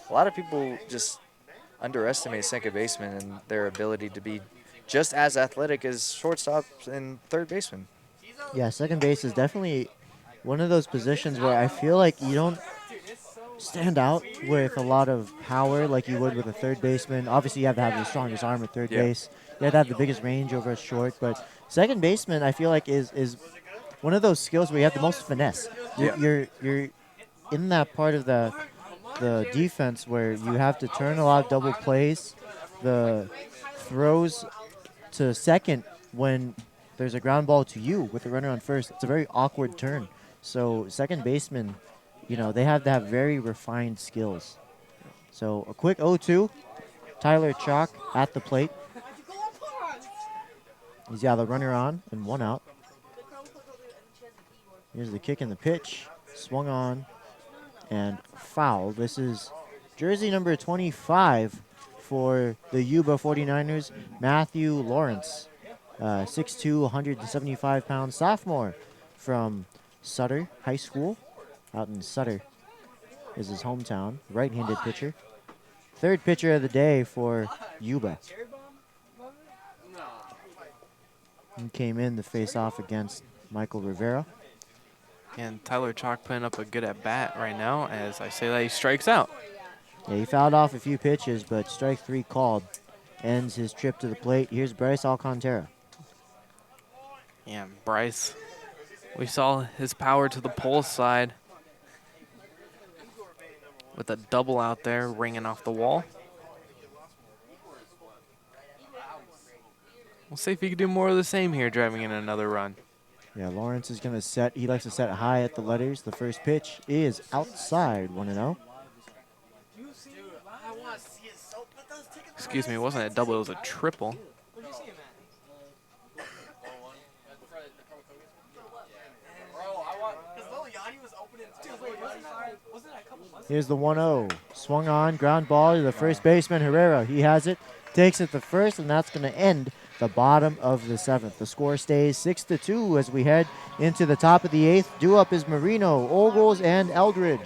a lot of people just underestimate second basemen and their ability to be just as athletic as shortstops and third basemen. Yeah, second base is definitely one of those positions where I feel like you don't stand out with a lot of power like you would with a third baseman. Obviously, you have to have the strongest arm at third base. You have to have the biggest range over a short. But second baseman, I feel like, is one of those skills where you have the most finesse. You're in that part of the defense where you have to turn a lot of double plays. The throws to second when there's a ground ball to you with the runner on first, it's a very awkward turn. So second baseman, they have to have very refined skills. So a quick 0-2. Tyler Chalk at the plate. He's got the runner on and one out. Here's the kick and the pitch. Swung on and foul. This is jersey number 25 for the Yuba 49ers, Matthew Lawrence. 6'2", 175-pound sophomore from Sutter High School. Out in Sutter is his hometown. Right-handed pitcher. third pitcher of the day for Yuba. He came in to face off against Michael Rivera. And Tyler Chalk putting up a good at-bat right now as I say that he strikes out. Yeah, he fouled off a few pitches, but strike 3 called. Ends his trip to the plate. Here's Bryce Alcantara. Yeah, Bryce, we saw his power to the pull side with a double out there ringing off the wall. We'll see if he can do more of the same here, driving in another run. Yeah, Lawrence is going to set. He likes to set high at the letters. The first pitch is outside, 1-0. Excuse me, it wasn't a double, it was a triple. Here's the 1-0. Swung on, ground ball to the first baseman, Herrera. He has it, takes it to first, and that's going to end the bottom of the 7th. The score stays 6-2 as we head into the top of the 8th. Due up is Marino, Ogles, and Eldridge.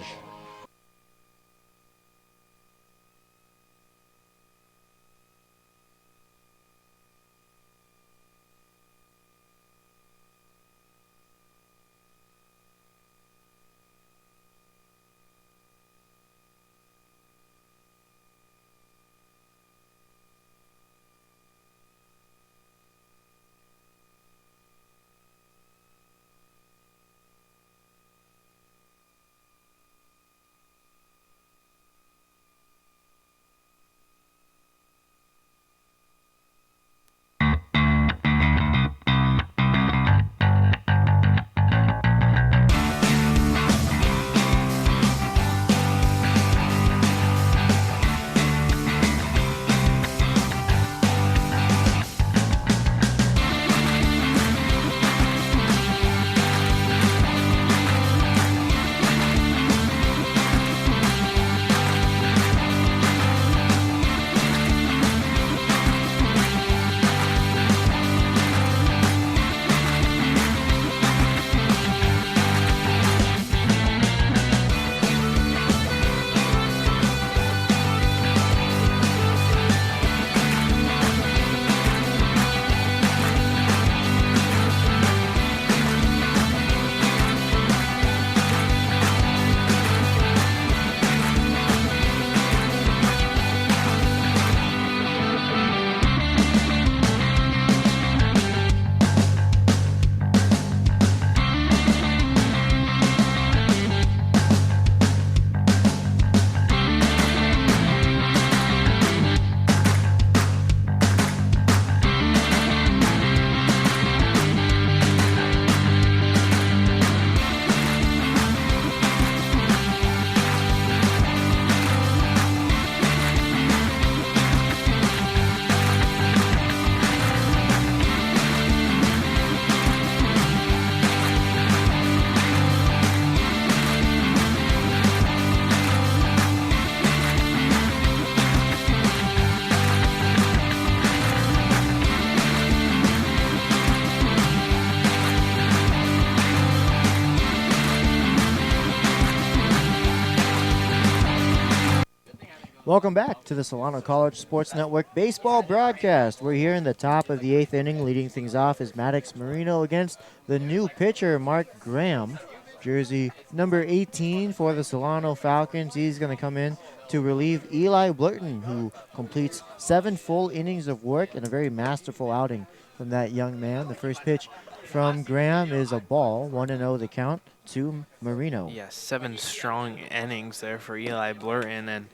Welcome back to the Solano College Sports Network baseball broadcast. We're here in the top of the 8th inning. Leading things off is Maddox Marino against the new pitcher, Mark Graham. Jersey number 18 for the Solano Falcons. He's going to come in to relieve Eli Blurton, who completes 7 full innings of work and a very masterful outing from that young man. The first pitch from Graham is a ball, 1-0 the count to Marino. Yeah, 7 strong innings there for Eli Blurton, and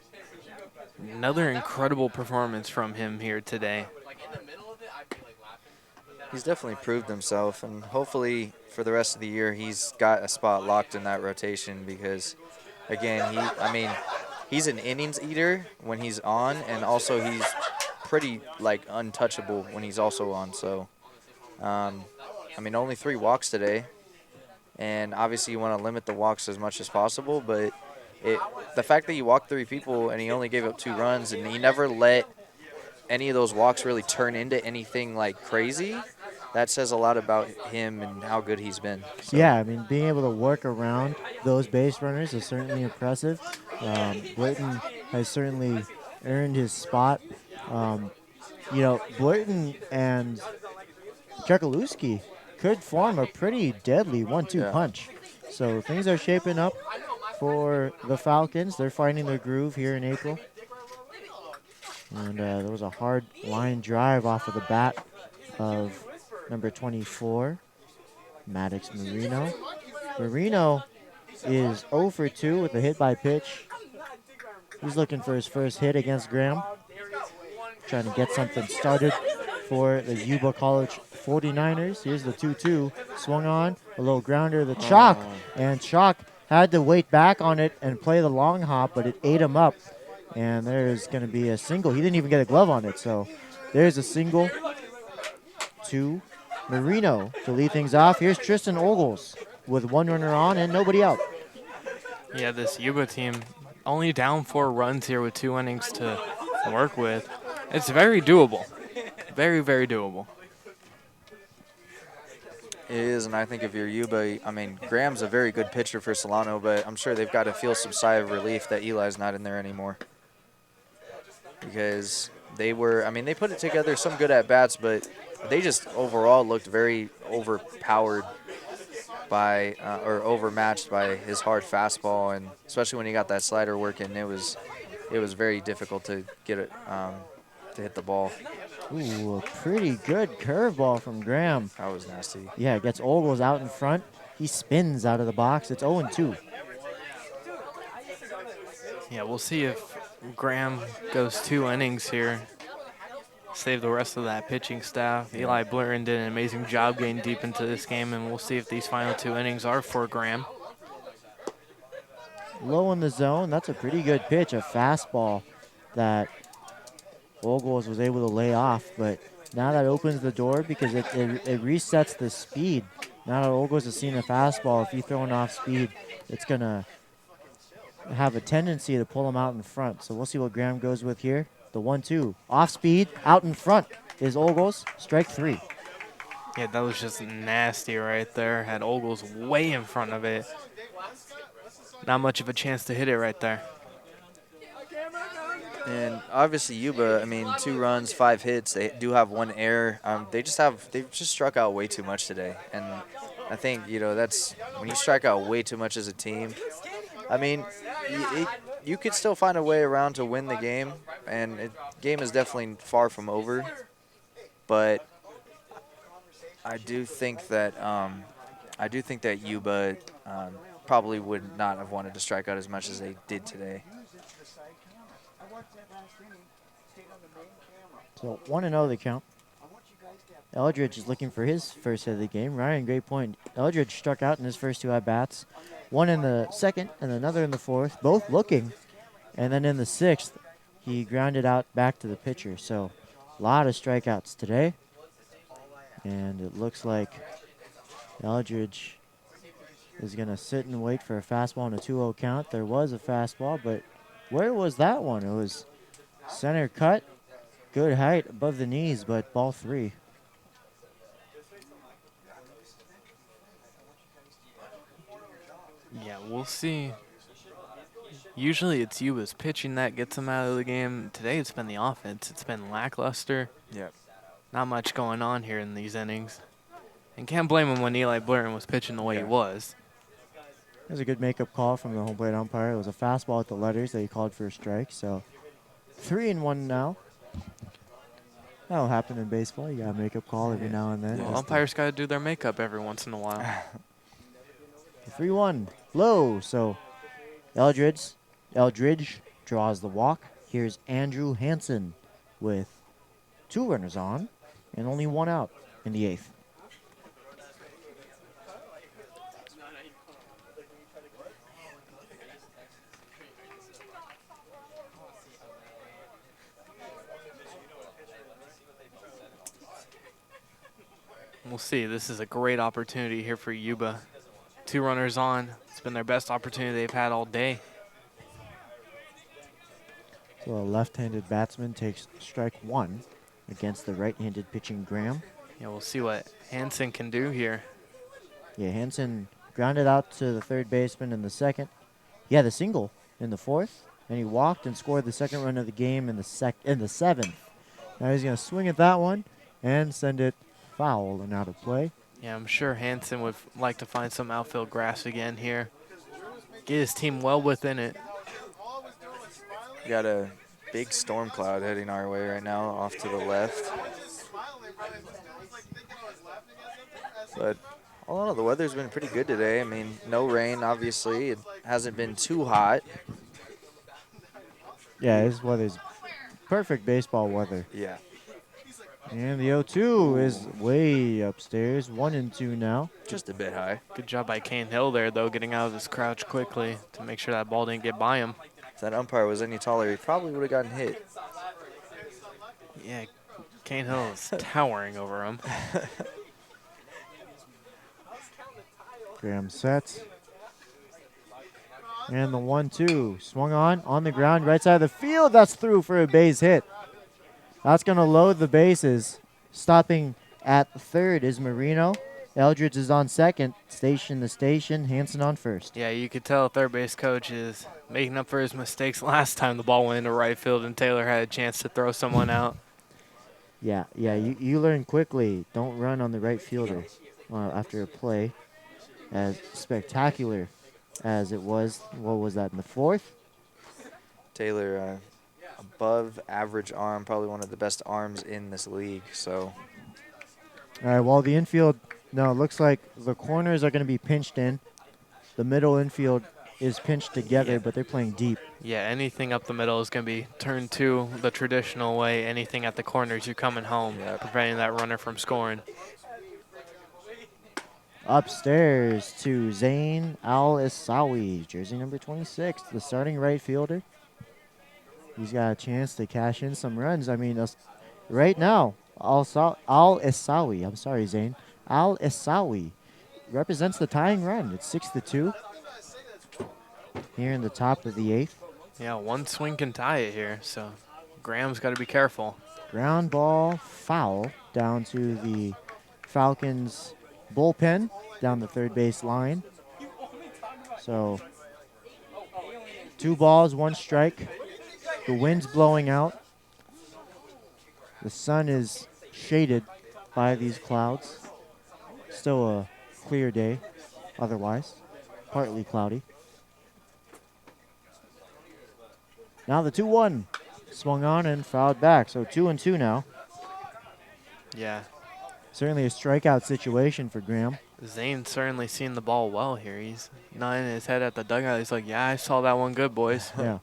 another incredible performance from him here today. He's definitely proved himself, and hopefully for the rest of the year he's got a spot locked in that rotation because, again, he's an innings eater when he's on, and also he's pretty, untouchable when he's also on. So, only 3 walks today, and obviously you want to limit the walks as much as possible, but the fact that he walked 3 people and he only gave up 2 runs and he never let any of those walks really turn into anything crazy, that says a lot about him and how good he's been. So. Yeah, being able to work around those base runners is certainly impressive. Blurton has certainly earned his spot. You know, Blurton and Chekalewski could form a pretty deadly 1-2 punch. So things are shaping up for the Falcons. They're finding their groove here in April. And there was a hard line drive off of the bat of number 24, Maddox Marino. Marino is 0 for 2 with a hit by pitch. He's looking for his first hit against Graham. Trying to get something started for the Yuba College 49ers. Here's the 2-2. Swung on, a little grounder to the Chalk. And Chalk had to wait back on it and play the long hop, but it ate him up. And there's going to be a single. He didn't even get a glove on it, so there's a single to Marino to lead things off. Here's Tristan Ogles with one runner on and nobody out. Yeah, this Yuba team only down 4 runs here with 2 innings to work with. It's very doable. Very, very doable. It is, and I think if you're Yuba, I mean, Graham's a very good pitcher for Solano, but I'm sure they've got to feel some sigh of relief that Eli's not in there anymore. Because they put it together some good at-bats, but they just overall looked very overpowered by, or overmatched by his hard fastball, and especially when he got that slider working, it was very difficult to get it, to hit the ball. Ooh, a pretty good curveball from Graham. That was nasty. Yeah, gets Ogles out in front. He spins out of the box. It's 0-2. Yeah, we'll see if Graham goes 2 innings here. Save the rest of that pitching staff. Eli Blurton did an amazing job getting deep into this game, and we'll see if these final 2 innings are for Graham. Low in the zone. That's a pretty good pitch, a fastball that Ogles was able to lay off, but now that opens the door because it resets the speed. Now that Ogles has seen a fastball, if he's throwing off speed, it's going to have a tendency to pull him out in front. So we'll see what Graham goes with here. The 1-2. Off speed, out in front is Ogles. Strike 3. Yeah, that was just nasty right there. Had Ogles way in front of it. Not much of a chance to hit it right there. And obviously Yuba, I mean, 2 runs, 5 hits. They do have 1 error. They've just struck out way too much today. And I think, you know, that's when you strike out way too much as a team. I mean, you could still find a way around to win the game, and the game is definitely far from over. But I do think that Yuba probably would not have wanted to strike out as much as they did today. So 1-0 the count. Eldridge is looking for his first hit of the game. Ryan, great point. Eldridge struck out in his first 2 at-bats. One in the second and another in the fourth, both looking. And then in the 6th, he grounded out back to the pitcher. So a lot of strikeouts today. And it looks like Eldridge is going to sit and wait for a fastball and a 2-0 count. There was a fastball, but where was that one? It was center cut, good height above the knees, but ball 3. Yeah, we'll see. Usually it's Yuba's pitching that gets him out of the game. Today it's been the offense. It's been lackluster. Yeah. Not much going on here in these innings. And can't blame him when Eli Blurton was pitching the way he was. It was a good makeup call from the home plate umpire. It was a fastball at the letters that he called for a strike. So 3-1 now. That'll happen in baseball. You got a makeup call every now and then. Well, umpires got to do their makeup every once in a while. 3-1, low. So Eldridge draws the walk. Here's Andrew Hansen with 2 runners on and only 1 out in the 8th. We'll see. This is a great opportunity here for Yuba. 2 runners on. It's been their best opportunity they've had all day. So a left-handed batsman takes strike 1 against the right-handed pitching Graham. Yeah, we'll see what Hansen can do here. Yeah, Hansen grounded out to the third baseman in the 2nd. He had a single in the 4th. and he walked and scored the second run of the game in the seventh. Now he's going to swing at that one and send it foul and out of play. Yeah, I'm sure Hansen would like to find some outfield grass again here. Get his team well within it. We got a big storm cloud heading our way right now off to the left. But all in all, the weather's been pretty good today. I mean, no rain, obviously. It hasn't been too hot. Yeah, this weather's perfect baseball weather. Yeah. And the 0-2 is way upstairs, 1-2 now. Just a bit high. Good job by Kane Hill there, though, getting out of his crouch quickly to make sure that ball didn't get by him. If that umpire was any taller, he probably would have gotten hit. Yeah, Kane Hill is towering over him. Graham sets. And the 1-2 swung on the ground, right side of the field. That's through for a base hit. That's going to load the bases. Stopping at third is Marino. Eldridge is on second. Station to station. Hansen on first. Yeah, you could tell third base coach is making up for his mistakes last time the ball went into right field and Taylor had a chance to throw someone out. Yeah, you learn quickly. Don't run on the right fielder after a play. As spectacular as it was, what was that, in the fourth? Taylor, above average arm, probably one of the best arms in this league. So, all right, well, the infield, no, it looks like the corners are going to be pinched in. The middle infield is pinched together, but they're playing deep. Yeah, anything up the middle is going to be turned to the traditional way. Anything at the corners, you're coming home, preventing that runner from scoring. Upstairs to Zain Al-Isawi, jersey number 26, the starting right fielder. He's got a chance to cash in some runs. I mean, right now, Al-Isawi, I'm sorry, Zain, Al-Isawi represents the tying run. It's 6-2 here in the top of the eighth. Yeah, one swing can tie it here, so Graham's got to be careful. Ground ball foul down to the Falcons bullpen down the third base line. So 2 balls, 1 strike. The wind's blowing out. The sun is shaded by these clouds. Still a clear day otherwise. Partly cloudy. Now the 2-1 swung on and fouled back. So 2-2 now. Yeah. Certainly a strikeout situation for Graham. Zane's certainly seen the ball well here. He's nodding his head at the dugout. He's like, yeah, I saw that one good, boys. Yeah.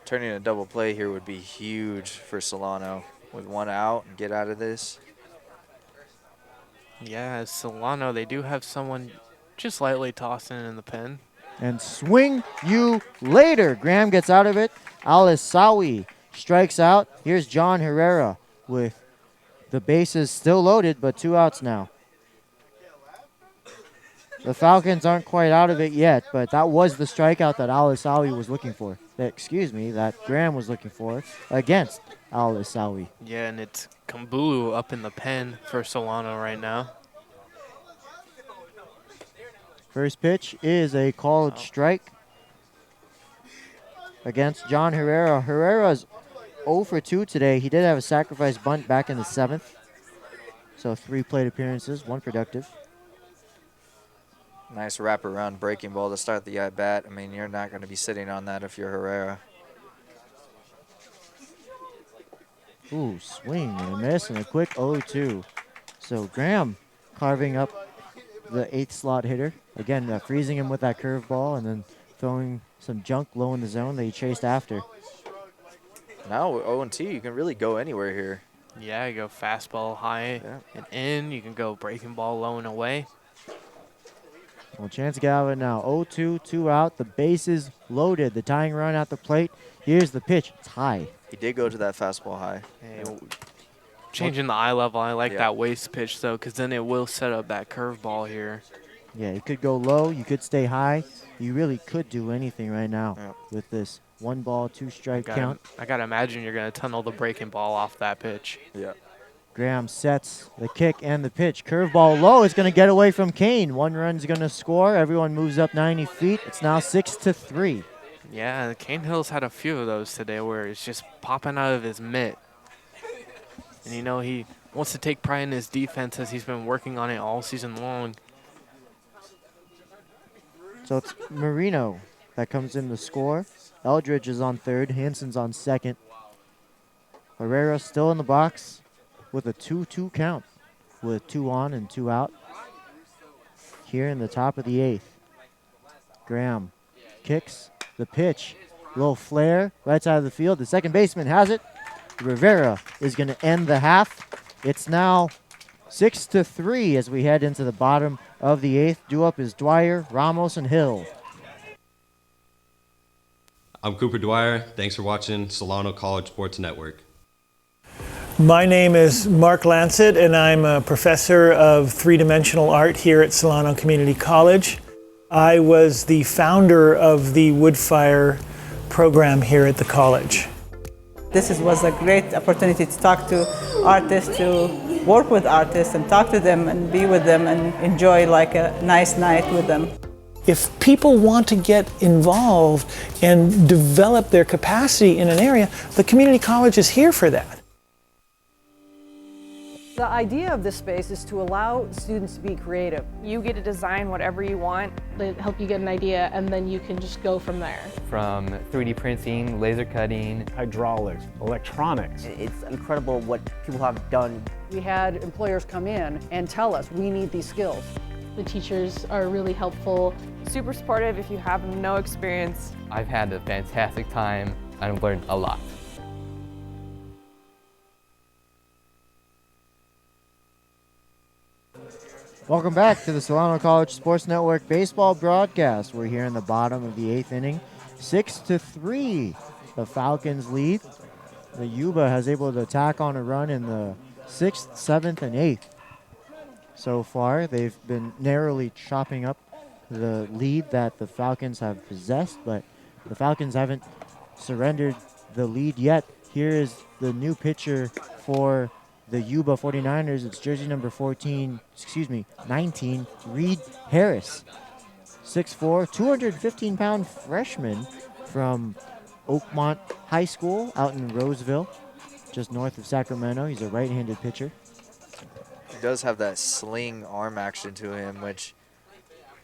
Turning a double play here would be huge for Solano. With 1 out and get out of this. Yeah, Solano, they do have someone just lightly tossing in the pen. And swing you later. Graham gets out of it. Al-Isawi strikes out. Here's John Herrera with the bases still loaded, but 2 outs now. The Falcons aren't quite out of it yet, but that was the strikeout that Al-Isawi was looking for. That Graham was looking for against Al-Isawi. Yeah, and it's Kambulu up in the pen for Solano right now. First pitch is a called strike against John Herrera. Herrera's 0 for 2 today. He did have a sacrifice bunt back in the 7th. So 3 plate appearances, 1 productive. Nice wraparound breaking ball to start the at-bat. I mean, you're not going to be sitting on that if you're Herrera. Ooh, swing and a miss and a quick 0-2. So Graham carving up the 8th slot hitter. Again, freezing him with that curveball and then throwing some junk low in the zone that he chased after. Now with 0-2, you can really go anywhere here. Yeah, you go fastball high and in. You can go breaking ball low and away. Well, chance to get out of it now. 0-2, 2 out. The bases loaded. The tying run at the plate. Here's the pitch. It's high. He did go to that fastball high. Hey, changing the eye level. I like that waist pitch, though, because then it will set up that curveball here. Yeah, you could go low. You could stay high. You really could do anything right now with this 1 ball, 2 strike count. I got to imagine you're going to tunnel the breaking ball off that pitch. Yeah. Graham sets the kick and the pitch. Curveball low. It's going to get away from Kane. 1 run's going to score. Everyone moves up 90 feet. It's now 6-3. Yeah, Kane Hill's had a few of those today where it's just popping out of his mitt. And you know, he wants to take pride in his defense as he's been working on it all season long. So it's Marino that comes in to score. Eldridge is on third. Hansen's on second. Herrera still in the box with a 2-2 count with 2 on and 2 out. Here in the top of the 8th. Graham kicks the pitch. Little flare right side of the field. The second baseman has it. Rivera is going to end the half. It's now 6-3 as we head into the bottom of the 8th. Due up is Dwyer, Ramos, and Hill. I'm Cooper Dwyer. Thanks for watching Solano College Sports Network. My name is Mark Lancet, and I'm a professor of three-dimensional art here at Solano Community College. I was the founder of the Woodfire program here at the college. This was a great opportunity to talk to artists, to work with artists and talk to them and be with them and enjoy like a nice night with them. If people want to get involved and develop their capacity in an area, the community college is here for that. The idea of this space is to allow students to be creative. You get to design whatever you want. They help you get an idea, and then you can just go from there. From 3D printing, laser cutting, hydraulics, electronics. It's incredible what people have done. We had employers come in and tell us, we need these skills. The teachers are really helpful. Super supportive if you have no experience. I've had a fantastic time. I've learned a lot. Welcome back to the Solano College Sports Network baseball broadcast. We're here in the bottom of the 8th inning. 6-3, the Falcons lead. The Yuba has able to tack on a run in the 6th, 7th, and 8th. So far, they've been narrowly chopping up the lead that the Falcons have possessed, but the Falcons haven't surrendered the lead yet. Here is the new pitcher for the Yuba 49ers. It's jersey number 19, Reed Harris. 6'4", 215-pound freshman from Oakmont High School out in Roseville, just north of Sacramento. He's a right-handed pitcher. He does have that sling arm action to him, which,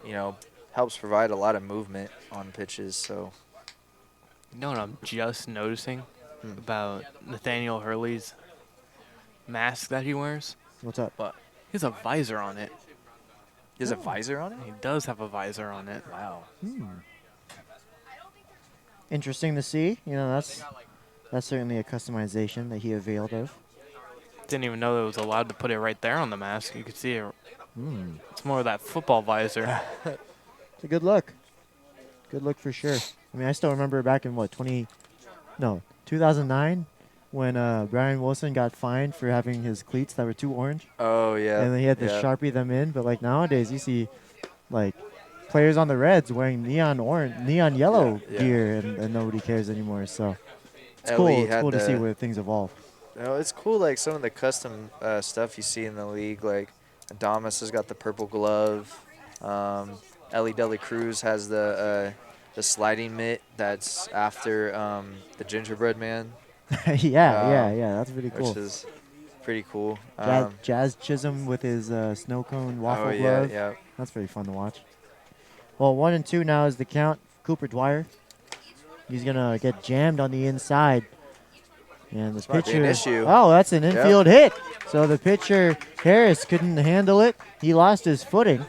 you know, helps provide a lot of movement on pitches. So, you know what I'm just noticing about Nathaniel Hurley's mask that he wears? What's up? But he has a visor on it. He has a visor on it? He does have a visor on it. Wow. Interesting to see. You know, that's certainly a customization that he availed of. Didn't even know it was allowed to put it right there on the mask. You could see it. It's more of that football visor. It's a good look. Good look for sure. I mean, I still remember back in 2009 when Brian Wilson got fined for having his cleats that were too orange. Oh, yeah. And then he had to Sharpie them in. But, like, nowadays you see, like, players on the Reds wearing neon yellow gear, and nobody cares anymore. So it's cool. It's cool to see where things evolve. No, it's cool, like, some of the custom stuff you see in the league. Like, Adamas has got the purple glove. Ellie Deli Cruz has the sliding mitt that's after the gingerbread man. Yeah, that's pretty cool. Which is pretty cool. Jazz Chisholm with his snow cone waffle glove. Yeah. That's pretty fun to watch. Well, 1-2 now is the count. Cooper Dwyer. He's going to get jammed on the inside. And the pitcher. Oh, that's an infield hit. So the pitcher, Harris, couldn't handle it. He lost his footing.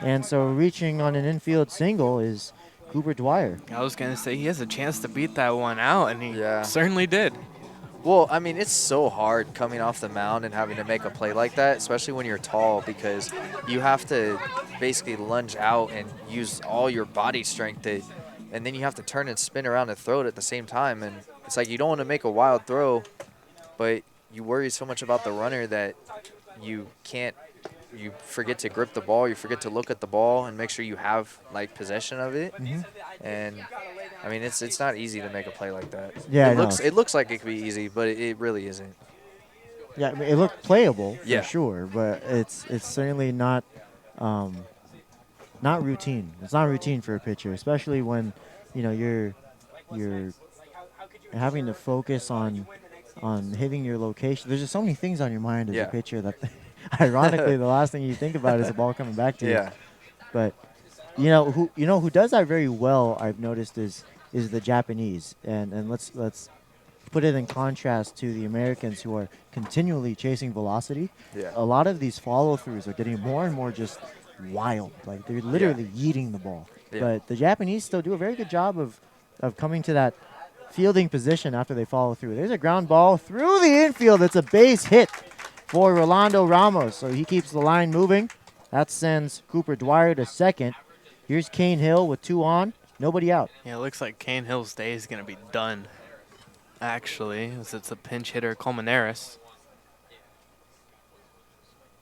And so reaching on an infield single is Cooper Dwyer. I was going to say he has a chance to beat that one out, and he certainly did. Well, I mean, it's so hard coming off the mound and having to make a play like that, especially when you're tall, because you have to basically lunge out and use all your body strength, and then you have to turn and spin around and throw it at the same time. And it's like you don't want to make a wild throw, but you worry so much about the runner that you forget to grip the ball, you forget to look at the ball and make sure you have, like, possession of it. And I mean, it's not easy to make a play like that. Yeah, it looks like it could be easy, but it really isn't. Yeah, I mean, it looked playable for sure, but it's certainly not routine. It's not routine for a pitcher, especially when you're you're having to focus on hitting your location. There's just so many things on your mind as a pitcher that, ironically, the last thing you think about is the ball coming back to you. But who does that very well, I've noticed, is the Japanese, and let's put it in contrast to the Americans, who are continually chasing velocity. A lot of these follow-throughs are getting more and more just wild. Like, they're literally yeeting the ball. But the Japanese still do a very good job of coming to that fielding position after they follow through. There's a ground ball through the infield. It's a base hit for Rolando Ramos. So he keeps the line moving. That sends Cooper Dwyer to second. Here's Kane Hill with 2 on. Nobody out. Yeah, it looks like Kane Hill's day is going to be done, actually, as it's a pinch hitter, Colmenares.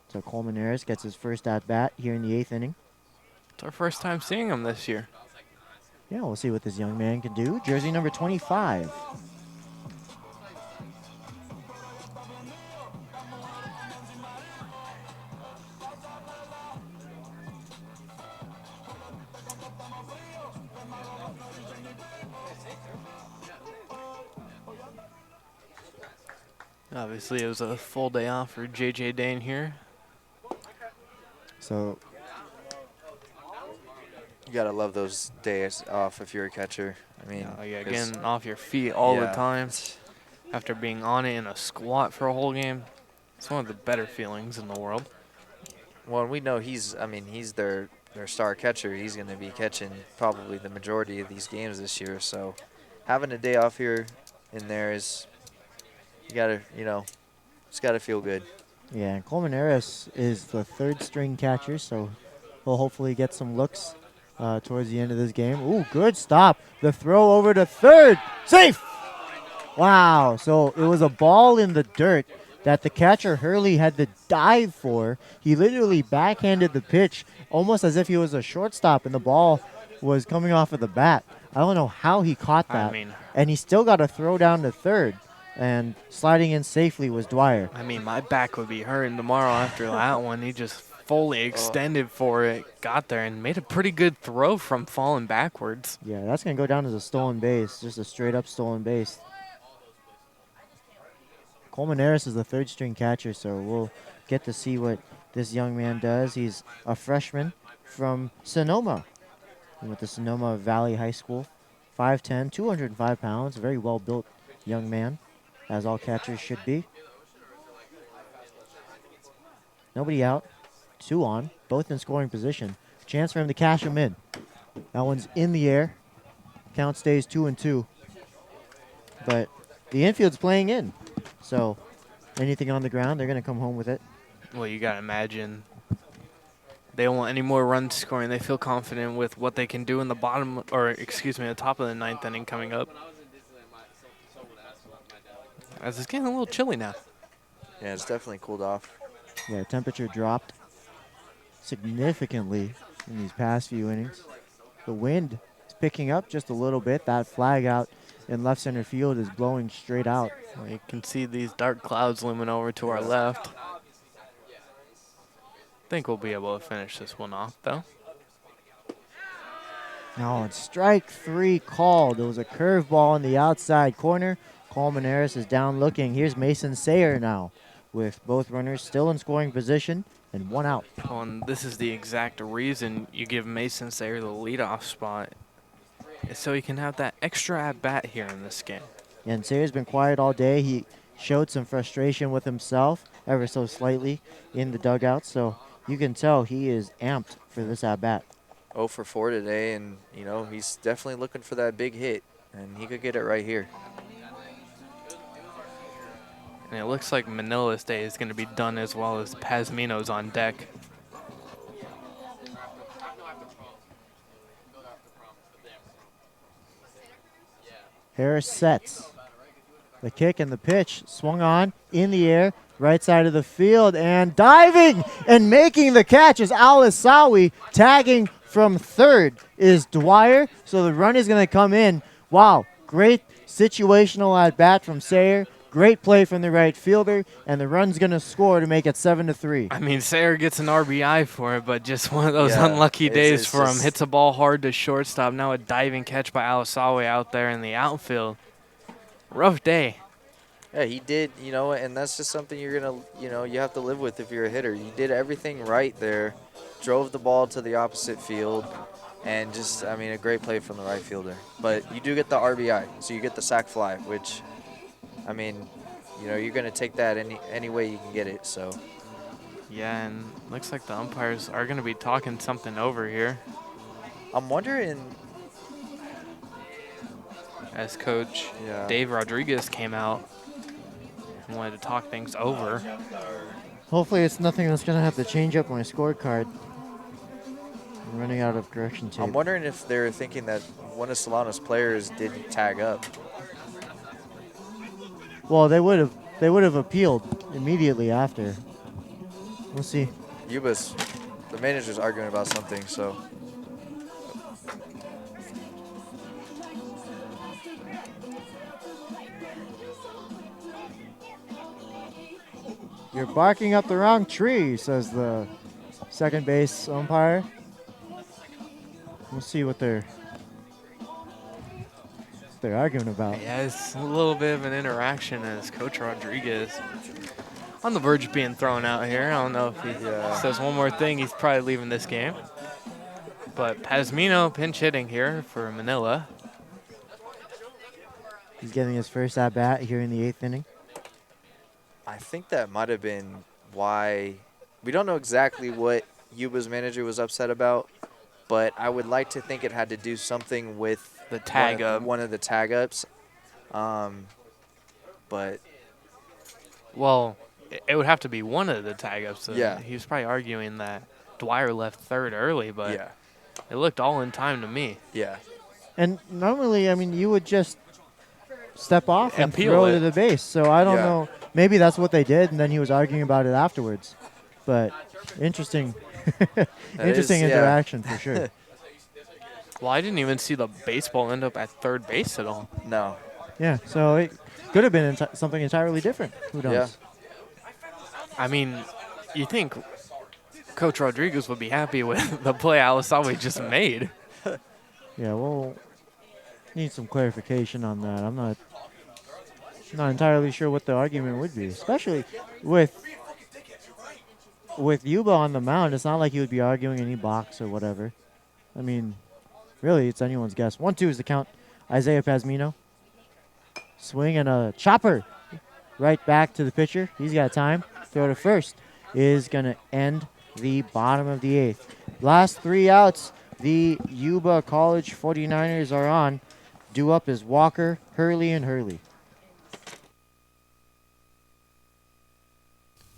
So Colmenares gets his first at-bat here in the 8th inning. It's our first time seeing him this year. Yeah, we'll see what this young man can do. Jersey number 25. Obviously, it was a full day off for J.J. Dane here. So you gotta love those days off if you're a catcher. I mean, getting off your feet all the time after being on it in a squat for a whole game. It's one of the better feelings in the world. Well, we know he's their star catcher. He's going to be catching probably the majority of these games this year. So having a day off here and there is, you gotta, it's gotta feel good. Yeah, and Colmenares is the 3rd string catcher, so he'll hopefully get some looks towards the end of this game. Ooh, good stop. The throw over to third. Safe! Wow, so it was a ball in the dirt that the catcher Hurley had to dive for. He literally backhanded the pitch almost as if he was a shortstop and the ball was coming off of the bat. I don't know how he caught that. And he still got a throw down to third. And sliding in safely was Dwyer. I mean, my back would be hurting tomorrow after that one. He just fully extended for it, got there, and made a pretty good throw from falling backwards. Yeah, that's going to go down as a stolen base, just a straight-up stolen base. Colmenares is the 3rd string catcher, so we'll get to see what this young man does. He's a freshman from Sonoma, with the Sonoma Valley High School. 5'10", 205 pounds, very well-built young man, as all catchers should be. Nobody out, 2 on, both in scoring position. Chance for him to cash him in. That one's in the air. Count stays 2-2. But the infield's playing in. So anything on the ground, they're going to come home with it. Well, you got to imagine they don't want any more runs scoring. They feel confident with what they can do in the bottom, or excuse me, the top of the 9th inning coming up. As it's getting a little chilly now. Yeah, it's definitely cooled off. Yeah, temperature dropped significantly in these past few innings. The wind is picking up just a little bit. That flag out in left center field is blowing straight out. Well, you can see these dark clouds looming over to our left. I think we'll be able to finish this one off, though. Now it's strike 3 called. It was a curveball in the outside corner. Colmenares is down looking. Here's Mason Sayer now, with both runners still in scoring position and 1 out. Well, and this is the exact reason you give Mason Sayer the leadoff spot, is so he can have that extra at-bat here in this game. And Sayer's been quiet all day. He showed some frustration with himself ever so slightly in the dugout, so you can tell he is amped for this at-bat. 0 for 4 today, and, he's definitely looking for that big hit, and he could get it right here. And it looks like Manila's day is going to be done as well as Pazmino's on deck. Harris sets. The kick and the pitch swung on in the air, right side of the field, and diving and making the catch is Alisawi. Tagging from third is Dwyer, so the run is going to come in. Wow, great situational at bat from Sayer. Great play from the right fielder, and the run's going to score to make it 7-3. I mean, Sayer gets an RBI for it, but just one of those Yeah, unlucky days it's for him. just- Hits a ball hard to shortstop. Now a diving catch by Alisawe out there in the outfield. Rough day. Yeah, he did, and that's just something you're going to, you have to live with if you're a hitter. You did everything right there, drove the ball to the opposite field, and just, a great play from the right fielder. But you do get the RBI, so you get the sac fly, which, you're going to take that any way you can get it, so. Yeah, and looks like the umpires are going to be talking something over here. I'm wondering. As Coach Yeah. Dave Rodriguez came out and wanted to talk things over. Hopefully it's nothing that's going to have to change up my scorecard. I'm running out of correction tape. I'm wondering if they're thinking that one of Solano's players didn't tag up. Well, they would have appealed immediately after. We'll see. The manager's arguing about something, so. You're barking up the wrong tree, says the second base umpire. We'll see what they're arguing about. Yeah, it's a little bit of an interaction as Coach Rodriguez on the verge of being thrown out here. I don't know if he says one more thing, he's probably leaving this game. But Pazmino pinch hitting here for Manila. He's getting his first at-bat here in the 8th inning. I think that might have been why. We don't know exactly what Yuba's manager was upset about, but I would like to think it had to do something with the tag up. One of the tag ups. But. Well, it would have to be one of the tag ups. So yeah. He was probably arguing that Dwyer left third early, but yeah. It looked all in time to me. Yeah. And normally, you would just step off and Appeal throw it. to the base. So I don't Yeah. know. Maybe that's what they did, and then he was arguing about it afterwards. But interesting, interesting interaction for sure. Well, I didn't even see the baseball end up at third base at all. No. Yeah, so it could have been something entirely different. Who knows? Yeah. I mean, you think Coach Rodriguez would be happy with the play Alisawe just made. Yeah, we'll need some clarification on that. I'm not entirely sure what the argument would be, especially with Yuba on the mound. It's not like he would be arguing any box or whatever. Really, it's anyone's guess. 1-2 is the count. Isaiah Pazmino. Swing and a chopper right back to the pitcher. He's got time. Throw to first is going to end the bottom of the 8th. Last 3 outs, the Yuba College 49ers are on. Due up is Walker, Hurley, and Hurley.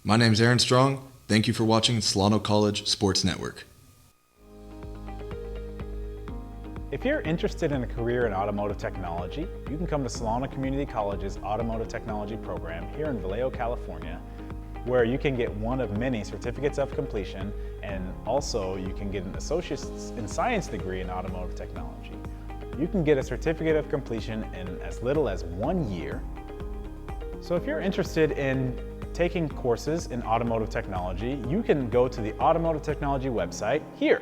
My name's Aaron Strong. Thank you for watching Solano College Sports Network. If you're interested in a career in automotive technology, you can come to Solano Community College's Automotive Technology program here in Vallejo, California, where you can get one of many certificates of completion, and also you can get an Associate's in Science degree in automotive technology. You can get a certificate of completion in as little as 1 year. So if you're interested in taking courses in automotive technology, you can go to the automotive technology website here.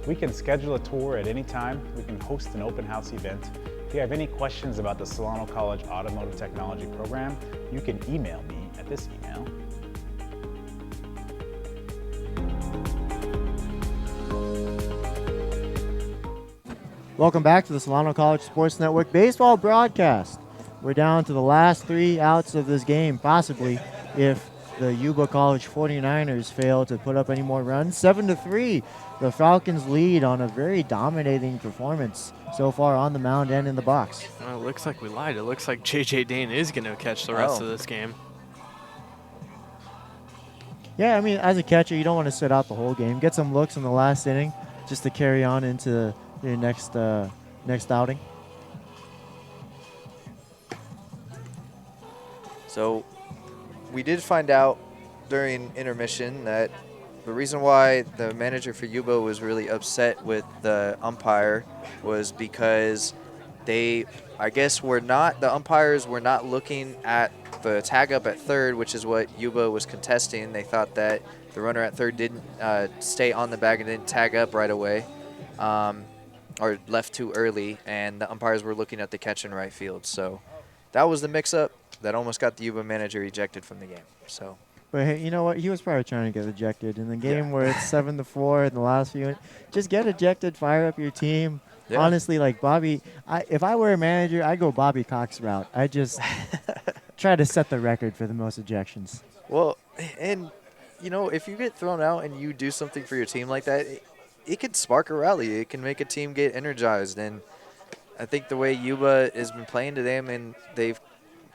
We can schedule a tour at any time. We can host an open house event. If you have any questions about the Solano College Automotive Technology program, you can email me at this email. Welcome back to the Solano College Sports Network baseball broadcast. We're down to the last 3 outs of this game, possibly, if the Yuba College 49ers fail to put up any more runs. 7-3, the Falcons lead on a very dominating performance so far on the mound and in the box. Well, it looks like we lied. It looks like J.J. Dane is going to catch the rest of this game. Yeah, as a catcher, you don't want to sit out the whole game. Get some looks in the last inning just to carry on into your next outing. So we did find out during intermission that the reason why the manager for Yuba was really upset with the umpire was because I guess, the umpires were not looking at the tag up at third, which is what Yuba was contesting. They thought that the runner at third didn't stay on the bag and didn't tag up right away, or left too early, and the umpires were looking at the catch in right field. So that was the mix-up that almost got the Yuba manager ejected from the game. So. But hey, you know what? He was probably trying to get ejected in the game where it's 7-4 in the last few. Just get ejected, fire up your team. Yeah. Honestly, like Bobby, if I were a manager, I'd go Bobby Cox route. I just try to set the record for the most ejections. Well, and if you get thrown out and you do something for your team like that, it could spark a rally. It can make a team get energized. And I think the way Yuba has been playing today, and they've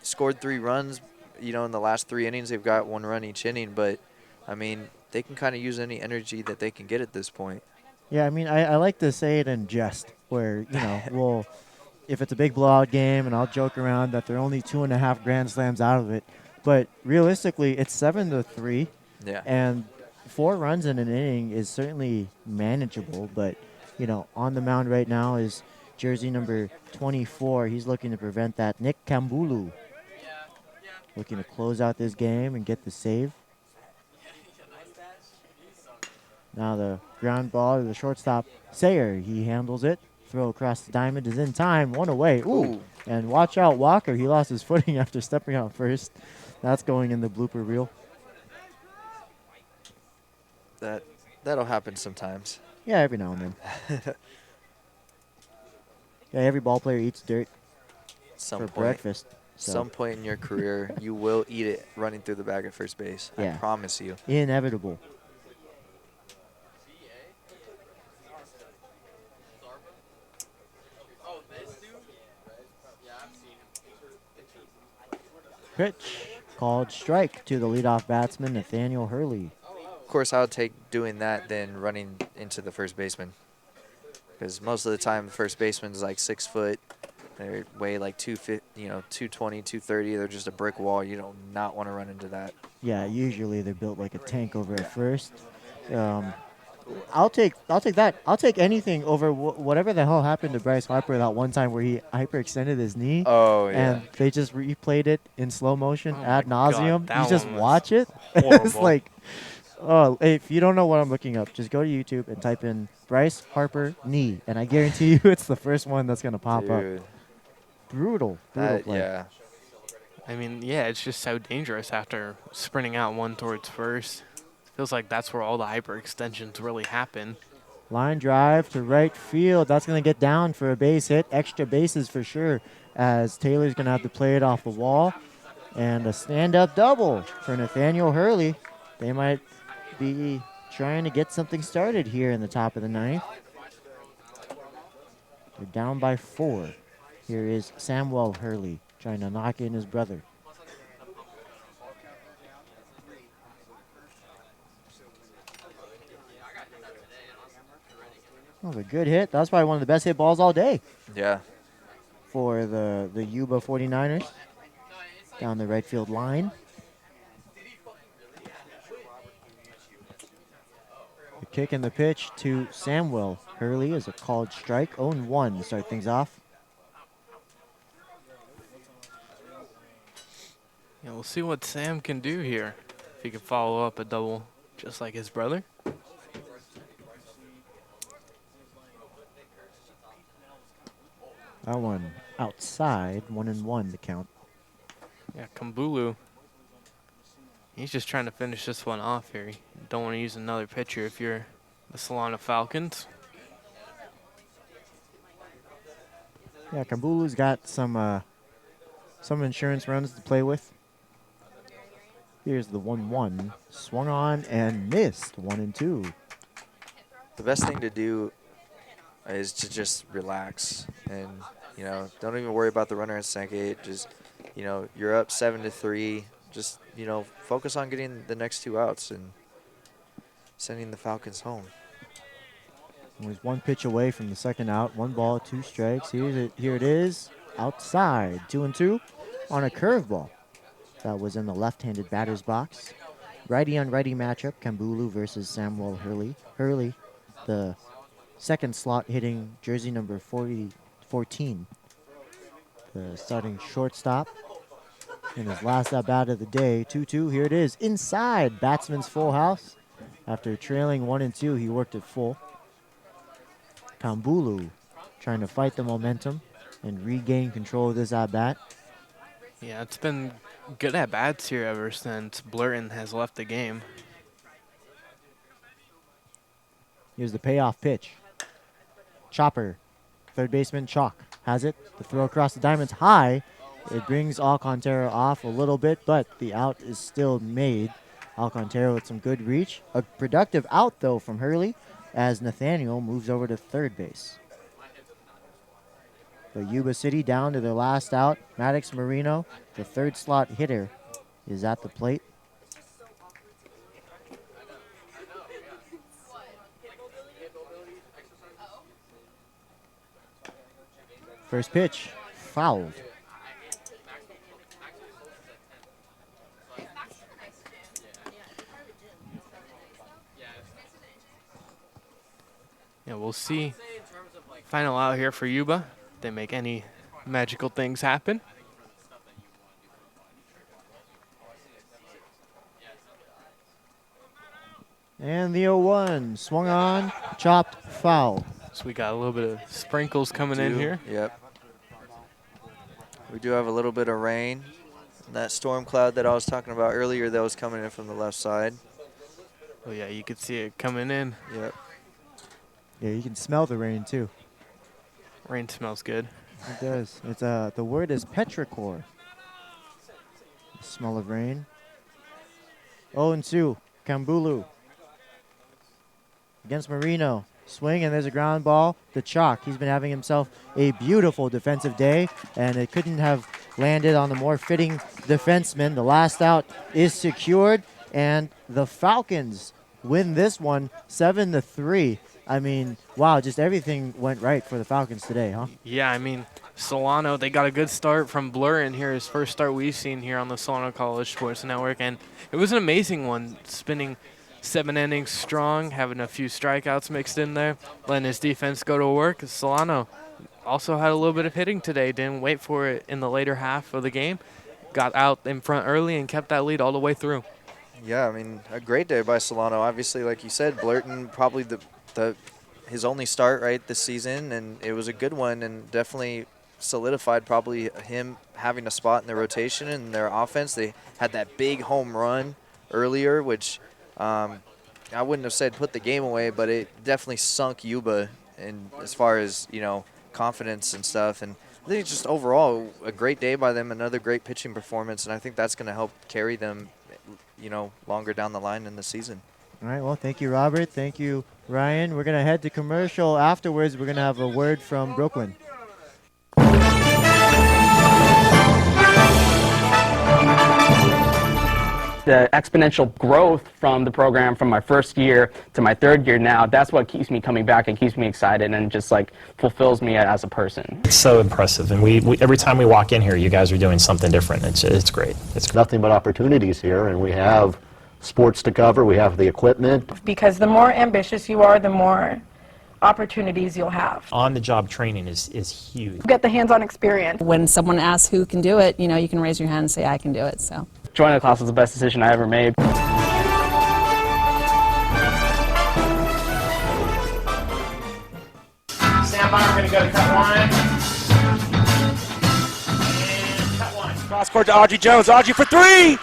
scored 3 runs. In the last 3 innings, they've got 1 run each inning. But, I mean, they can kind of use any energy that they can get at this point. Yeah, I mean, I like to say it in jest where, well, if it's a big blowout game, and I'll joke around that they're only 2.5 grand slams out of it. But realistically, it's 7-3. Yeah. And 4 runs in an inning is certainly manageable. But, on the mound right now is jersey number 24. He's looking to prevent that. Nick Kambulu looking to close out this game and get the save. Now the ground ball to the shortstop, Sayer. He handles it. Throw across the diamond is in time. 1 away. Ooh. And watch out, Walker. He lost his footing after stepping out first. That's going in the blooper reel. That'll happen sometimes. Yeah, every now and then. Yeah, every ball player eats dirt for breakfast. So. Some point in your career, you will eat it running through the bag at first base. Yeah. I promise you. Inevitable. Pitch called strike to the leadoff batsman, Nathaniel Hurley. Of course, I would take doing that than running into the first baseman. Because most of the time, the first baseman's like 6 foot. They weigh like 220, 230. They're just a brick wall. You do not want to run into that. Yeah, usually they're built like a tank over at first. I'll take that. I'll take anything over whatever the hell happened to Bryce Harper that one time where he hyperextended his knee. Oh, yeah. And they just replayed it in slow motion ad nauseum. You just one watch it. It's like, if you don't know what I'm looking up, just go to YouTube and type in Bryce Harper knee, and I guarantee you it's the first one that's going to pop up. Brutal play. Yeah. I mean, yeah, it's just so dangerous after sprinting out 1 towards first. Feels like that's where all the hyperextensions really happen. Line drive to right field. That's going to get down for a base hit. Extra bases for sure, as Taylor's going to have to play it off the wall. And a stand-up double for Nathaniel Hurley. They might be trying to get something started here in the top of the 9th. They're down by 4. Here is Samuel Hurley trying to knock in his brother. That was a good hit. That was probably one of the best hit balls all day. Yeah. For the Yuba 49ers. Down the right field line. The kick and the pitch to Samuel Hurley is a called strike. 0-1 to start things off. Yeah, we'll see what Sam can do here. If he can follow up a double just like his brother. That one outside, 1-1 to count. Yeah, Kambulu. He's just trying to finish this one off here. You don't want to use another pitcher if you're the Solano Falcons. Yeah, Kambulu's got some insurance runs to play with. Here's the 1-1. Swung on and missed. 1-2. The best thing to do is to just relax and, don't even worry about the runner at second. Just, you're up 7-3. Just, focus on getting the next 2 outs and sending the Falcons home. He's 1 pitch away from the second out. 1 ball, 2 strikes. Here it is. Outside. 2-2 on a curveball. That was in the left-handed batter's box. Righty on righty matchup. Kambulu versus Samuel Hurley. Hurley, the second slot hitting jersey number 14. the starting shortstop. In his last at-bat of the day, 2-2. Here it is, inside batsman's full house. After trailing 1-2, he worked it full. Kambulu trying to fight the momentum and regain control of this at-bat. Yeah, it's been good at-bats here ever since Blurton has left the game. Here's the payoff pitch. Chopper, third baseman Chalk has it. The throw across the diamonds high. It brings Alcantara off a little bit, but the out is still made. Alcantara with some good reach. A productive out, though, from Hurley as Nathaniel moves over to third base. But Yuba City down to their last out. Maddox Marino, the third slot hitter, is at the plate. First pitch, fouled. Yeah, we'll see. Final out here for Yuba. If they make any magical things happen. And the 0-1 swung on, chopped, foul. So we got a little bit of sprinkles coming in here. Yep. We do have a little bit of rain. That storm cloud that I was talking about earlier that was coming in from the left side. Oh yeah, you could see it coming in. Yep. Yeah, you can smell the rain too. Rain smells good. It does. It's the word is petrichor. The smell of rain. 0-2, Kambulu against Marino. Swing, and there's a ground ball to Chalk. He's been having himself a beautiful defensive day, and it couldn't have landed on the more fitting defenseman. The last out is secured, and the Falcons win this one 7-3. I mean, wow, just everything went right for the Falcons today, huh? Yeah, I mean, Solano, they got a good start from Blurton here, his first start we've seen here on the Solano College Sports Network, and it was an amazing one, spinning 7 innings strong, having a few strikeouts mixed in there, letting his defense go to work. Solano also had a little bit of hitting today, didn't wait for it in the later half of the game, got out in front early and kept that lead all the way through. Yeah, I mean, a great day by Solano. Obviously, like you said, Blurton probably his only start right this season, and it was a good one and definitely solidified probably him having a spot in the rotation and their offense. They had that big home run earlier, which I wouldn't have said put the game away, but it definitely sunk Yuba in as far as, you know, confidence and stuff. And I think it's just overall a great day by them, another great pitching performance, and I think that's going to help carry them, you know, longer down the line in the season. All right, well, thank you, Robert. Thank you, Ryan. We're going to head to commercial. Afterwards, we're going to have a word from Brooklyn. The exponential growth from the program from my first year to my third year now, that's what keeps me coming back and keeps me excited and just like fulfills me as a person. It's so impressive, and we every time we walk in here, you guys are doing something different. It's great. It's nothing but opportunities here, and we have sports to cover, we have the equipment. Because the more ambitious you are, the more opportunities you'll have. On-the-job training is huge. Get the hands-on experience. When someone asks who can do it, you know, you can raise your hand and say, I can do it, so. Joining the class was the best decision I ever made. Stand by, we're going to go to cut one. And cut one. Cross court to Audrey Jones. Audrey for three!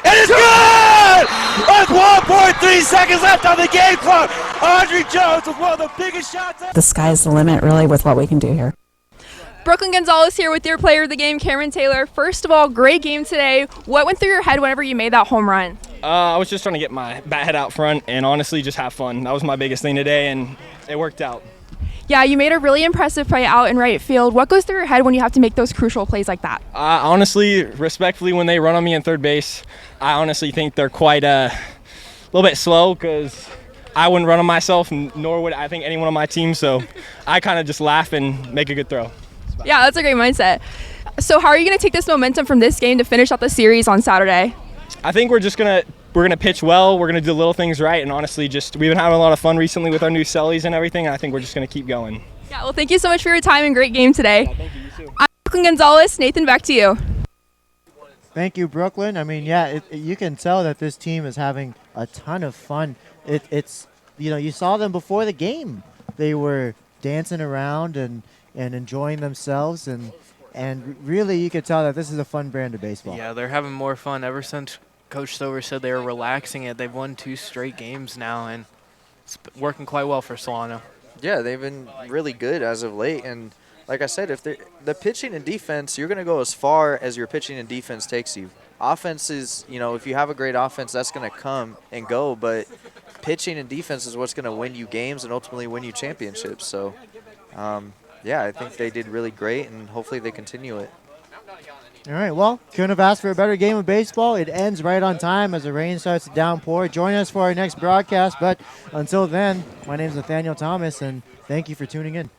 It is good! With 1.3 seconds left on the game clock, Audrey Jones with one of the biggest shots. The sky's the limit, really, with what we can do here. Brooklyn Gonzalez here with your player of the game, Cameron Taylor. First of all, great game today. What went through your head whenever you made that home run? I was just trying to get my bat head out front and honestly just have fun. That was my biggest thing today, and it worked out. Yeah, you made a really impressive play out in right field. What goes through your head when you have to make those crucial plays like that? Honestly, respectfully, when they run on me in third base, I honestly think they're quite a little bit slow because I wouldn't run on myself, nor would I think anyone on my team. So I kind of just laugh and make a good throw. Yeah, that's a great mindset. So how are you going to take this momentum from this game to finish out the series on Saturday? I think we're gonna pitch well. We're gonna do the little things right, and honestly, we've been having a lot of fun recently with our new cellies and everything. And I think we're just gonna keep going. Yeah, well, thank you so much for your time and great game today. Yeah, thank you. You too. I'm Brooklyn Gonzalez, Nathan, back to you. Thank you, Brooklyn. I mean, yeah, you can tell that this team is having a ton of fun. It's you saw them before the game. They were dancing around and enjoying themselves, and really you could tell that this is a fun brand of baseball. Yeah, they're having more fun ever since Coach Stover said they were relaxing it. They've won 2 straight games now, and it's working quite well for Solano. Yeah, they've been really good as of late, and like I said, if the pitching and defense, you're going to go as far as your pitching and defense takes you. Offense is, if you have a great offense, that's going to come and go, but pitching and defense is what's going to win you games and ultimately win you championships. So, yeah, I think they did really great, and hopefully they continue it. All right, well, couldn't have asked for a better game of baseball. It ends right on time as the rain starts to downpour. Join us for our next broadcast, but until then, my name is Nathaniel Thomas, and thank you for tuning in.